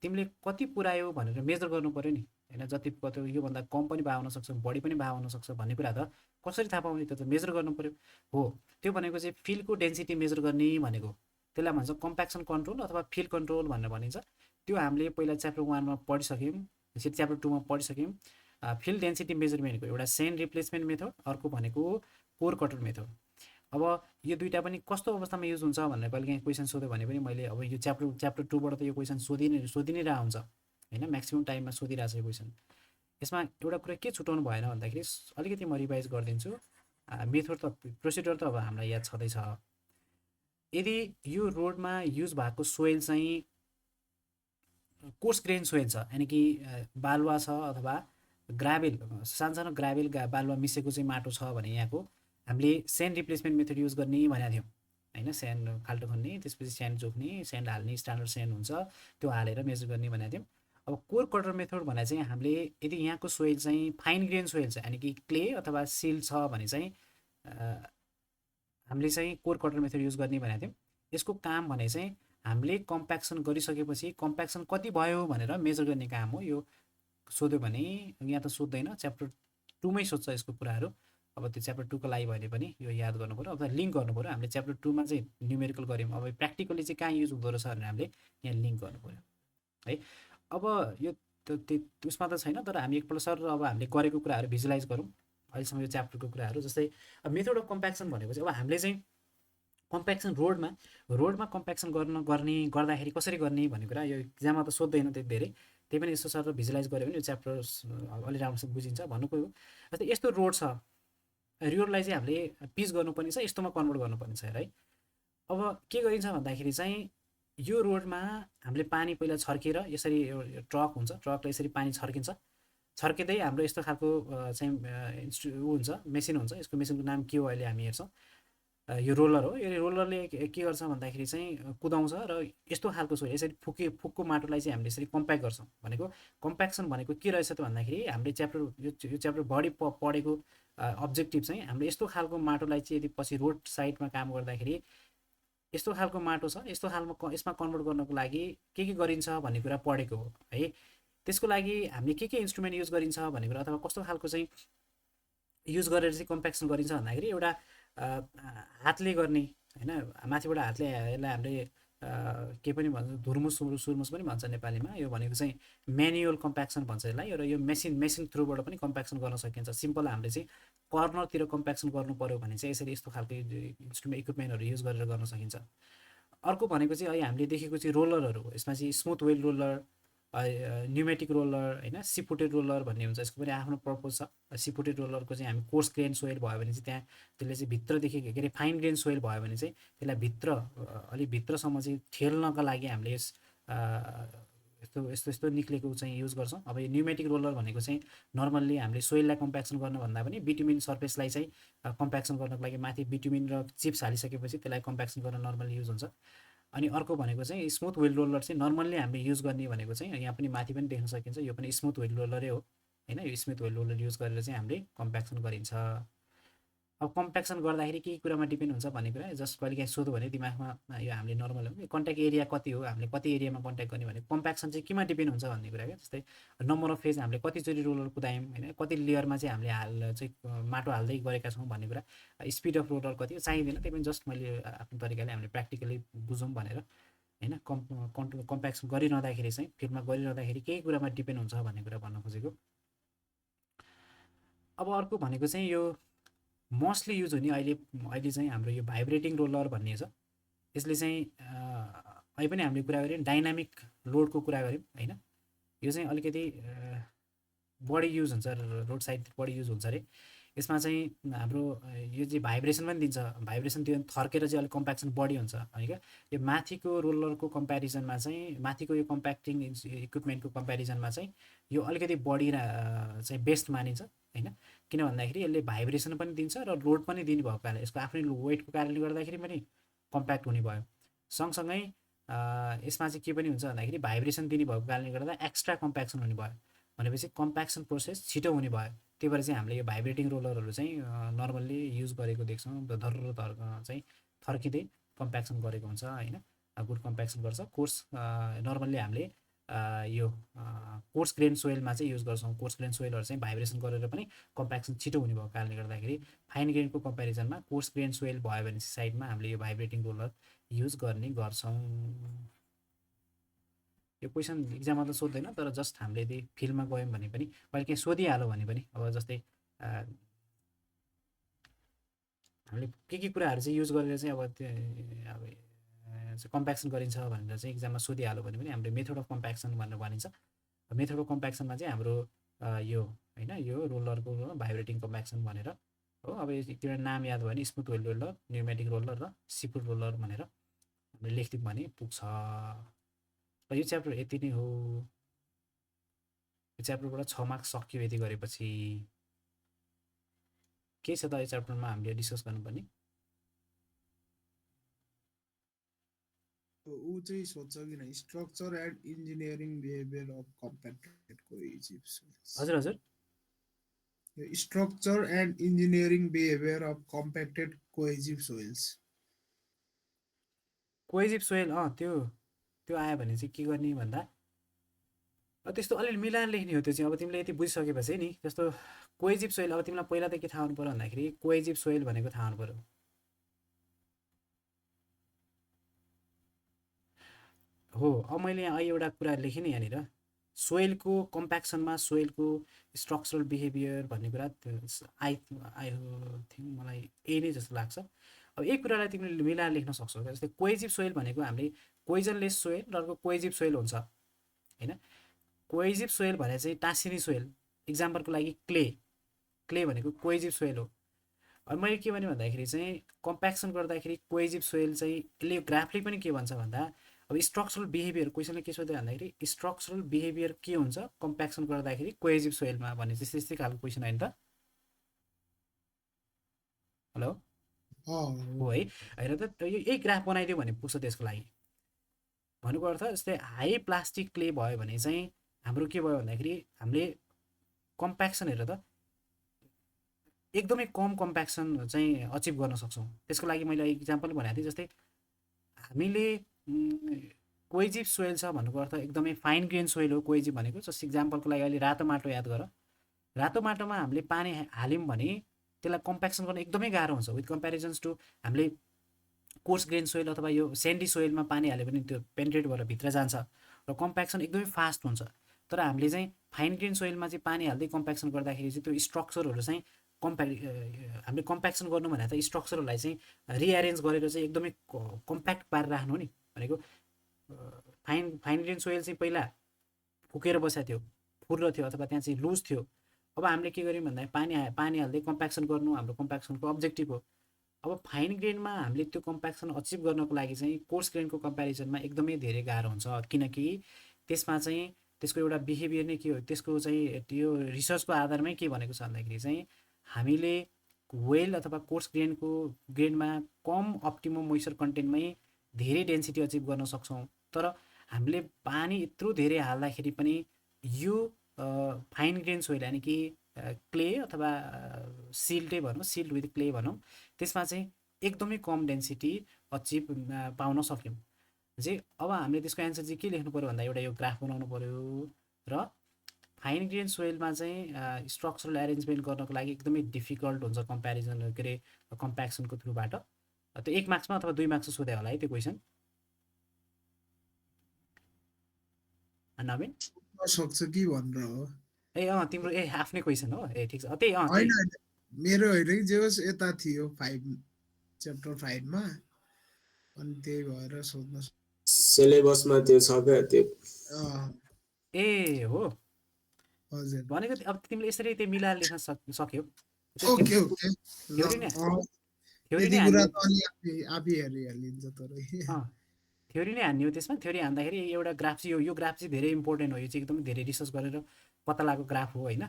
तिमीले कति पुऱ्यायो भनेर मेजर गर्नु पऱ्यो नि हैन। जति कति योभन्दा कम पनि भए हुनसक्छ, बढी पनि भए हुनसक्छ भन्ने कुरा त कसरी थाहा पाउने? त्यो त मेजर गर्नु पऱ्यो। हो, त्यो भनेको चाहिँ फिल्डको डेन्सिटी मेजर गर्ने भनेको, त्यसलाई भन्छ कम्प्याक्सन कन्ट्रोल अथवा फिल्ड कन्ट्रोल भनेर भनिन्छ। त्यो हामीले पहिला च्याप्टर 1 मा पढिसक्यौँ, यसरी च्याप्टर 2 मा पढिसक्यौँ। फिल्ड डेन्सिटी मेजरमेन्टको एउटा सेन्ड रिप्लेसमेन्ट मेथड, अर्को भनेको कोर कटर मेथड। अब यो दुईटा पनि कस्तो अवस्थामा युज हुन्छ भनेर कहिलेकाहीँ क्वेसन सोध्यो भने पनि मैले अब यो च्याप्टर 2 बाट त यो क्वेसन सोधि नै रहेको हुन्छ हैन। म्याक्सिमम टाइममा सोधिरहेको छ यो क्वेसन। यसमा एउटा कुरा के छुटाउनु भएन भन्दाखेरि अलिकति म रिभाइज गरिदिन्छु। मेथड त प्रोसिडर त अब हामीलाई याद छँदैछ। यदि यो रोडमा युज भएको सोइल चाहिँ कोर्स ग्रेन सोइल छ, यानि कि बालुवा छ अथवा ग्राभेल, सानसानो ग्राभेल बालुवा मिसेको चाहिँ माटो छ भने यहाँको हामीले सेन्ड रिप्लेसमेन्ट मेथड युज गर्ने भनेको थियौँ होइन। स्यान्ड खाल्टो खन्ने, त्यसपछि स्यान्ड जोख्ने, स्यान्ड हाल्ने, स्ट्यान्डर्ड स्यान्ड हुन्छ त्यो हालेर मेजर गर्ने भनेको थियौँ। अब कोर कटर मेथड भने चाहिँ हामीले यदि यहाँको सोइल चाहिँ फाइन ग्रेन सोइल छ, यानि कि क्ले अथवा सिल छ भने चाहिँ हामीले चाहिँ कोर कटर मेथड युज गर्ने भनेको थियौँ। यसको काम भने चाहिँ हामीले कम्प्याक्सन गरिसकेपछि कम्प्याक्सन कति भयो भनेर मेजर गर्ने काम हो। यो सोध्यो भने यहाँ त सोध्दैन, च्याप्टर 2 मै सोध्छ यसको कुराहरू। अब त्यो च्याप्टर 2 को लागि भने पनि यो याद गर्नु पऱ्यो अथवा लिङ्क गर्नु पऱ्यो। हामीले च्याप्टर 2 मा चाहिँ न्युमेरिकल गऱ्यौँ, अब प्र्याक्टिकली चाहिँ कहाँ युज हुँदो रहेछ भनेर हामीले यहाँ लिङ्क गर्नु पऱ्यो है। अब यो उसमा त छैन, तर हामी एकपल्ट सर अब हामीले गरेको कुराहरू भिजुलाइज गरौँ अहिलेसम्म यो च्याप्टरको कुराहरू। जस्तै अब मेथड अफ कम्प्याक्सन भनेको चाहिँ अब हामीले चाहिँ कम्प्याक्सन रोडमा कम्प्याक्सन गर्दाखेरि कसरी गर्ने भन्ने कुरा यो इक्जाममा त सोध्दैन त्यति धेरै, त्यही पनि यस्तो सर भिजुलाइज गऱ्यो भने यो च्याप्टर अलि राम्रोसँग बुझिन्छ भन्नुको हो। जस्तै यस्तो रोड छ, रोडलाई चाहिँ हामीले पिच गर्नुपर्ने छ, यस्तोमा कन्भर्ट गर्नुपर्ने छ है। अब के गरिन्छ भन्दाखेरि चाहिँ यो रोडमा हामीले पानी पहिला छर्केर यसरी ट्रक हुन्छ, ट्रकले यसरी पानी छर्किँदै हाम्रो यस्तो खालको चाहिँ हुन्छ मेसिन हुन्छ। यसको मेसिनको नाम के हो अहिले हामी हेर्छौँ, यो रोलर हो। यो रोलरले के गर्छ भन्दाखेरि चाहिँ कुदाउँछ र यस्तो खालको सोइल यसरी फुक्को माटोलाई चाहिँ हामीले यसरी कम्प्याक्ट गर्छौँ। भनेको कम्प्याक्सन भनेको के रहेछ त भन्दाखेरि हामीले यो च्याप्टर बढी पढेको अब्जेक्टिभ चाहिँ हामीले यस्तो खालको माटोलाई चाहिँ यदि पछि रोड साइडमा काम गर्दाखेरि यस्तो खालको माटो छ, यस्तो खालको यसमा कन्भर्ट गर्नको लागि के गरिन्छ भन्ने कुरा पढेको हो है। त्यसको लागि हामीले के इन्स्ट्रुमेन्ट युज गरिन्छ भन्ने कुरा अथवा कस्तो खालको चाहिँ युज गरेर चाहिँ कम्प्याक्सन गरिन्छ भन्दाखेरि एउटा हातले गर्ने होइन, माथिबाट हातले यसलाई हामीले के पनि भन्छ, धुर्मुस पनि भन्छ नेपालीमा। यो भनेको चाहिँ म्यानुअल कम्प्याक्सन भन्छ यसलाई, र यो मेसिन थ्रुबाट पनि कम्प्याक्सन गर्न सकिन्छ। सिम्पल हामीले चाहिँ कर्नरतिर कम्प्याक्सन गर्नु पऱ्यो भने चाहिँ यसरी यस्तो खालको इक्विपमेन्टहरू युज गरेर गर्न सकिन्छ। अर्को भनेको चाहिँ अहिले हामीले देखेको चाहिँ रोलरहरू हो। यसमा चाहिँ smooth well roller, pneumatic roller होइन, सिफुटेड रोलर भन्ने हुन्छ। यसको पनि आफ्नो पर्पज छ। सिफुटेड रोलरको चाहिँ हामी कोर्स ग्रेन सोइल भयो भने चाहिँ त्यहाँ त्यसले चाहिँ भित्रदेखि के अरे फाइन ग्रेन सोइल भयो भने चाहिँ त्यसलाई अलिक भित्रसम्म चाहिँ ठेल्नका लागि हामीले यस यस्तो निक्लेको चाहिँ युज गर्छौँ। अब यो न्युमेटिक रोलर भनेको चाहिँ नर्मल्ली हामीले सोइललाई कम्प्याक्सन गर्नुभन्दा पनि बिटुमिन सर्फेसलाई चाहिँ कम्प्याक्सन गर्नको लागि माथि बिटुमिन र चिप्स हालिसकेपछि त्यसलाई कम्प्याक्सन गर्न नर्मल्ली युज हुन्छ। अनि अर्को भनेको चाहिँ स्मुथ वेल रोलर चाहिँ नर्मल्ली हामीले युज गर्ने भनेको चाहिँ यहाँ पनि माथि पनि देख्न सकिन्छ, यो पनि स्मुथ वेल रोलरै हो होइन। यो स्मुथ वेल रोलर युज गरेर चाहिँ हामीले कम्प्याक्सन गरिन्छ। अब कम्प्याक्सन गर्दाखेरि के कुरामा डिपेन्ड हुन्छ भन्ने कुरा जस्ट कहिले काहीँ सोध्यो भने दिमागमा यो हामीले नर्मल हो कन्ट्याक्ट एरिया कति हो, हामीले कति एरियामा कन्ट्याक्ट गर्ने भने कम्प्याक्सन चाहिँ केमा डिपेन्ड हुन्छ भन्ने कुरा क्या। जस्तै नम्बर अफ फेज हामीले कतिचोटि रोलर कुदायौँ होइन, कति लेयरमा चाहिँ हामीले चाहिँ माटो हाल्दै गरेका छौँ भन्ने कुरा, स्पिड अफ रोलर कति हो चाहिँदैन। त्यही पनि जस्ट मैले आफ्नो तरिकाले हामीले प्र्याक्टिकली बुझौँ भनेर होइन। कम्प्याक्सन गरिरहँदाखेरि चाहिँ फिल्डमा गरिरहँदाखेरि केही कुरामा डिपेन्ड हुन्छ भन्ने कुरा भन्न खोजेको। अब अर्को भनेको चाहिँ यो मोस्टली युज हुने अहिले चाहिँ हाम्रो यो भाइब्रेटिङ रोलर भन्ने छ। यसले चाहिँ अहिले पनि हामीले कुरा गऱ्यौँ डाइनामिक लोडको कुरा गऱ्यौँ होइन। यो चाहिँ अलिकति बढी युज हुन्छ, रोड साइड बढी युज हुन्छ अरे। यसमा चाहिँ हाम्रो यो चाहिँ भाइब्रेसन पनि दिन्छ, भाइब्रेसन दियो भने थर्केर चाहिँ अलिक कम्प्याक्सन बढी हुन्छ होइन क्या। यो माथिको रोलरको कम्पेरिजनमा चाहिँ माथिको यो कम्प्याक्टिङ इक्विपमेन्टको कम्पेरिजनमा चाहिँ यो अलिकति बढी चाहिँ बेस्ट मानिन्छ होइन। किन भन्दाखेरि यसले भाइब्रेसन पनि दिन्छ र लोड पनि दिने भएको कारणले यसको आफ्नै वेटको कारणले गर्दाखेरि पनि कम्प्याक्ट हुने भयो। सँगसँगै यसमा चाहिँ के पनि हुन्छ भन्दाखेरि भाइब्रेसन दिने भएको कारणले गर्दा एक्स्ट्रा कम्प्याक्सन हुने भयो भनेपछि कम्प्याक्सन प्रोसेस छिटो हुने भयो। त्यही भएर चाहिँ हामीले यो भाइब्रेटिङ रोलरहरू चाहिँ नर्मल्ली युज गरेको देख्छौँ। धर्र चाहिँ थर्किँदै कम्प्याक्सन गरेको हुन्छ होइन, गुड कम्प्याक्सन गर्छ। कोर्स नर्मल्ली हामीले यो कोर्स ग्रेन सोइलमा चाहिँ युज गर्छौँ। कोर्स ग्रेन सोइलहरू चाहिँ भाइब्रेसन गरेर पनि कम्प्याक्सन छिटो हुने भएको कारणले गर्दाखेरि फाइन ग्रेनको कम्पेरिजनमा कोर्स ग्रेन सोइल भयो भने चाहिँ साइडमा हामीले यो भाइब्रेटिङ रोलर युज गर्ने गर्छौँ। यो क्वेसन इक्जाममा त सोध्दैन, तर जस्ट हामीले यदि फिल्डमा गयौँ भने पनि कहिले काहीँ सोधिहाल्यो भने पनि अब जस्तै हामीले के कुराहरू चाहिँ युज गरेर चाहिँ अब कम्प्याक्सन गरिन्छ भनेर चाहिँ इक्जाममा सोधिहाल्यो भने पनि हामीले मेथड अफ कम्प्याक्सन भनेर भनिन्छ। मेथड अफ कम्प्याक्सनमा चाहिँ हाम्रो यो होइन यो रोलरको भाइब्रेटिङ कम्प्याक्सन भनेर हो। अब त्यो नाम याद भयो भने smooth well roller, pneumatic roller र सिफुट रोलर भनेर हामीले लेख्दियौँ भने पुग्छ। र यो च्याप्टर यति नै हो। यो च्याप्टरबाट 6 मार्क्स सक्यो यति गरेपछि। के छ त यो च्याप्टरमा हामीले डिस्कस गर्नुपर्ने? ऊ चाहिँ सोध्छ किन structure and engineering behaviour of compacted cohesive soils. हजुर हजुर structure and engineering behaviour of compacted cohesive soils. Cohesive soil त्यो आयो भने चाहिँ के गर्ने भन्दा त्यस्तो अलिअलि मिलाएर लेख्ने हो। त्यो चाहिँ अब तिमीले यति बुझिसकेपछि नि, जस्तो कोहेजिभ सोइल, अब तिमीलाई पहिला त के थाहा हुनु पर्यो भन्दाखेरि कोहेजिभ सोइल भनेको थाहा हुनु पर्यो। हो, अब मैले यहाँ एउटा कुरा लेखेँ नि यहाँनिर, सोइलको कम्प्याक्सनमा सोइलको स्ट्रक्चरल बिहेभियर भन्ने कुरा आई थिङ्क मलाई यही नै जस्तो लाग्छ। अब यही कुरालाई तिमीले मिलाएर लेख्न सक्छौ। जस्तै कोहेजिभ सोइल भनेको हामीले कोइजनलेस सोइल र अर्को कोहेजिभ सोइल हुन्छ होइन। कोहेजिभ सोइल भने चाहिँ टाँसिने सोइल, इक्जाम्पलको लागि क्ले भनेको कोहेजिभ सोइल हो। अब मैले के भने भन्दाखेरि चाहिँ कम्प्याक्सन गर्दाखेरि कोहेजिभ सोइल चाहिँ यसले ग्राफले पनि के भन्छ भन्दा अब स्ट्रक्चरल बिहेभियर, क्वेसनले के सोध्यो भन्दाखेरि स्ट्रक्चरल बिहेभियर के हुन्छ कम्प्याक्सन गर्दाखेरि कोहेजिभ सोइलमा भन्ने त्यस्तै खालको क्वेसन होइन त? हेलो हो है, हेर त यही ग्राफ बनाइदियो भने पुग्छ त्यसको लागि। भन्नुको अर्थ जस्तै हाई प्लास्टिक क्ले भयो भने चाहिँ हाम्रो के भयो भन्दाखेरि हामीले कम्प्याक्सन हेर त एकदमै कम कम्प्याक्सन चाहिँ अचिभ गर्न सक्छौँ। त्यसको लागि मैले इक्जाम्पल भनेको थिएँ, जस्तै हामीले कोहेजिभ सोइल छ भन्नुको अर्थ एकदमै फाइन ग्रेन सोइल हो कोहेजिभ भनेको। जस्ट इक्जाम्पलको लागि अहिले रातो माटो याद गर। रातो माटोमा हामीले पानी हाल्यौँ भने त्यसलाई कम्प्याक्सन गर्न एकदमै गाह्रो हुन्छ विथ कम्पेरिजन्स टु हामीले कोर्स ग्रेन सोइल अथवा यो सेन्डी सोइलमा पानी हाल्यो भने त्यो पेन्ट्रेट भएर भित्र जान्छ र कम्प्याक्सन एकदमै फास्ट हुन्छ। तर हामीले चाहिँ फाइन ग्रेन सोइलमा चाहिँ पानी हाल्दै कम्प्याक्सन गर्दाखेरि चाहिँ त्यो स्ट्रक्चरहरू चाहिँ हामीले कम्प्याक्सन गर्नु भने त स्ट्रक्चरहरूलाई चाहिँ रिएरेन्ज गरेर चाहिँ एकदमै कम्प्याक्ट पारेर राख्नु नि भनेको। फाइन ग्रेन सोइल चाहिँ पहिला फुकेर बसेको थियो, फुर्र थियो अथवा त्यहाँ चाहिँ लुज थियो। अब हामीले के गर्यौँ भन्दा पानी हाल्दै कम्प्याक्सन गर्नु हाम्रो कम्प्याक्सनको अब्जेक्टिभ हो। अब फाइन ग्रेनमा हामीले त्यो कम्प्याक्सन अचिभ गर्नको लागि चाहिँ कोर्स ग्रेनको कम्पेरिजनमा एकदमै धेरै गाह्रो हुन्छ, किनकि त्यसमा चाहिँ त्यसको एउटा बिहेभियर नै के हो, त्यसको चाहिँ त्यो रिसर्चको आधारमै के भनेको छ भन्दाखेरि चाहिँ हामीले वेल अथवा कोर्स ग्रेनमा कम अप्टिमम मोइस्चर कन्टेन्टमै धेरै डेन्सिटी अचिभ गर्न सक्छौँ। तर हामीले पानी यत्रो धेरै हाल्दाखेरि पनि यो फाइन ग्रेन सोइल यानि कि क्ले अथवा सिल्टै भनौँ, सिल्ट विथ क्ले भनौँ, त्यसमा चाहिँ एकदमै कम डेन्सिटी अचिभ पाउन सक्यौँ चाहिँ। अब हामीले त्यसको एन्सर चाहिँ के लेख्नु पऱ्यो भन्दा एउटा यो ग्राफ बनाउनु पऱ्यो र फाइन ग्रेन सोइलमा चाहिँ स्ट्रक्चरल एरेन्जमेन्ट गर्नको लागि एकदमै डिफिकल्ट हुन्छ कम्पेरिजन के अरे कम्प्याक्सनको थ्रुबाट। त्यो 1 मार्क्समा अथवा 2 मार्क्समा सोधे होला है त्यो क्वेसन। नवीन सक्छ कि भनेर हो। तिम्रो आफ्नै क्वेसन हो। ठिक छ, त्यही होइन मेरो होइन कि जे होस् यता थियो 5 च्याप्टर 5 मा, अनि त्यही भएर सोध्न सिलेबसमा त्यो छ क्या त्यो। हो हजुर भनेको अब तिमीले यसरी त्यो मिलाएर लेख्न सक्यौ। ओके ओके थ्योरी नै थ्योरी नै हान्ने हो त्यसमा। थ्योरी हान्दाखेरि एउटा ग्राफ चाहिँ यो ग्राफ चाहिँ धेरै इम्पोर्टेन्ट हो। यो चाहिँ एकदमै धेरै रिसर्च गरेर पत्ता लागेको ग्राफ हो होइन।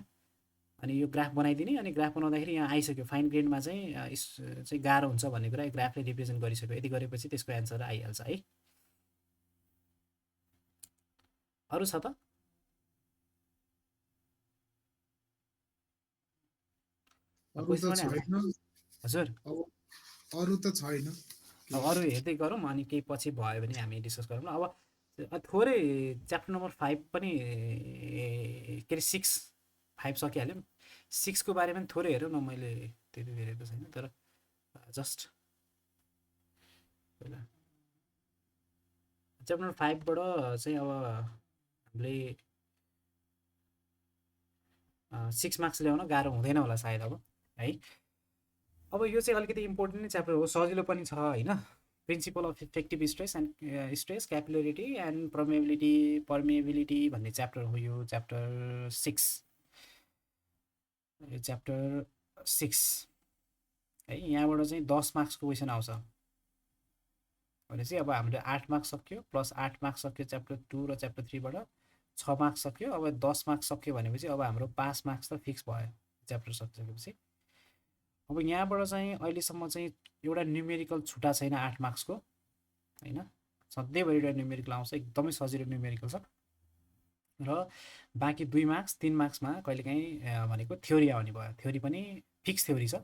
अनि यो ग्राफ बनाइदिने, अनि ग्राफ बनाउँदाखेरि यहाँ आइसक्यो फाइन ग्रेनमा चाहिँ गाह्रो हुन्छ भन्ने कुरा ग्राफले रिप्रेजेन्ट गरिसक्यो। यति गरेपछि त्यसको एन्सर आइहाल्छ है। अरू छ त? हजुर अरू त छैन। अब अरू हेर्दै गरौँ, अनि केही पछि भयो भने हामी डिस्कस गरौँ ल। अब थोरै च्याप्टर नम्बर 5 पनि के अरे 5 सकिहाल्यौँ। 6 को बारेमा पनि थोरै हेरौँ न। मैले त्यति हेरेको छैन, तर जस्ट च्याप्टर नम्बर 5 बाट चाहिँ अब हामीले 6 मार्क्स ल्याउन गाह्रो हुँदैन होला सायद अब है। अब यो चाहिँ अलिकति इम्पोर्टेन्ट नै च्याप्टर हो, सजिलो पनि छ होइन। Principle of effective stress and stress capillarity and permeability भन्ने च्याप्टर हो यो च्याप्टर 6। यो च्याप्टर 6 है। यहाँबाट चाहिँ 10 मार्क्सको क्वेसन आउँछ। भनेपछि अब हाम्रो 8 मार्क्स सक्यो प्लस 8 मार्क्स सक्यो च्याप्टर 2 र च्याप्टर 3 बाट 6 मार्क्स सक्यो। अब 10 मार्क्स सक्यो भनेपछि अब हाम्रो 5 मार्क्स त फिक्स भयो च्याप्टर सकिसकेपछि। अब यहाँबाट चाहिँ अहिलेसम्म चाहिँ एउटा न्युमेरिकल छुट्टा छैन 8 मार्क्सको हैन, सधैँभरि एउटा न्युमेरिकल आउँछ, एकदमै सजिलो न्युमेरिकल छ। र बाँकी 2 मार्क्स 3 मार्क्समा कहिलेकाहीँ भनेको थ्योरी आउने भयो, थ्योरी पनि फिक्स थ्योरी छ,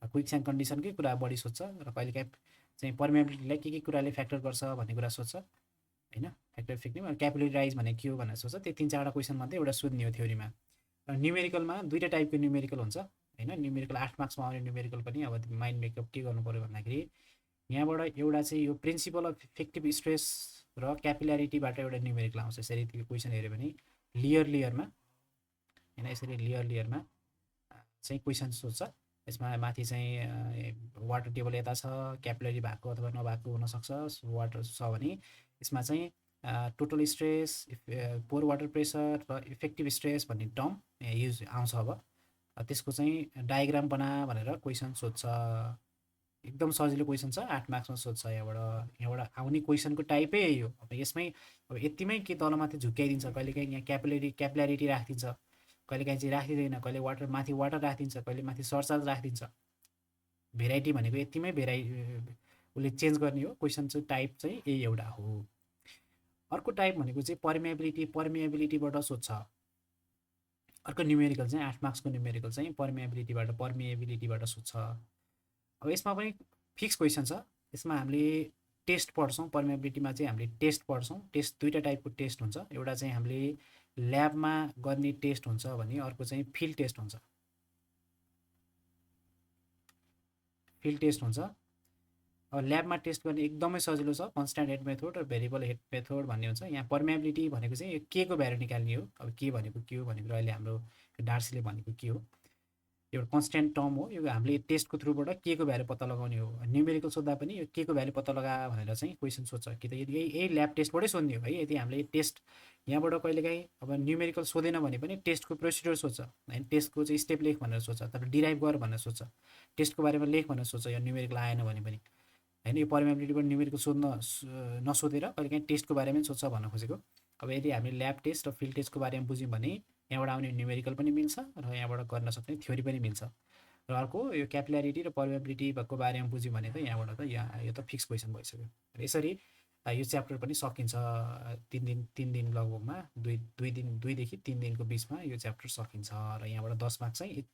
क्विक्स एन्ड कन्डिसनकै कुरा बढी सोध्छ र कहिलेकाहीँ चाहिँ पर्मेबिलिटीलाई के कुराले फ्याक्टर गर्छ भन्ने कुरा सोध्छ हैन, फ्याक्टर इफेक्टिभ क्यापिलरी राइज भने के हो भनेर सोध्छ। त्यो 3-4वटा क्वेसन मध्ये एउटा सोध्ने हो थ्योरीमा। र न्युमेरिकलमा दुईटा टाइपको न्युमेरिकल हुन्छ हैन, न्युमेरिकल 8 मार्क्समा आउने न्युमेरिकल पनि अब माइन्ड मेकअप के गर्नु पर्यो भन्दाखेरि यहाँबाट एउटा चाहिँ यो प्रिन्सिपल अफ इफेक्टिभ स्ट्रेस र क्यापिल्यारिटीबाट एउटा न्युमेरिकल आउँछ। यसरी त्यो क्वेसन हेऱ्यो भने लेयरमा हैन, यसरी लेयरमा चाहिँ क्वेसन सोध्छ। यसमा माथि चाहिँ वाटर टेबल यता छ, क्यापिलरी भएको अथवा नभएको हुनसक्छ, वाटर छ भने यसमा चाहिँ टोटल स्ट्रेस, पोर वाटर प्रेसर र इफेक्टिभ स्ट्रेस भन्ने टर्म युज आउँछ। अब त्यसको चाहिँ डायग्राम बना भनेर क्वेसन सोध्छ। एकदम सजिलो क्वेसन छ, 8 मार्क्समा सोध्छ। यहाँबाट आउने क्वेसनको टाइपै यही हो। अब यसमै अब यतिमै के तलमाथि झुक्क्याइदिन्छ, कहिलेकाहीँ यहाँ क्यापिल्यारिटी राखिदिन्छ, कहिलेकाहीँ चाहिँ राखिँदैन, कहिले माथि वाटर राखिदिन्छ, कहिले माथि सरचार्ज राखिदिन्छ। भेराइटी भनेको यतिमै उसले चेन्ज गर्ने हो। क्वेसन चाहिँ टाइप चाहिँ यही एउटा हो। अर्को टाइप भनेको चाहिँ पर्मिएबिलिटीबाट सोध्छ। अर्को न्युमेरिकल चाहिँ 8 मार्क्सको न्युमेरिकल चाहिँ पर्मिएबिलिटीबाट सोध्छ। अब यसमा पनि फिक्स क्वेसन छ। यसमा हामीले टेस्ट पढ्छौँ, पर्मिएबिलिटीमा चाहिँ हामीले टेस्ट पढ्छौँ। टेस्ट दुईटा टाइपको टेस्ट हुन्छ, एउटा चाहिँ हामीले ल्याबमा गर्ने टेस्ट हुन्छ भने अर्को चाहिँ फिल्ड टेस्ट हुन्छ। फिल्ड टेस्ट हुन्छ। अब ल्याबमा टेस्ट गर्ने एकदमै सजिलो छ, कन्स्ट्यान्ट हेड मेथड र भेरिएबल हेड मेथड भन्ने हुन्छ। यहाँ पर्मिएबिलिटी भनेको चाहिँ यो के को भ्यालु निकाल्ने हो। अब के भनेको के हो भनेको अहिले हाम्रो डार्सीले भनेको के हो, एउटा कन्स्ट्यान्ट टर्म हो। यो हामीले टेस्टको थ्रुबाट के को भ्यालु पत्ता लगाउने हो। न्युमेरिकल सोध्दा पनि यो के को भ्यालु पत्ता लगा भनेर चाहिँ क्वेसन सोध्छ कि त यही ल्याब टेस्टबाटै सोध्ने हो है। यदि हामीले टेस्ट यहाँबाट कहिलेकाहीँ अब न्युमेरिकल सोधेन भने पनि टेस्टको प्रोसिड्युर सोध्छ हैन, टेस्टको चाहिँ स्टेप लेख भनेर सोध्छ, तर डिराइभ गर भनेर सोध्छ, टेस्टको बारेमा लेख भनेर सोध्छ। यो न्युमेरिकल आएन भने पनि हैन, यो पर्मिएबिलिटीबाट न्युमेरिकल नसोधेर कहिलेकाहीँ टेस्टको बारेमा सोध्छ भन्न खोजेको। अब यदि हामीले ल्याब टेस्ट र फिल्ड टेस्टको बारेमा बुझ्यौँ भने यहाँबाट आउने न्युमेरिकल पनि मिल्छ र यहाँबाट गर्न सक्ने थ्योरी पनि मिल्छ। र अर्को यो क्यापिल्यारिटी र पर्मिएबिलिटी भएको बारेमा बुझ्यौँ भने त यहाँबाट त यो त फिक्स क्वेसन भइसक्यो। र यसरी यो च्याप्टर पनि सकिन्छ 3 दिन लगभगमा 2 देखि 3 दिनको बिचमा यो च्याप्टर सकिन्छ। र यहाँबाट 10 मार्क्स चाहिँ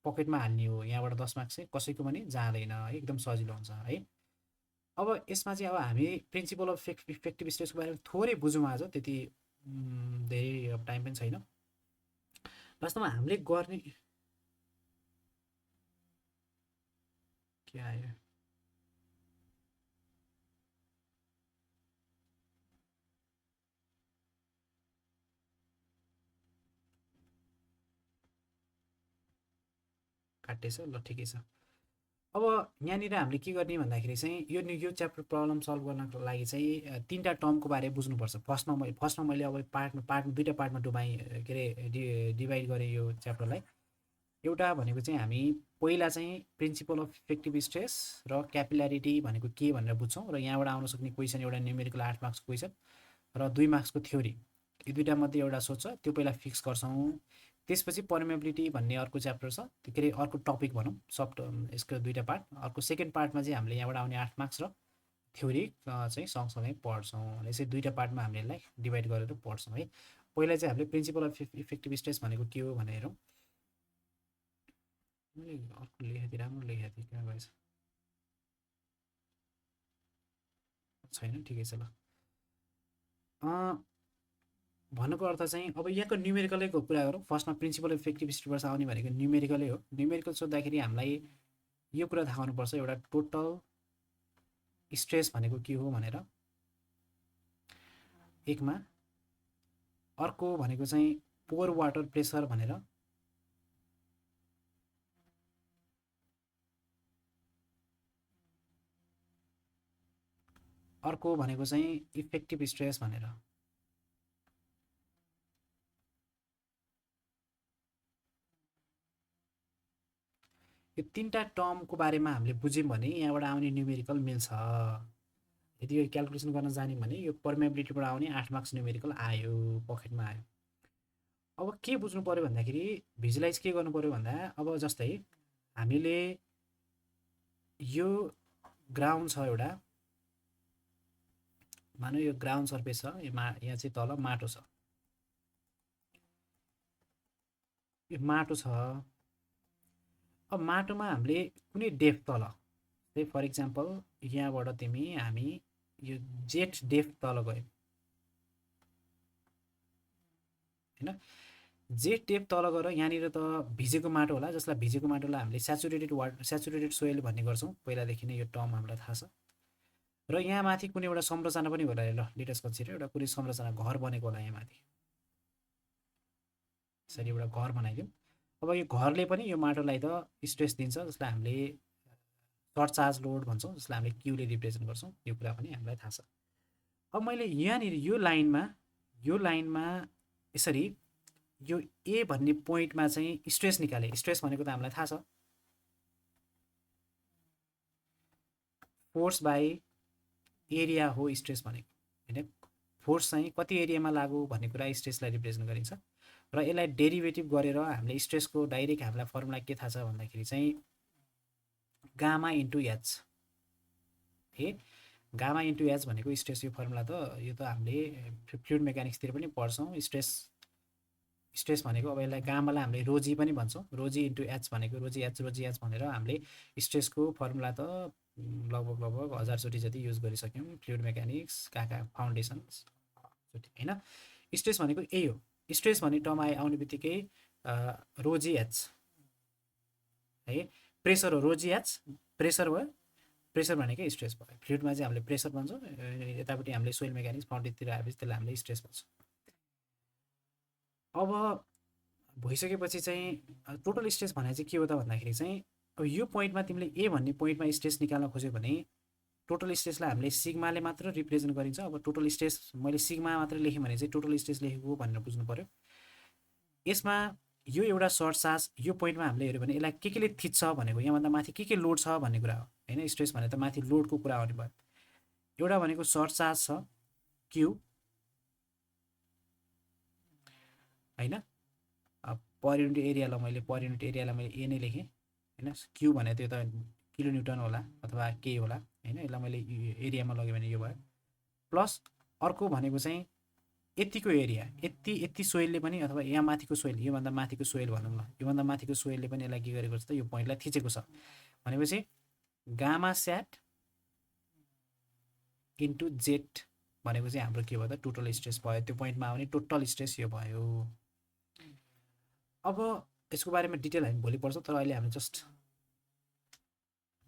पकेटमा हाल्ने हो। यहाँबाट 10 मार्क्स चाहिँ कसैको पनि जाँदैन, एकदम सजिलो हुन्छ है। अब यसमा चाहिँ अब हामी प्रिन्सिपल अफ इफेक्टिभ स्ट्रेसको बारेमा थोरै बुझौँ आज, त्यति धेरै अब टाइम पनि छैन। वास्तवमा हामीले गर्ने के आयो, काटेछ ल ठिकै छ। अब यहाँनिर हामीले के गर्ने भन्दाखेरि चाहिँ यो च्याप्टर प्रब्लम सल्भ गर्नको लागि चाहिँ 3टा टर्मको बारे बुझ्नुपर्छ। फर्स्टमा मैले अब दुईटा पार्टमा के अरे डिभाइड गरेँ यो च्याप्टरलाई। एउटा भनेको चाहिँ हामी पहिला चाहिँ प्रिन्सिपल अफ इफेक्टिभ स्ट्रेस र क्यापिल्यारिटी भनेको के भनेर बुझ्छौँ। र यहाँबाट आउन सक्ने क्वेसन एउटा न्युमेरिकल 8 मार्क्सको क्वेसन र 2 मार्क्सको थ्योरी, यो दुईटा मध्ये एउटा सोध्छ, त्यो पहिला फिक्स गर्छौँ। त्यसपछि पर्मिएबिलिटी भन्ने अर्को च्याप्टर छ, के अरे अर्को टपिक भनौँ, यसको दुईटा पार्ट। अर्को सेकेन्ड पार्टमा चाहिँ हामीले यहाँबाट आउने 8 मार्क्स र थ्योरी चाहिँ सँगसँगै पढ्छौँ। यसरी दुईटा पार्टमा हामीले यसलाई डिभाइड गरेर पढ्छौँ है। पहिला चाहिँ हामीले प्रिन्सिपल अफ इफेक्टिभ स्ट्रेस भनेको के हो भनेर हेरौँ। मैले अर्को लेखेको थिएँ, राम्रो लेखेको थिएँ, कहाँ गएछ, छैन, ठिकै छ ल। भन्नुको अर्थ चाहिँ अब यहाँको न्युमेरिकलैको कुरा गरौँ। फर्स्टमा प्रिन्सिपल अफ इफेक्टिभ स्ट्रेस आउने भनेको न्युमेरिकलै हो। न्युमेरिकल सोद्धाखेरि हामीलाई यो कुरा थाहा हुनुपर्छ, एउटा टोटल स्ट्रेस भनेको के हो भनेर एकमा, अर्को भनेको चाहिँ पोर वाटर प्रेसर भनेर, अर्को भनेको चाहिँ इफेक्टिभ स्ट्रेस भनेर। यो 3टा टर्मको बारेमा हामीले बुझ्यौँ भने यहाँबाट आउने न्युमेरिकल मिल्छ। यदि यो क्याल्कुलेसन गर्न जान्यौँ भने यो पर्मेबिलिटीबाट आउने 8 मार्क्स न्युमेरिकल आयो, पकेटमा आयो। अब के बुझ्नु पर्यो भन्दाखेरि भिजुलाइज के गर्नु पर्यो भन्दा अब जस्तै हामीले यो ग्राउन्ड छ एउटा, मानौ यो ग्राउन्ड सर्फेस छ, यहाँ चाहिँ तल माटो छ, यो माटो छ। अब माटोमा हामीले कुनै डेप्थ तल, त्यही फर इक्जाम्पल यहाँबाट हामी यो जेट डेप्थ तल गयौँ हैन, जेट डेप्थ तल गएर यहाँनिर त भिजेको माटो होला, जसलाई भिजेको माटोलाई हामीले स्याचुरेटेड सोइल भन्ने गर्छौँ, पहिलादेखि नै यो टर्म हामीलाई थाहा छ। र यहाँ माथि कुनै एउटा संरचना पनि होला, ल लेटेस्ट कन्सिडर एउटा कुनै संरचना घर बनेको होला यहाँ माथि, यसरी एउटा घर बनाइदिउँ। अब यो घरले पनि यो माटोलाई त स्ट्रेस दिन्छ, जसलाई हामीले सर्ट चार्ज लोड भन्छौँ, जसलाई हामीले क्यूले रिप्रेजेन्ट गर्छौँ, यो कुरा पनि हामीलाई थाहा छ। अब मैले यहाँनिर यो लाइनमा यसरी यो ए भन्ने पोइन्टमा चाहिँ स्ट्रेस निकाले। स्ट्रेस भनेको त हामीलाई थाहा छ, फोर्स बाई एरिया हो स्ट्रेस भनेको हैन। फोर्स चाहिँ कति एरियामा लागु भन्ने कुरा स्ट्रेसलाई रिप्रेजेन्ट गरिन्छ। र यसलाई डेरिभेटिभ गरेर हामीले स्ट्रेसको डाइरेक्ट हामीलाई फर्मुला के थाहा छ भन्दाखेरि चाहिँ गामा इन्टु एच है। गामा इन्टु एच भनेको स्ट्रेस, यो फर्मुला त यो त हामीले फ्लुइड मेकानिक्सतिर पनि पढ्छौँ। स्ट्रेस भनेको अब यसलाई गामालाई हामीले रोजी पनि भन्छौँ, रोजी इन्टु एच भनेको रोजी एच भनेर हामीले स्ट्रेसको फर्मुला त लगभग 1000 चोटि जति युज गरिसक्यौँ फ्लुइड मेकानिक्स कहाँ फाउन्डेसन्स हैन। स्ट्रेस भनेको यही हो। स्ट्रेस भन्ने टर्म आउने बित्तिकै रोजी एच है, प्रेसर हो रोजी एच, प्रेसर भयो, प्रेसर भनेकै स्ट्रेस भयो। फ्लुइडमा चाहिँ हामीले प्रेसर भन्छौँ, यतापट्टि हामीले सोइल मेकानिक्स फाउन्डेसनतिर आएपछि त्यसलाई हामीले स्ट्रेस भन्छौँ। अब भइसकेपछि चाहिँ टोटल स्ट्रेस भने चाहिँ के हो त भन्दाखेरि चाहिँ अब यो पोइन्टमा तिमीले ए भन्ने पोइन्टमा स्ट्रेस निकाल्न खोज्यो भने टोटल स्ट्रेसलाई हामीले सिग्माले मात्र रिप्रेजेन्ट गरिन्छ। अब टोटल स्ट्रेस मैले सिग्मा मात्र लेखेँ भने चाहिँ टोटल स्ट्रेस लेखेको भनेर बुझ्नु पर्यो। यसमा यो एउटा सर्ट चार्ज यो पोइन्टमा हामीले हेऱ्यो भने यसलाई केले थिच्छ भनेको, यहाँभन्दा माथि के लोड छ भन्ने कुरा हो हैन। स्ट्रेस भने त माथि लोडको कुरा आउने भयो। एउटा भनेको सर्ट चार्ज छ क्यू हैन, पर युनिट एरियालाई मैले ए नै लेखेँ हैन। क्यू भने त्यो त किलो न्युटन होला अथवा के होला हैन, यसलाई मैले एरियामा लगेँ भने यो भयो। प्लस अर्को भनेको चाहिँ यतिको एरिया, यति सोइलले पनि अथवा यहाँ माथिको सोइल, योभन्दा माथिको सोइल भनौँ न, योभन्दा माथिको सोइलले पनि यसलाई के गरेको छ त यो पोइन्टलाई थिचेको छ भनेपछि गामा स्याट इन्टु जेट भनेको चाहिँ हाम्रो के भयो त टोटल स्ट्रेस भयो। त्यो पोइन्टमा आउने टोटल स्ट्रेस यो भयो। अब यसको बारेमा डिटेल हामी भोलि पढ्छौँ, तर अहिले हामी जस्ट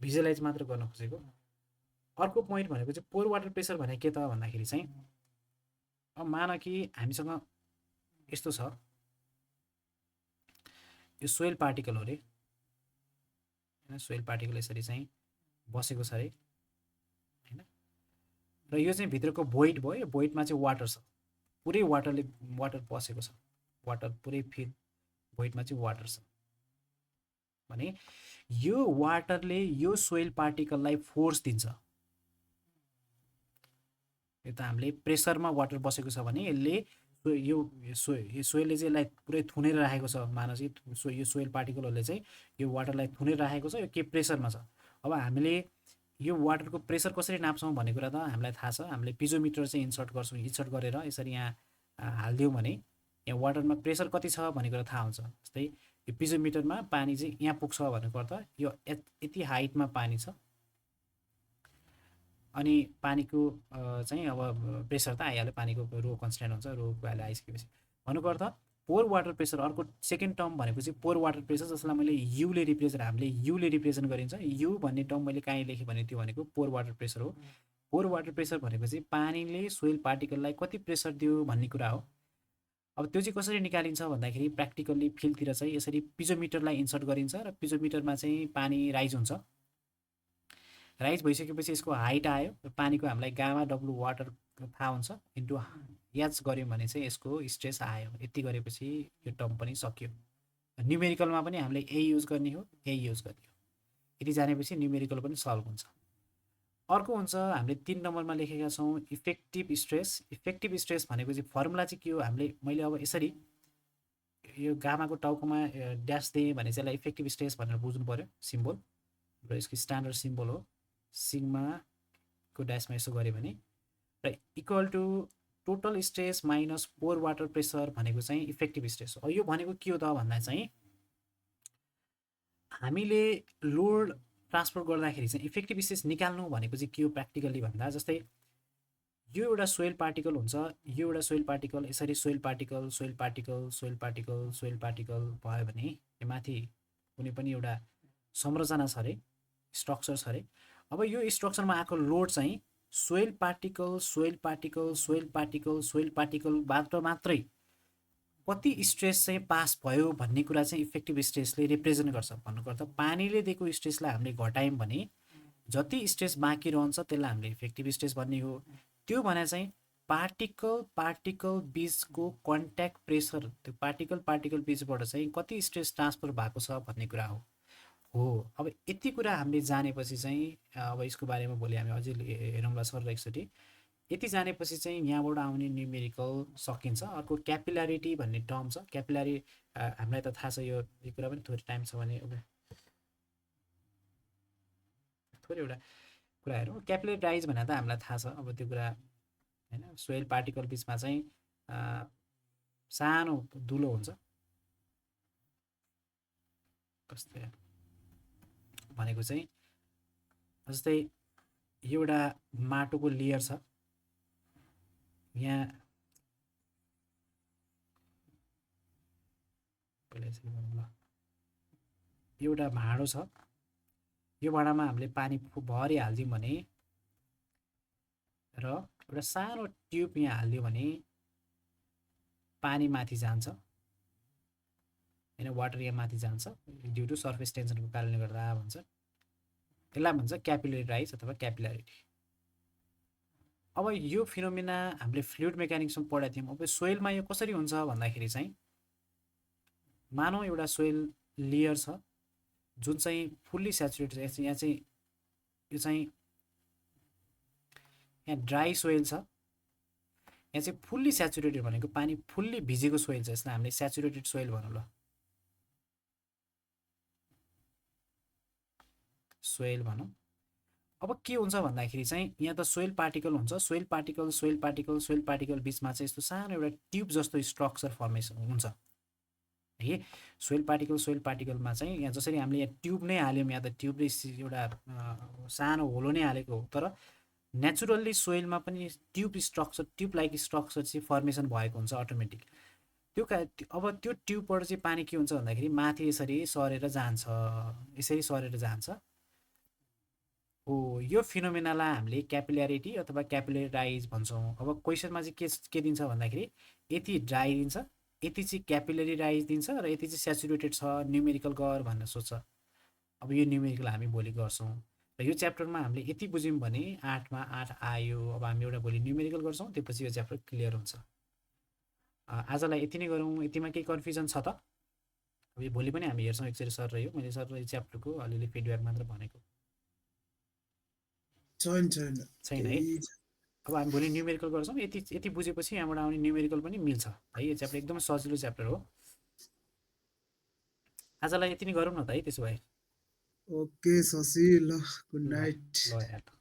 भिजुअलाइज मात्र गर्न खोजेको। अर्को पोइन्ट भनेको चाहिँ पोर वाटर प्रेसर भने के त भन्दाखेरि चाहिँ अब मान कि हामीसँग यस्तो छ, यो सोइल पार्टिकल हो अरे हैन, सोइल पार्टिकल यसरी चाहिँ बसेको छ अरे हैन। र यो चाहिँ भित्रको भोइड भयो, यो भोइडमा चाहिँ वाटर छ, पुरै वाटर बसेको छ, वाटर पुरै फिल भोइडमा चाहिँ वाटर छ भने यो वाटरले यो सोइल पार्टिकललाई फोर्स दिन्छ। यो त हामीले प्रेसरमा वाटर बसेको छ भने यसले यो सोइलले चाहिँ यसलाई पुरै थुनेर राखेको छ। मानौ चाहिँ यो सोइल पार्टिकलहरूले चाहिँ यो वाटरलाई थुनेर राखेको छ, यो के प्रेसरमा छ। अब हामीले यो वाटरको प्रेसर कसरी नाप्छौँ भन्ने कुरा त हामीलाई थाहा छ। हामीले पिजोमिटर चाहिँ इन्सर्ट गरेर यसरी यहाँ हालिदिउँ भने यहाँ वाटरमा प्रेसर कति छ भन्ने कुरा थाहा हुन्छ। जस्तै यो पिजोमिटरमा पानी चाहिँ यहाँ पुग्छ भनेको अर्थ यो यति हाइटमा पानी छ अनि पानीको चाहिँ अब प्रेसर त आइहाल्यो, पानीको रो कन्स्ट्यान्ट हुन्छ, रो भ्यालु आइसकेपछि भनेको अर्थ पोर वाटर प्रेसर। अर्को सेकेन्ड टर्म भनेको चाहिँ पोर वाटर प्रेसर, जसलाई मैले हामीले युले रिप्रेजेन्ट गरिन्छ। यु भन्ने टर्म मैले कहीँ लेखेँ भने त्यो भनेको पोर वाटर प्रेसर हो। पोर वाटर प्रेसर भनेको चाहिँ पानीले सोइल पार्टिकललाई कति प्रेसर दियो भन्ने कुरा हो। अब त्यो चाहिँ कसरी निकालिन्छ भन्दाखेरि प्र्याक्टिकल्ली फिल्डतिर चाहिँ यसरी पिजोमिटरलाई इन्सर्ट गरिन्छ र पिजोमिटरमा चाहिँ पानी राइज हुन्छ। राइज भइसकेपछि यसको हाइट आयो, पानीको हामीलाई गामा डब्लु वाटर थाहा हुन्छ इन्टु एच गऱ्यौँ भने चाहिँ यसको स्ट्रेस आयो। यति गरेपछि यो टर्म पनि सकियो। न्युमेरिकलमा पनि हामीले ए युज गर्ने हो, ए युज गर्ने हो। यति जानेपछि न्युमेरिकल पनि सल्भ हुन्छ। अर्को हुन्छ हामीले 3 नम्बरमा लेखेका छौँ इफेक्टिभ स्ट्रेस। इफेक्टिभ स्ट्रेस भनेको चाहिँ फर्मुला चाहिँ के हो, मैले अब यसरी यो गामाको टाउकोमा ड्यास दिएँ भने चाहिँ यसलाई इफेक्टिभ स्ट्रेस भनेर बुझ्नु पर्यो सिम्बल, र यसको स्ट्यान्डर्ड सिम्बल हो सिग्माको ड्यासमा यसो गऱ्यो भने, र equal to total stress minus pore water pressure भनेको चाहिँ इफेक्टिभ स्ट्रेस हो। यो भनेको के हो त भन्दा चाहिँ हामीले लोड ट्रान्सफर गर्दाखेरि चाहिँ इफेक्टिभ स्ट्रेस निकाल्नु भनेको चाहिँ के हो प्र्याक्टिकली भन्दा, जस्तै यो एउटा सोइल पार्टिकल हुन्छ, यो एउटा सोइल पार्टिकल, यसरी soil particle soil particle soil particle soil particle भयो भने यो माथि कुनै पनि एउटा संरचना छ अरे, स्ट्रक्चर छ अरे। अब यो स्ट्रक्चरमा आएको लोड चाहिँ soil particle soil particle soil particle soil पार्टिकलबाट मात्रै कति स्ट्रेस चाहिँ पास भयो भन्ने कुरा चाहिँ इफेक्टिभ स्ट्रेसले रिप्रेजेन्ट गर्छ। भन्नुपर्दा पानीले दिएको स्ट्रेसलाई हामीले घटायौँ भने जति स्ट्रेस बाँकी रहन्छ त्यसलाई हामीले इफेक्टिभ स्ट्रेस भन्ने हो। त्यो भने चाहिँ पार्टिकल पार्टिकल बिचको कन्ट्याक्ट प्रेसर, त्यो पार्टिकल बिचबाट चाहिँ कति स्ट्रेस ट्रान्सफर भएको छ भन्ने कुरा हो। अब यति कुरा हामीले जानेपछि चाहिँ अब यसको बारेमा भोलि हामी अझै हेरौँला सर एकचोटि। यति जानेपछि चाहिँ यहाँबाट आउने न्युमेरिकल सकिन्छ। अर्को क्यापिलारिटी भन्ने टर्म छ। क्यापिलारी हामीलाई त थाहा छ, यो कुरा पनि थोरै टाइम छ भने अब थोरै एउटा कुरा हेरौँ। क्यापिलारी राइज भनेर त हामीलाई थाहा छ, अब त्यो कुरा होइन। सोइल पार्टिकल बिचमा चाहिँ सानो दुलो हुन्छ, कस्तो भनेको चाहिँ जस्तै एउटा माटोको लेयर छ, यहाँ पहिला यसरी गरौँ ल। एउटा भाँडो छ, यो भाँडामा हामीले पानी भरि हालिदियौँ भने र एउटा सानो ट्युब यहाँ हालिदियो भने पानी माथि जान्छ होइन, वाटर यहाँ माथि जान्छ ड्यु टु सर्फेस टेन्सनको कारणले गर्दा भन्छ। त्यसलाई भन्छ क्यापिलरी राइज अथवा क्यापिलारिटी। अब यो फिनोमिना हामीले फ्लुइड मेकानिक्समा पढाएको थियौँ। अब सोइलमा यो कसरी हुन्छ भन्दाखेरि चाहिँ मानौँ एउटा सोइल लेयर छ जुन चाहिँ फुल्ली सेचुरेटेड छ। यहाँ चाहिँ यो चाहिँ यहाँ ड्राई सोइल छ, यहाँ चाहिँ फुल्ली सेचुरेटेड भनेको पानी फुल्ली भिजेको सोइल छ, यसलाई हामीले सेचुरेटेड सोइल भनौँ ल, सोइल भनौँ। अब के हुन्छ भन्दाखेरि चाहिँ यहाँ त सोइल पार्टिकल हुन्छ, soil particle soil particle soil particle बिचमा चाहिँ यस्तो सानो एउटा ट्युब जस्तो स्ट्रक्चर फर्मेसन हुन्छ है। सोइल पार्टिकलमा चाहिँ यहाँ जसरी हामीले यहाँ ट्युब नै हाल्यौँ, यहाँ त ट्युबले एउटा सानो होलो नै हालेको हो, तर नेचुरल्ली सोइलमा पनि ट्युब लाइक स्ट्रक्चर चाहिँ फर्मेसन भएको हुन्छ अटोमेटिक। अब त्यो ट्युबबाट चाहिँ पानी के हुन्छ भन्दाखेरि माथि यसरी सरेर जान्छ, यसरी सरेर जान्छ। यो फिनोमिनालाई हामीले क्यापिल्यारिटी अथवा क्यापिलरी राइज भन्छौँ। अब क्वेसनमा चाहिँ के दिन्छ भन्दाखेरि यति ड्राई दिन्छ, यति चाहिँ क्यापिलरी राइज दिन्छ र यति चाहिँ सेचुरेटेड छ, न्युमेरिकल गर भनेर सोध्छ। अब यो न्युमेरिकल हामी भोलि गर्छौँ र यो च्याप्टरमा हामीले यति बुझ्यौँ भने 8मा 8 आयो। अब हामी एउटा भोलि न्युमेरिकल गर्छौँ, त्यसपछि यो च्याप्टर क्लियर हुन्छ। आजलाई यति नै गरौँ। यतिमा केही कन्फ्युजन छ त? अब यो भोलि पनि हामी हेर्छौँ एकचोटि सर र मैले सर यो च्याप्टरको अलिअलि फिडब्याक मात्र भनेको छैन है। अब हामी भोलि न्युमेरिकल गर्छौँ। यति बुझेपछि यहाँबाट आउने न्युमेरिकल पनि मिल्छ है। यो च्याप्टर एकदमै सजिलो च्याप्टर हो। आजलाई यति नै गरौँ न त है त्यसो भए। ओके शशी, ल गुड नाइट। ल यार।